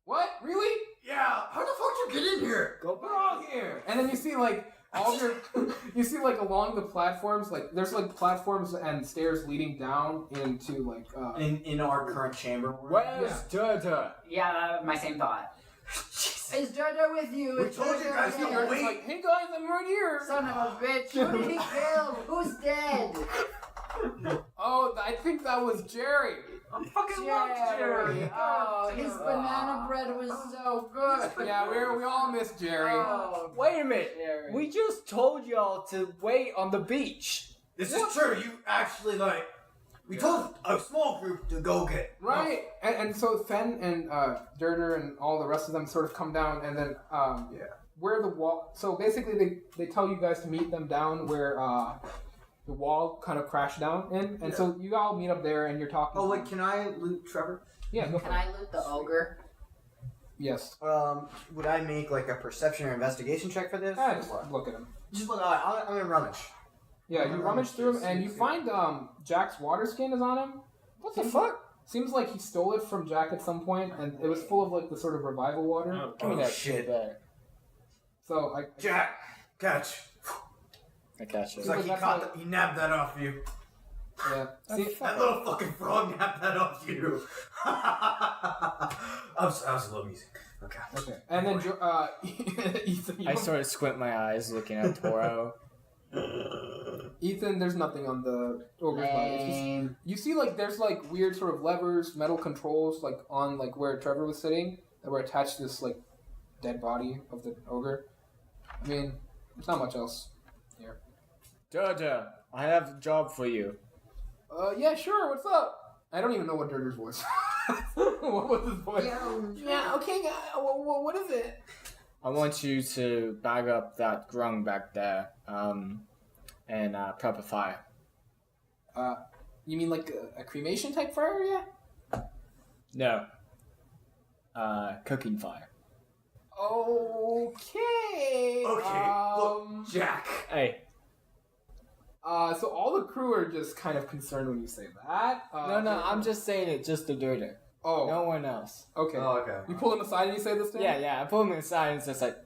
What? Really? Yeah. How the fuck did you get in here? Go We're all here! And then you see like all your... you see like along the platforms, like there's like platforms and stairs leading down into like... in our current chamber. Where's Derter? Yeah, my same thought. Is Derter with you? We told you guys to You're wait. like, hey guys, I'm right here! Son of a bitch. Who did he kill? Who's dead? Oh, I think that was Jerry! I fucking love Jerry. Oh, his banana bread was so good. Yeah, we all miss Jerry. Oh, Wait a minute. Jerry. We just told y'all to wait on the beach. This is true. You actually we told a small group to go get. Right, and so Fen and Derter and all the rest of them sort of come down, and then where the wall. So basically, they tell you guys to meet them down where the wall kind of crashed down in, and so you all meet up there, and you're talking. Oh, wait, can I loot Trevor? Yeah, go for Can it. I loot the ogre? Yes. Would I make like a perception or investigation check for this? Just look at him. Just look. I'm gonna rummage. Yeah, you rummage through him, and you find Jack's water skin is on him. What the fuck? Seems like he stole it from Jack at some point, and it was full of like the sort of revival water. Oh, Give me that shit. back. So Jack, catch. I got you. It's like he nabbed that off you. yeah. See, That little fucking frog nabbed that off you. I was a little music. Okay. okay. And then Ethan, you I sort of squint my eyes looking at Toro. Ethan, there's nothing on the ogre's body. It's just, you see, like, there's, like, weird sort of levers, metal controls, like, on, like, where Trevor was sitting that were attached to this, like, dead body of the ogre. I mean, there's not much else here. Derter, I have a job for you. Yeah, sure, what's up? I don't even know what Derter's voice What was his voice? Yeah, okay, what is it? I want you to bag up that grung back there, and prep a fire. You mean like a cremation type fire, yeah? No. Cooking fire. Okay. Look, Jack. Hey. So all the crew are just kind of concerned when you say that. No, I'm just saying it just to Derter. Oh. No one else. Okay. Oh, okay. You pull him aside and you say this to him? Yeah, I pull him inside and it's just like,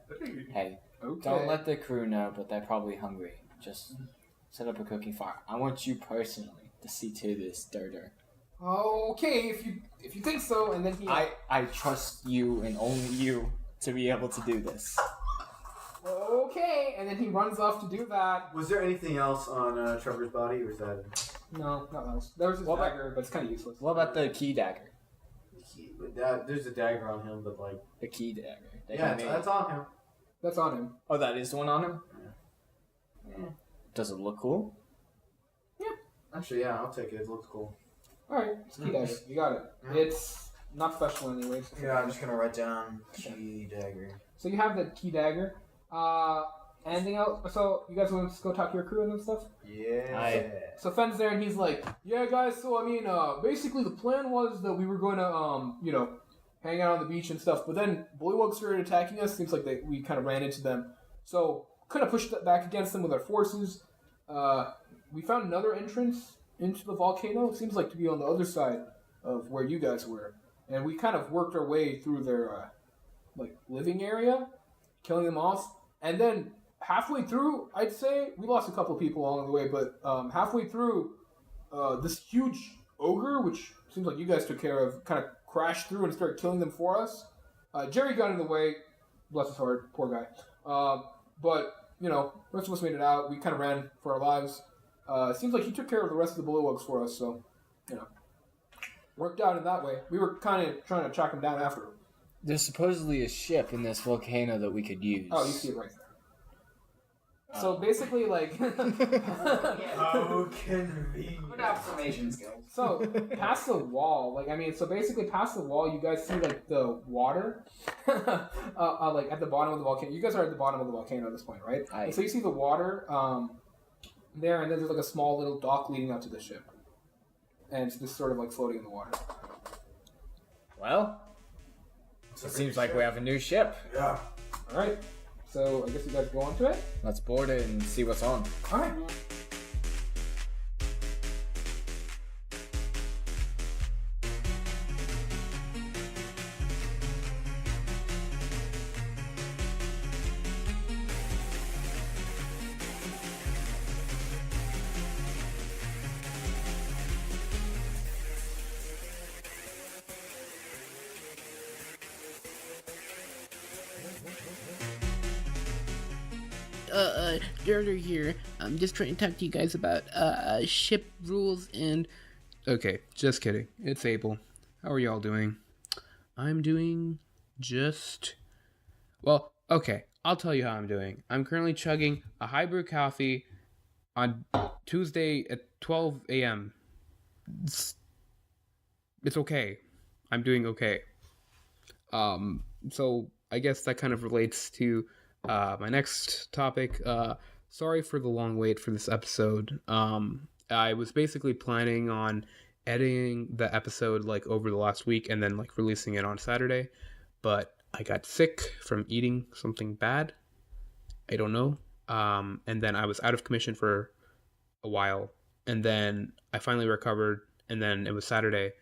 hey, Okay. don't let the crew know, but they're probably hungry. Just set up a cooking fire. I want you personally to see to this, Derter. Okay, if you think so, and then he... I trust you and only you to be able to do this. Okay, and then he runs off to do that. Was there anything else on Trevor's body, or is that? No, nothing else. There was his What about- dagger, but it's kind of useless. What about the key dagger? There's a dagger on him, but like. The key dagger. that he Yeah, made. that's on him. That's on him. Oh, that is the one on him? Yeah. Does it look cool? Actually, yeah, I'll take it. It looks cool. Alright, it's key dagger. You got it. Yeah. It's not special anyway. It's just Yeah, I'm just gonna write down key dagger. So you have the key dagger. Anything else? So you guys want to go talk to your crew and stuff? Yeah. So Fenn's there and he's like, yeah guys, so I mean, basically the plan was that we were going to, hang out on the beach and stuff, but then bullywugs started attacking us. Seems like we kind of ran into them. So kind of pushed back against them with our forces. We found another entrance into the volcano. It seems like to be on the other side of where you guys were. And we kind of worked our way through their, living area, killing them off. And then halfway through, I'd say, we lost a couple people along the way, but halfway through, this huge ogre, which seems like you guys took care of, kind of crashed through and started killing them for us. Jerry got in the way, bless his heart, poor guy. But, you know, the rest of us made it out. We kind of ran for our lives. It seems like he took care of the rest of the bullywugs for us, so, you know. Worked out in that way. We were kind of trying to track him down after. There's supposedly a ship in this volcano that we could use. Oh, you see it right there. So basically, like... How convenient. Good observation skills. So, past the wall, so basically past the wall, you guys see, like, the water, like, at the bottom of the volcano. You guys are at the bottom of the volcano at this point, right? And so you see the water there, and then there's, like, a small little dock leading out to the ship. And it's just sort of, like, floating in the water. Well, it seems like we have a new ship. Yeah. All right. So, I guess you guys go onto it? Let's board it and see what's on. All right. Derter here. I'm just trying to talk to you guys about ship rules and... Okay, just kidding. It's Abel. How are y'all doing? I'm doing just... Well, okay, I'll tell you how I'm doing. I'm currently chugging a high brew coffee on Tuesday at 12 a.m. It's okay. I'm doing okay. So I guess that kind of relates to my next topic. Sorry for the long wait for this episode. I was basically planning on editing the episode like over the last week and then like releasing it on Saturday, but I got sick from eating something bad. I don't know. And then I was out of commission for a while, and then I finally recovered, and then it was Saturday.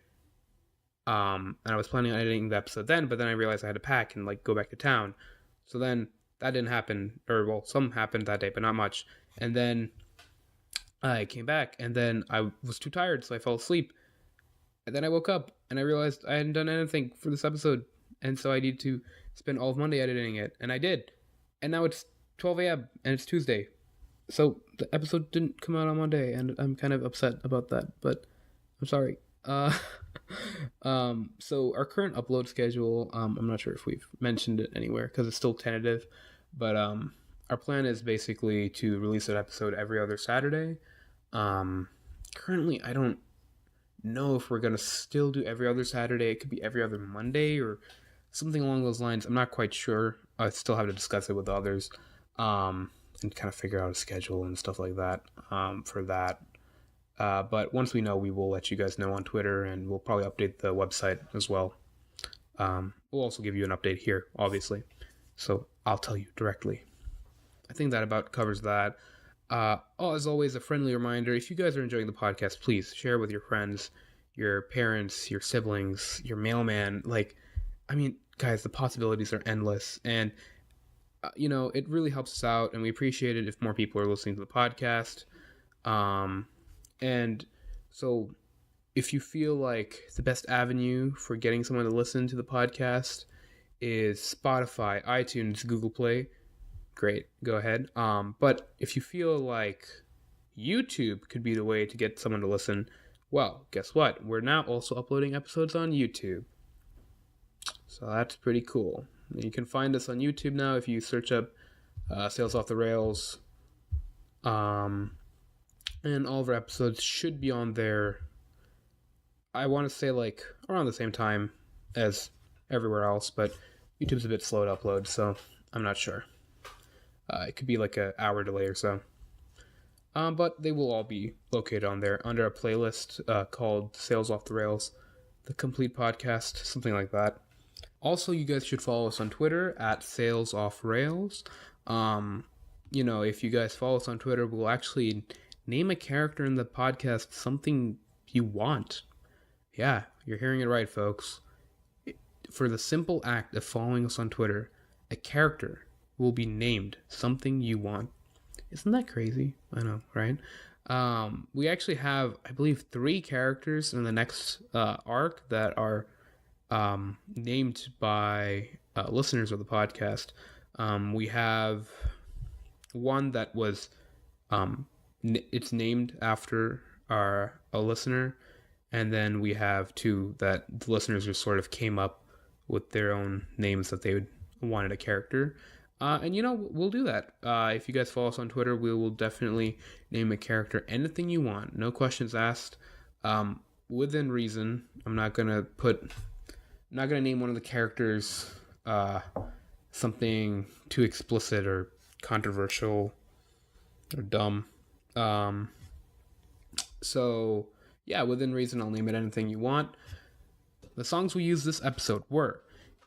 And I was planning on editing the episode then, but then I realized I had to pack and like go back to town. So then that didn't happen, or well, some happened that day, but not much. And then I came back, and then I was too tired, so I fell asleep. And then I woke up, and I realized I hadn't done anything for this episode, and so I need to spend all of Monday editing it, and I did. And now it's 12 a.m., and it's Tuesday. So the episode didn't come out on Monday, and I'm kind of upset about that, but I'm sorry. So our current upload schedule, I'm not sure if we've mentioned it anywhere because it's still tentative, but our plan is basically to release an episode every other Saturday. Currently I don't know if we're gonna still do every other Saturday. It could be every other Monday or something along those lines. I'm not quite sure. I still have to discuss it with others and kind of figure out a schedule and stuff like that for that. But once we know, we will let you guys know on Twitter, and we'll probably update the website as well. We'll also give you an update here, obviously. So I'll tell you directly. I think that about covers that. As always, a friendly reminder, if you guys are enjoying the podcast, please share with your friends, your parents, your siblings, your mailman. Guys, the possibilities are endless. And, it really helps us out, and we appreciate it if more people are listening to the podcast. And so if you feel like the best avenue for getting someone to listen to the podcast is Spotify, iTunes, Google Play, great, go ahead. But if you feel like YouTube could be the way to get someone to listen, well, guess what? We're now also uploading episodes on YouTube. So that's pretty cool. You can find us on YouTube now if you search up Sales Off the Rails. And all of our episodes should be on there, I want to say, like, around the same time as everywhere else, but YouTube's a bit slow to upload, so I'm not sure. It could be like an hour delay or so. But they will all be located on there under a playlist called Sales Off the Rails, the complete podcast, something like that. Also, you guys should follow us on Twitter at Sales Off Rails. If you guys follow us on Twitter, we'll actually name a character in the podcast something you want. Yeah, you're hearing it right, folks. For the simple act of following us on Twitter, a character will be named something you want. Isn't that crazy? I know, right? We actually have, I believe, 3 characters in the next arc that are named by listeners of the podcast. We have one that was it's named after a listener, and then we have two that the listeners just sort of came up with their own names that they wanted a character. And we'll do that. If you guys follow us on Twitter, we will definitely name a character anything you want. No questions asked. Within reason. I'm not gonna name one of the characters something too explicit or controversial or dumb. So yeah, within reason, I'll name it anything you want. The songs we used this episode were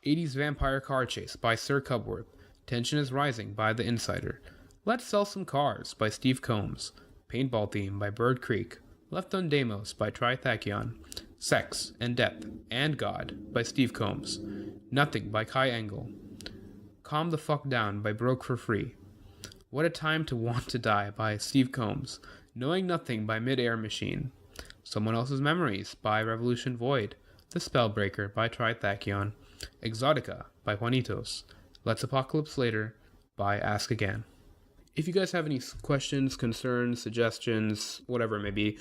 80s Vampire Car Chase by Sir Cubworth, Tension is Rising by The Insider, Let's Sell Some Cars by Steve Combs, Paintball Theme by Bird Creek, Left on Deimos by Tri-Tachyon, Sex and Depth and God by Steve Combs, Nothing by Engel, Calm the Fuck Down by Broke for Free, What a Time to Want to Die by Steve Combs, Knowing Nothing by Mid-Air Machine, Someone Else's Memories by Revolution Void, The SpellBreaker by Tri-Tachyon, Exotica by Juanitos, Let's Apocalypse Later by Ask Again. If you guys have any questions, concerns, suggestions, whatever it may be,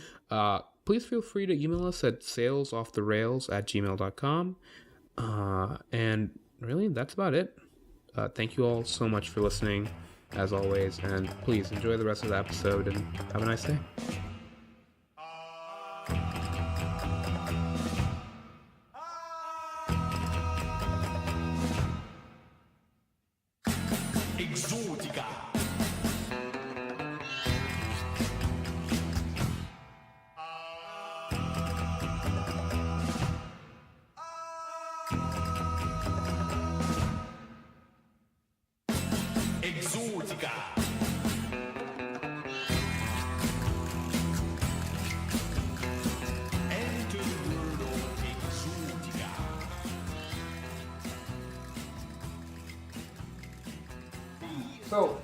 please feel free to email us at salesofftherails@gmail.com. And really, that's about it. Thank you all so much for listening, as always, and please enjoy the rest of the episode and have a nice day. Exotica. Exotica. Enter the world of Exotica. So,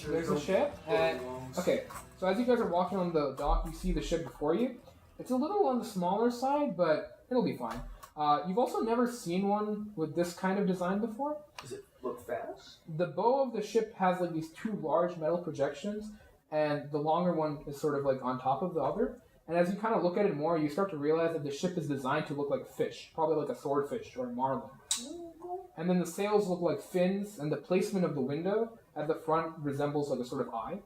there's a ship, and okay. So as you guys are walking on the dock, you see the ship before you. It's a little on the smaller side, but it'll be fine. You've also never seen one with this kind of design before. Does it look fast? The bow of the ship has like these two large metal projections, and the longer one is sort of like on top of the other. And as you kind of look at it more, you start to realize that the ship is designed to look like a fish, probably like a swordfish or a marlin. And then the sails look like fins, and the placement of the window at the front resembles like a sort of eye.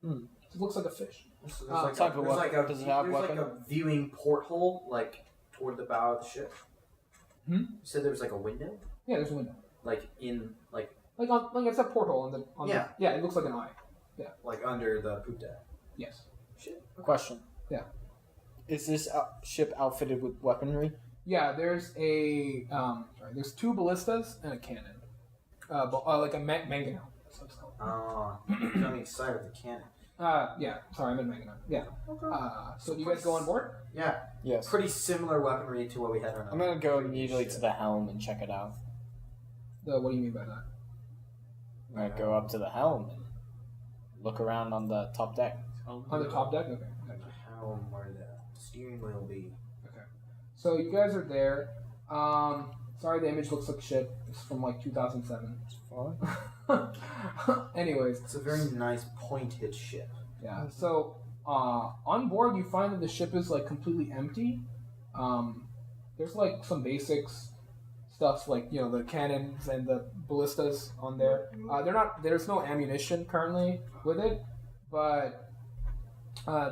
So it looks like a fish. So Does it have there's like a viewing porthole, like toward the bow of the ship. Hmm? You said there was like a window, Yeah, there's a window. like in like It's a porthole on the Yeah. it looks like an eye. like under the poop deck. Yes. Shit. Question. Yeah. Is this ship outfitted with weaponry? Yeah, there's there's two ballistas and a cannon. Like a mangonel. That's what it's called. I'm on the side of the cannon. Yeah. Sorry, I meant mangonel. Yeah. So do you guys go on board? Yeah, Yes. pretty similar weaponry to what we had on. I'm gonna go immediately to the helm and check it out. What do you mean by that? I'm gonna go up to the helm and look around on the top deck. On the top deck? Okay. Gotcha. How where the steering wheel be? So you guys are there. Sorry, the image looks like shit. It's from like 2007. Anyways. It's a very nice pointed ship. Yeah. So on board, you find that the ship is like completely empty. There's like some basics stuff like the cannons and the ballistas on there. There's no ammunition currently with it, but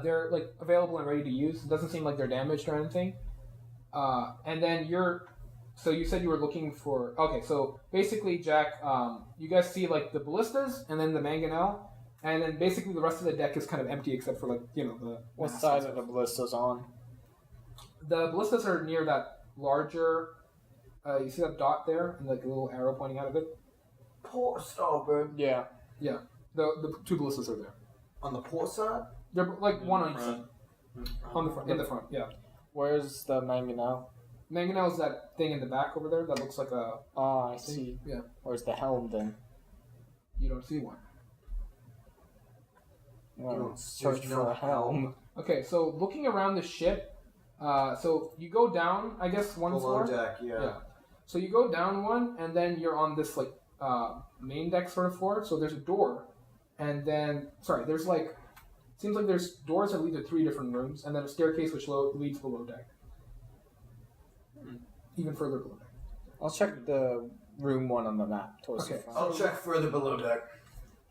they're like available and ready to use. It doesn't seem like they're damaged or anything. And then so you said you were looking for. Okay, so basically, Jack, you guys see like the ballistas and then the mangonel. And then basically the rest of the deck is kind of empty except for the... What side are the ballistas on? The ballistas are near that larger... you see that dot there? And like a little arrow pointing out of it? Port starboard. Yeah. Yeah. The two ballistas are there. On the port side? They're like one on each side. On the front. In the front, yeah. Where's the mangonel? Mangonel is that thing in the back over there that looks like a... Ah, I see. Yeah. Where's the helm then? You don't see one. Well, search for a helm. Okay, so looking around the ship, so you go down, I guess, one Below floor. deck, yeah. So you go down one, and then you're on this like main deck sort of floor. So there's a door, and then there's like seems like there's doors that lead to 3 different rooms, and then a staircase which leads below deck, even further below deck. I'll check the room 1 on the map. Towards the front. I'll check further below deck.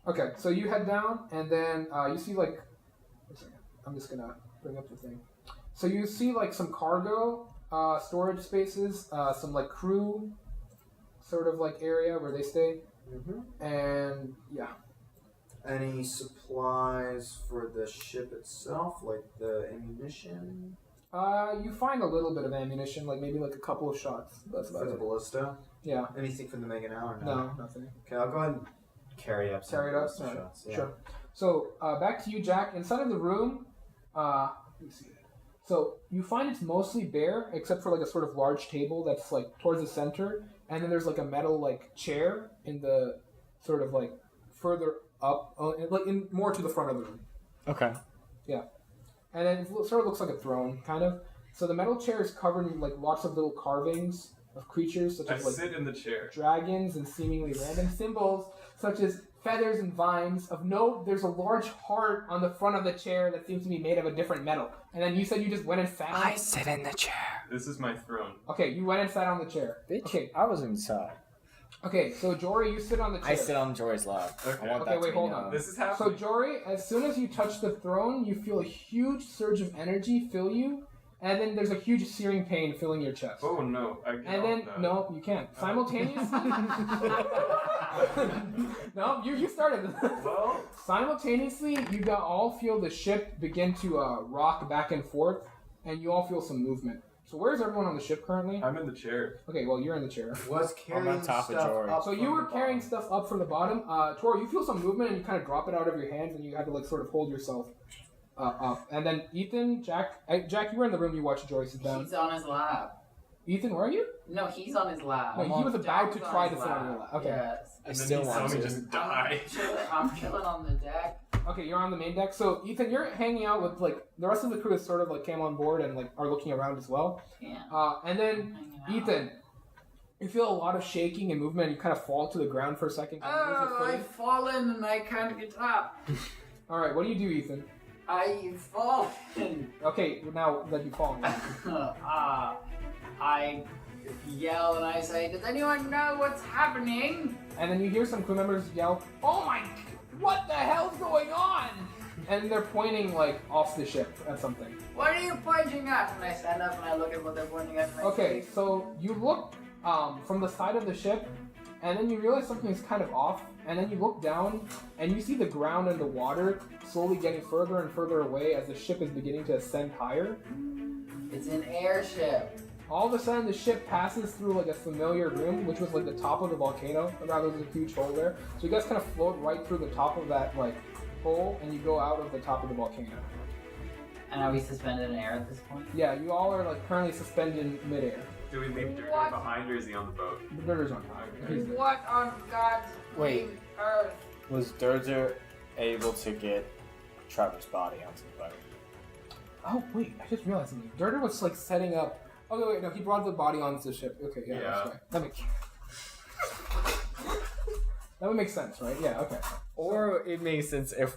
Okay, so you head down, and then you see like. Wait a second. I'm just gonna bring up the thing. So you see like some cargo storage spaces, some like crew sort of like area where they stay, and yeah. Any supplies for the ship itself, like the ammunition? You find a little bit of ammunition, like maybe like a couple of shots. That's about For the it. ballista? Yeah. Anything for the Mega now or No, nothing. Okay, I'll go ahead and carry up some Carry it up? ballista Alright, shots. Yeah. Sure. So, back to you, Jack. Inside of the room, let me see. So, you find it's mostly bare, except for like a sort of large table that's like towards the center, and then there's like a metal like chair in the sort of like further up, like in more to the front of the room. Okay. Yeah. And then it sort of looks like a throne, kind of. So the metal chair is covered in like lots of little carvings of creatures, such I as like sit in the chair. dragons and seemingly random symbols, such as feathers and vines. Of note, there's a large heart on the front of the chair that seems to be made of a different metal. And then you said you just went and sat on it? sit in the chair. This is my throne. Okay, you went and sat on the chair. Bitch, Okay, I was inside. okay, so Jori, you sit on the chair. I sit on Jory's lap. Okay. I want Okay, that wait, to be hold known. on. This is So happening. Jori, as soon as you touch the throne, you feel a huge surge of energy fill you, and then there's a huge searing pain filling your chest. Oh no! I get And off then, that. no, you can't. Simultaneously... no, you started. Well, Simultaneously, you all feel the ship begin to rock back and forth, and you all feel some movement. So where's everyone on the ship currently? I'm in the chair. Okay, well, you're in the chair. Was carrying on top of stuff Jory. up So from you were the carrying bottom. stuff up from the bottom. Toro, you feel some movement, and you kind of drop it out of your hands, and you have to like sort of hold yourself up. And then Ethan, Jack, you were in the room. You watched Jory sit down. He's on his lap. Ethan, where are you? No, he's on his lap. No, he was about to Jack's try on to his sit on your lap. Okay. Yes. I And then still he saw want me to. just die. I'm chilling on the deck. Okay, you're on the main deck. So Ethan, you're hanging out with like the rest of the crew is sort of like came on board and like are looking around as well. Yeah. And then Hanging out. Ethan, you feel a lot of shaking and movement. And you kind of fall to the ground for a second. Kind of lose your Oh, footing. I've fallen and I can't get up. All right, what do you do, Ethan? I've fallen. Okay, now that you've fallen. I yell and I say, does anyone know what's happening? And then you hear some crew members yell, "Oh my! What the hell's going on?" And they're pointing like off the ship at something. What are you pointing at? And I stand up and I look at what they're pointing at. And I Okay, say, so you look from the side of the ship, and then you realize something's kind of off, and then you look down, and you see the ground and the water slowly getting further and further away as the ship is beginning to ascend higher. it's an airship. All of a sudden, the ship passes through like a familiar room, which was like the top of the volcano. Rather, there's a huge hole there. So you guys kind of float right through the top of that like hole, and you go out of the top of the volcano. And are we suspended in air at this point? Yeah, you all are like currently suspended in midair. Do we leave Derter What? behind, or is he on the boat? The Derter's on top. He's there. What on God's Wait. green earth? Was Derter able to get Trevor's body onto the boat? Oh wait, I just realized something. Derter was like setting up. Oh wait, no, he brought the body onto the ship. Okay, yeah, that's right. That would make sense, right? Yeah, okay. Or it makes sense if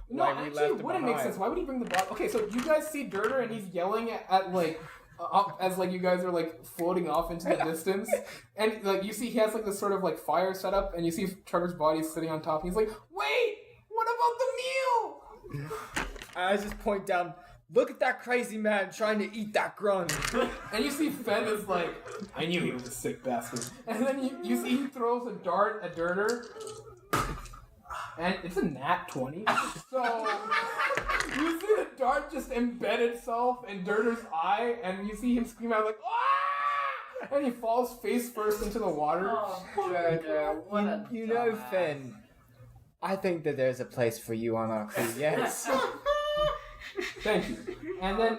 No, why we actually, left it it wouldn't make behind. sense. Why would he bring the body? Okay, so you guys see Derter and he's yelling at like up as like you guys are like floating off into the distance, and like you see he has like this sort of like fire set up, and you see Trevor's body sitting on top. He's like, "Wait, what about the meal?" I just point down. Look at that crazy man trying to eat that grunt. And you see Fen is like, "I knew he was a sick bastard." And then you see he throws a dart at Derter. And it's a nat 20. So you see the dart just embed itself in Derter's eye, and you see him scream out like, "Ah!" And he falls face first into the water. Oh, Derter, what a You know, dumbass. Finn, I think that there's a place for you on our crew, yes. Thank you. And then,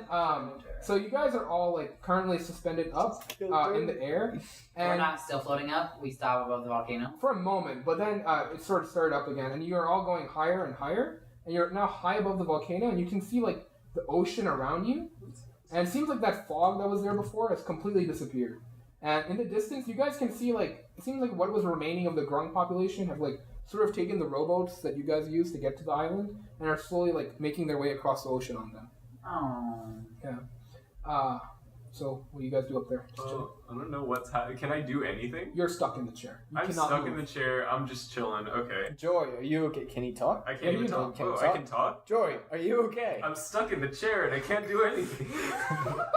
so you guys are all like currently suspended up in the air. We're And not still floating up. We stop above the volcano. for a moment, but then it sort of started up again, and you are all going higher and higher, and you're now high above the volcano, and you can see like the ocean around you, and it seems like that fog that was there before has completely disappeared. And in the distance, you guys can see, like, it seems like what was remaining of the Grung population have, like, sort of taken the rowboats that you guys used to get to the island and are slowly, like, making their way across the ocean on them. Oh. Yeah. So, what do you guys do up there? Just chilling? I don't know what's happening. Can I do anything? You're stuck in the chair. You I'm cannot stuck move. in the chair. I'm just chilling. Okay. Joy, are you okay? Can he talk? I can't even talk. Can you Oh, talk? I can talk? Joy, are you okay? I'm stuck in the chair and I can't do anything.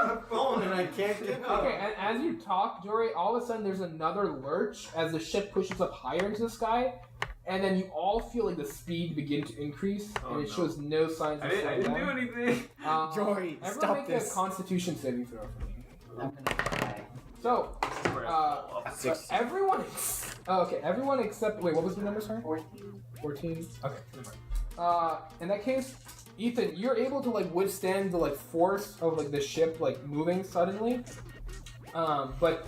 I'm falling and I can't get up. Okay, and as you talk, Jori, all of a sudden there's another lurch as the ship pushes up higher into the sky, and then you all feel like the speed begin to increase, and it shows no signs of I slowing didn't down. do anything. Jory, everyone stop make this. a Constitution saving throw for me. I'm gonna die. So, everyone. Everyone except. Wait, what was the number, sorry? 14. Okay, never mind. In that case, Ethan, you're able to like withstand the like force of like the ship like moving suddenly. But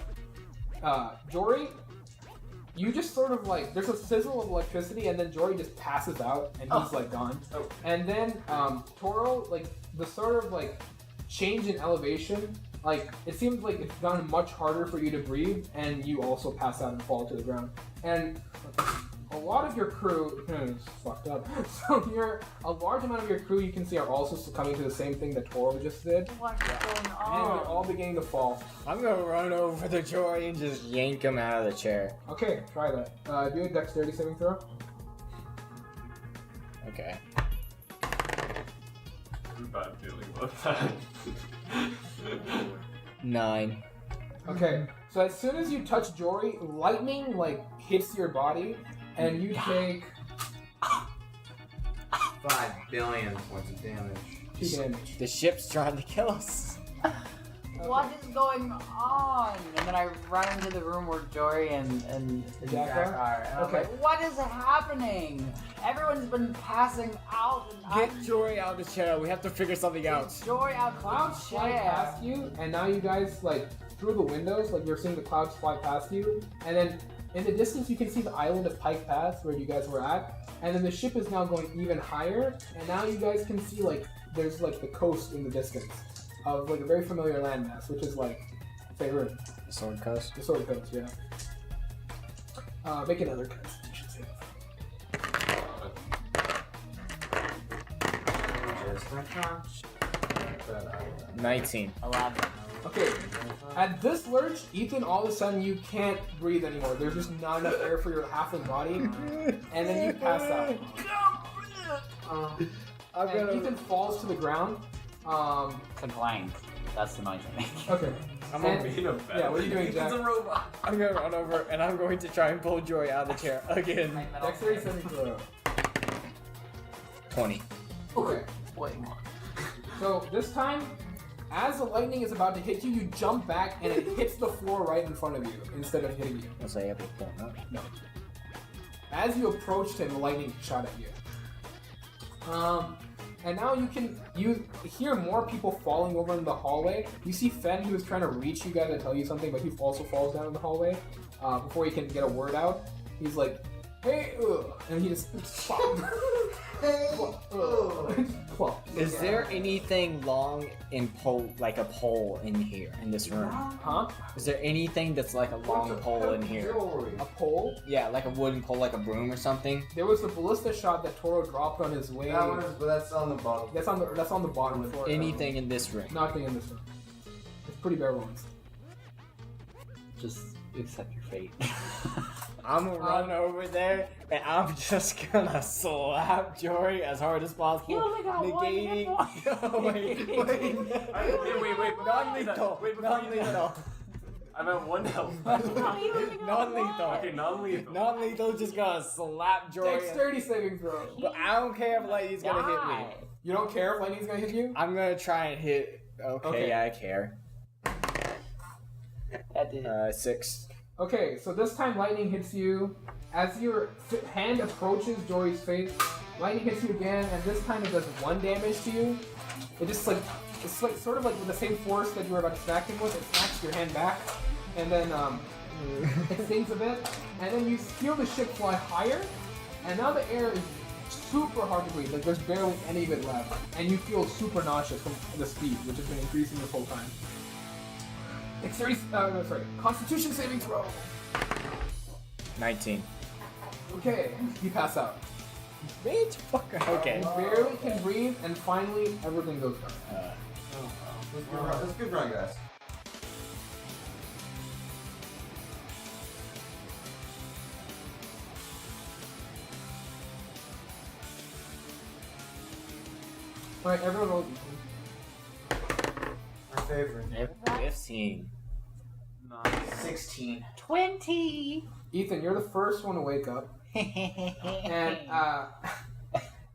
Jori, you just sort of like there's a sizzle of electricity, and then Jori just passes out, and he's like gone. Oh. And then Toro, like the sort of like change in elevation. Like, it seems like it's gotten much harder for you to breathe, and you also pass out and fall to the ground. And a lot of your crew, it's fucked up. So a large amount of your crew you can see are also succumbing to the same thing that Toro just did. What's going And on? they're all beginning to fall. I'm gonna run over to Joy and just yank him out of the chair. Okay, try that. Do a dexterity saving throw. Okay. I'm bad feeling about that. 9. Okay, so as soon as you touch Jori, lightning like hits your body, and you take 5 billion points of damage. 2 damage. The ship's trying to kill us. What is going on? And then I run into the room where Jori and Jacques are. And I'm Okay. like, what is happening? Everyone's been passing out. And Get Jory out of the chair. We have to figure something out. Jori out Clouds of the fly chair. past you, and now you guys like through the windows, like you're seeing the clouds fly past you, and then in the distance you can see the island of Pike Pass where you guys were at, and then the ship is now going even higher, and now you guys can see like there's like the coast in the distance of like a very familiar landmass, which is like favorite The Sword Coast. the Sword Coast, yeah. Make another Constitution save. 19. 11. Okay, at this lurch, Ethan, all of a sudden you can't breathe anymore. There's just not enough air for your halfling body, and then you pass out. And Ethan falls to the ground. Complain. That's the noise I make. Okay. I'm And- being a bad Yeah, what are you doing, Jack? robot. I'm gonna run over and I'm going to try and pull Joy out of the chair again. Dexterity saving throw. 20. Okay. Wait, more. So this time, as the lightning is about to hit you, you jump back and it hits the floor right in front of you instead of hitting you. Was I able to pull him out? No. As you approached him, the lightning shot at you. And now you hear more people falling over in the hallway. You see Fen, who was trying to reach you guys to tell you something, but he also falls down in the hallway. Before he can get a word out, he's like, "Hey, and he just plop. Plop. Is there anything long in like a pole in here, in this room? Huh? Is there anything that's like a long pole in here? A pole? Yeah, like a wooden pole, like a broom or something? There was a ballista shot that Toro dropped on his way. But that's on the bottom. That's on the bottom floor. Anything in this room? Nothing in this room. It's pretty bare bones. Just accept your fate. I'm gonna run over there and I'm just gonna slap Jory as hard as possible. You only got one hit Wait. Wait. Non-lethal. Wait, before you do that. Non-lethal. I'm at 1 health. Non-lethal. Okay, non-lethal. Non-lethal just gonna slap Jory. Dexterity saving throw. But I don't care if lightning's gonna hit me. You don't care if lightning's gonna hit you? I'm gonna try and hit. Okay, Okay. I care. That did. 6. Okay, so this time lightning hits you. As your hand approaches Jory's face, lightning hits you again, and this time it does 1 damage to you. It's like sort of like with the same force that you were about to smack him with. It smacks your hand back, and then it stings a bit, and then you feel the ship fly higher, and now the air is super hard to breathe. Like there's barely any of it left, and you feel super nauseous from the speed, which has been increasing this whole time. Dexterity. No, sorry. Constitution saving throw. 19. Okay, you pass out. Bitch, fucker. Okay. You barely can breathe, and finally everything goes dark. That's a good run, guys. All right, everyone roll. My favorite. 15. 16. 20. Ethan, you're the first one to wake up, and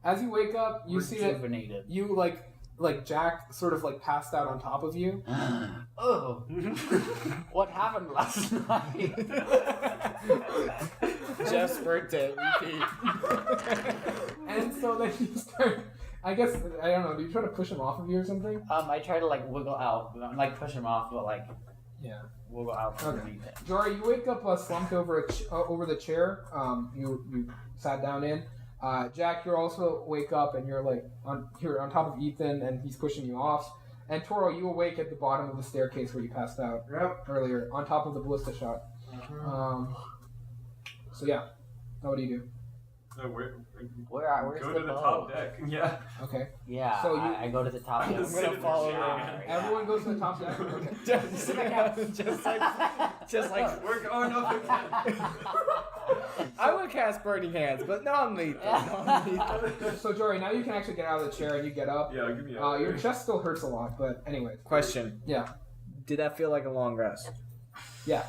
as you wake up, you see that Rejuvenated. you like Jack sort of like passed out on top of you. Oh. What happened last night? Just birthday. Repeat. And so then you start. I guess I don't know. Do you try to push him off of you or something? I try to like wiggle out, like push him off, but like Yeah. wiggle out from Okay. underneath it. Jori, you wake up slumped over over the chair. You sat down in. Jack, you also wake up and you're on top of Ethan and he's pushing you off. And Toro, you awake at the bottom of the staircase where you passed out earlier, on top of the ballista shot. So yeah, now what do you do? Where's Go the to the boat? top deck. Yeah. Okay. Yeah, So I go to the top. I'm deck. just sitting follow there around. shaking. Everyone goes to the top deck. Okay. just like We're going up again. I would cast Burning Hands, but non-lethal. Non-lethal. So Jori, now you can actually get out of the chair and you get up. Yeah, give me Your chest still hurts a lot, but anyway. Question. Yeah. Did that feel like a long rest? Yeah.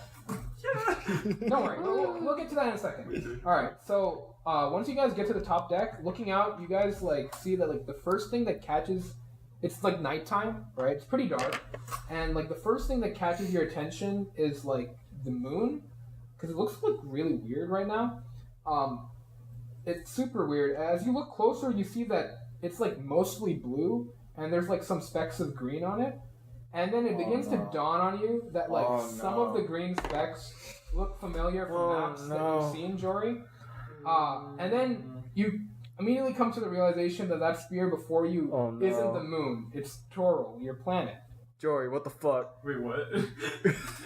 Don't worry. We'll get to that in a second. All right. So once you guys get to the top deck, looking out, you guys like see that like the first thing that catches, it's like nighttime, right? It's pretty dark, and like the first thing that catches your attention is like the moon, because it looks like really weird right now. It's super weird. As you look closer, you see that it's like mostly blue, and there's like some specks of green on it. And then it begins to dawn on you that like some of the green specks look familiar from maps that you've seen, Jori. And then you immediately come to the realization that that spear before you isn't the moon. It's Toro, your planet. Jori, what the fuck? Wait, what?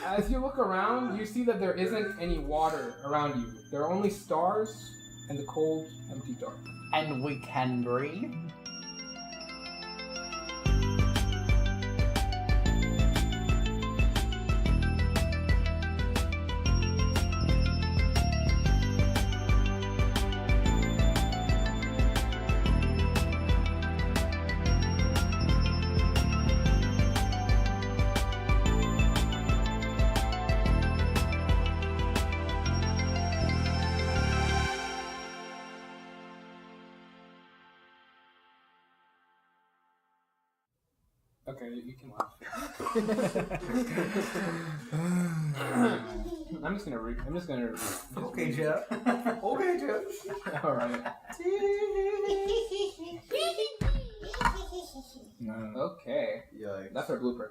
As you look around, you see that there isn't any water around you. There are only stars and the cold, empty dark. And we can breathe. Okay, you can laugh. I'm just gonna. Okay, Jeff. Okay, Jeff. All right. Okay. Yikes. That's our blooper.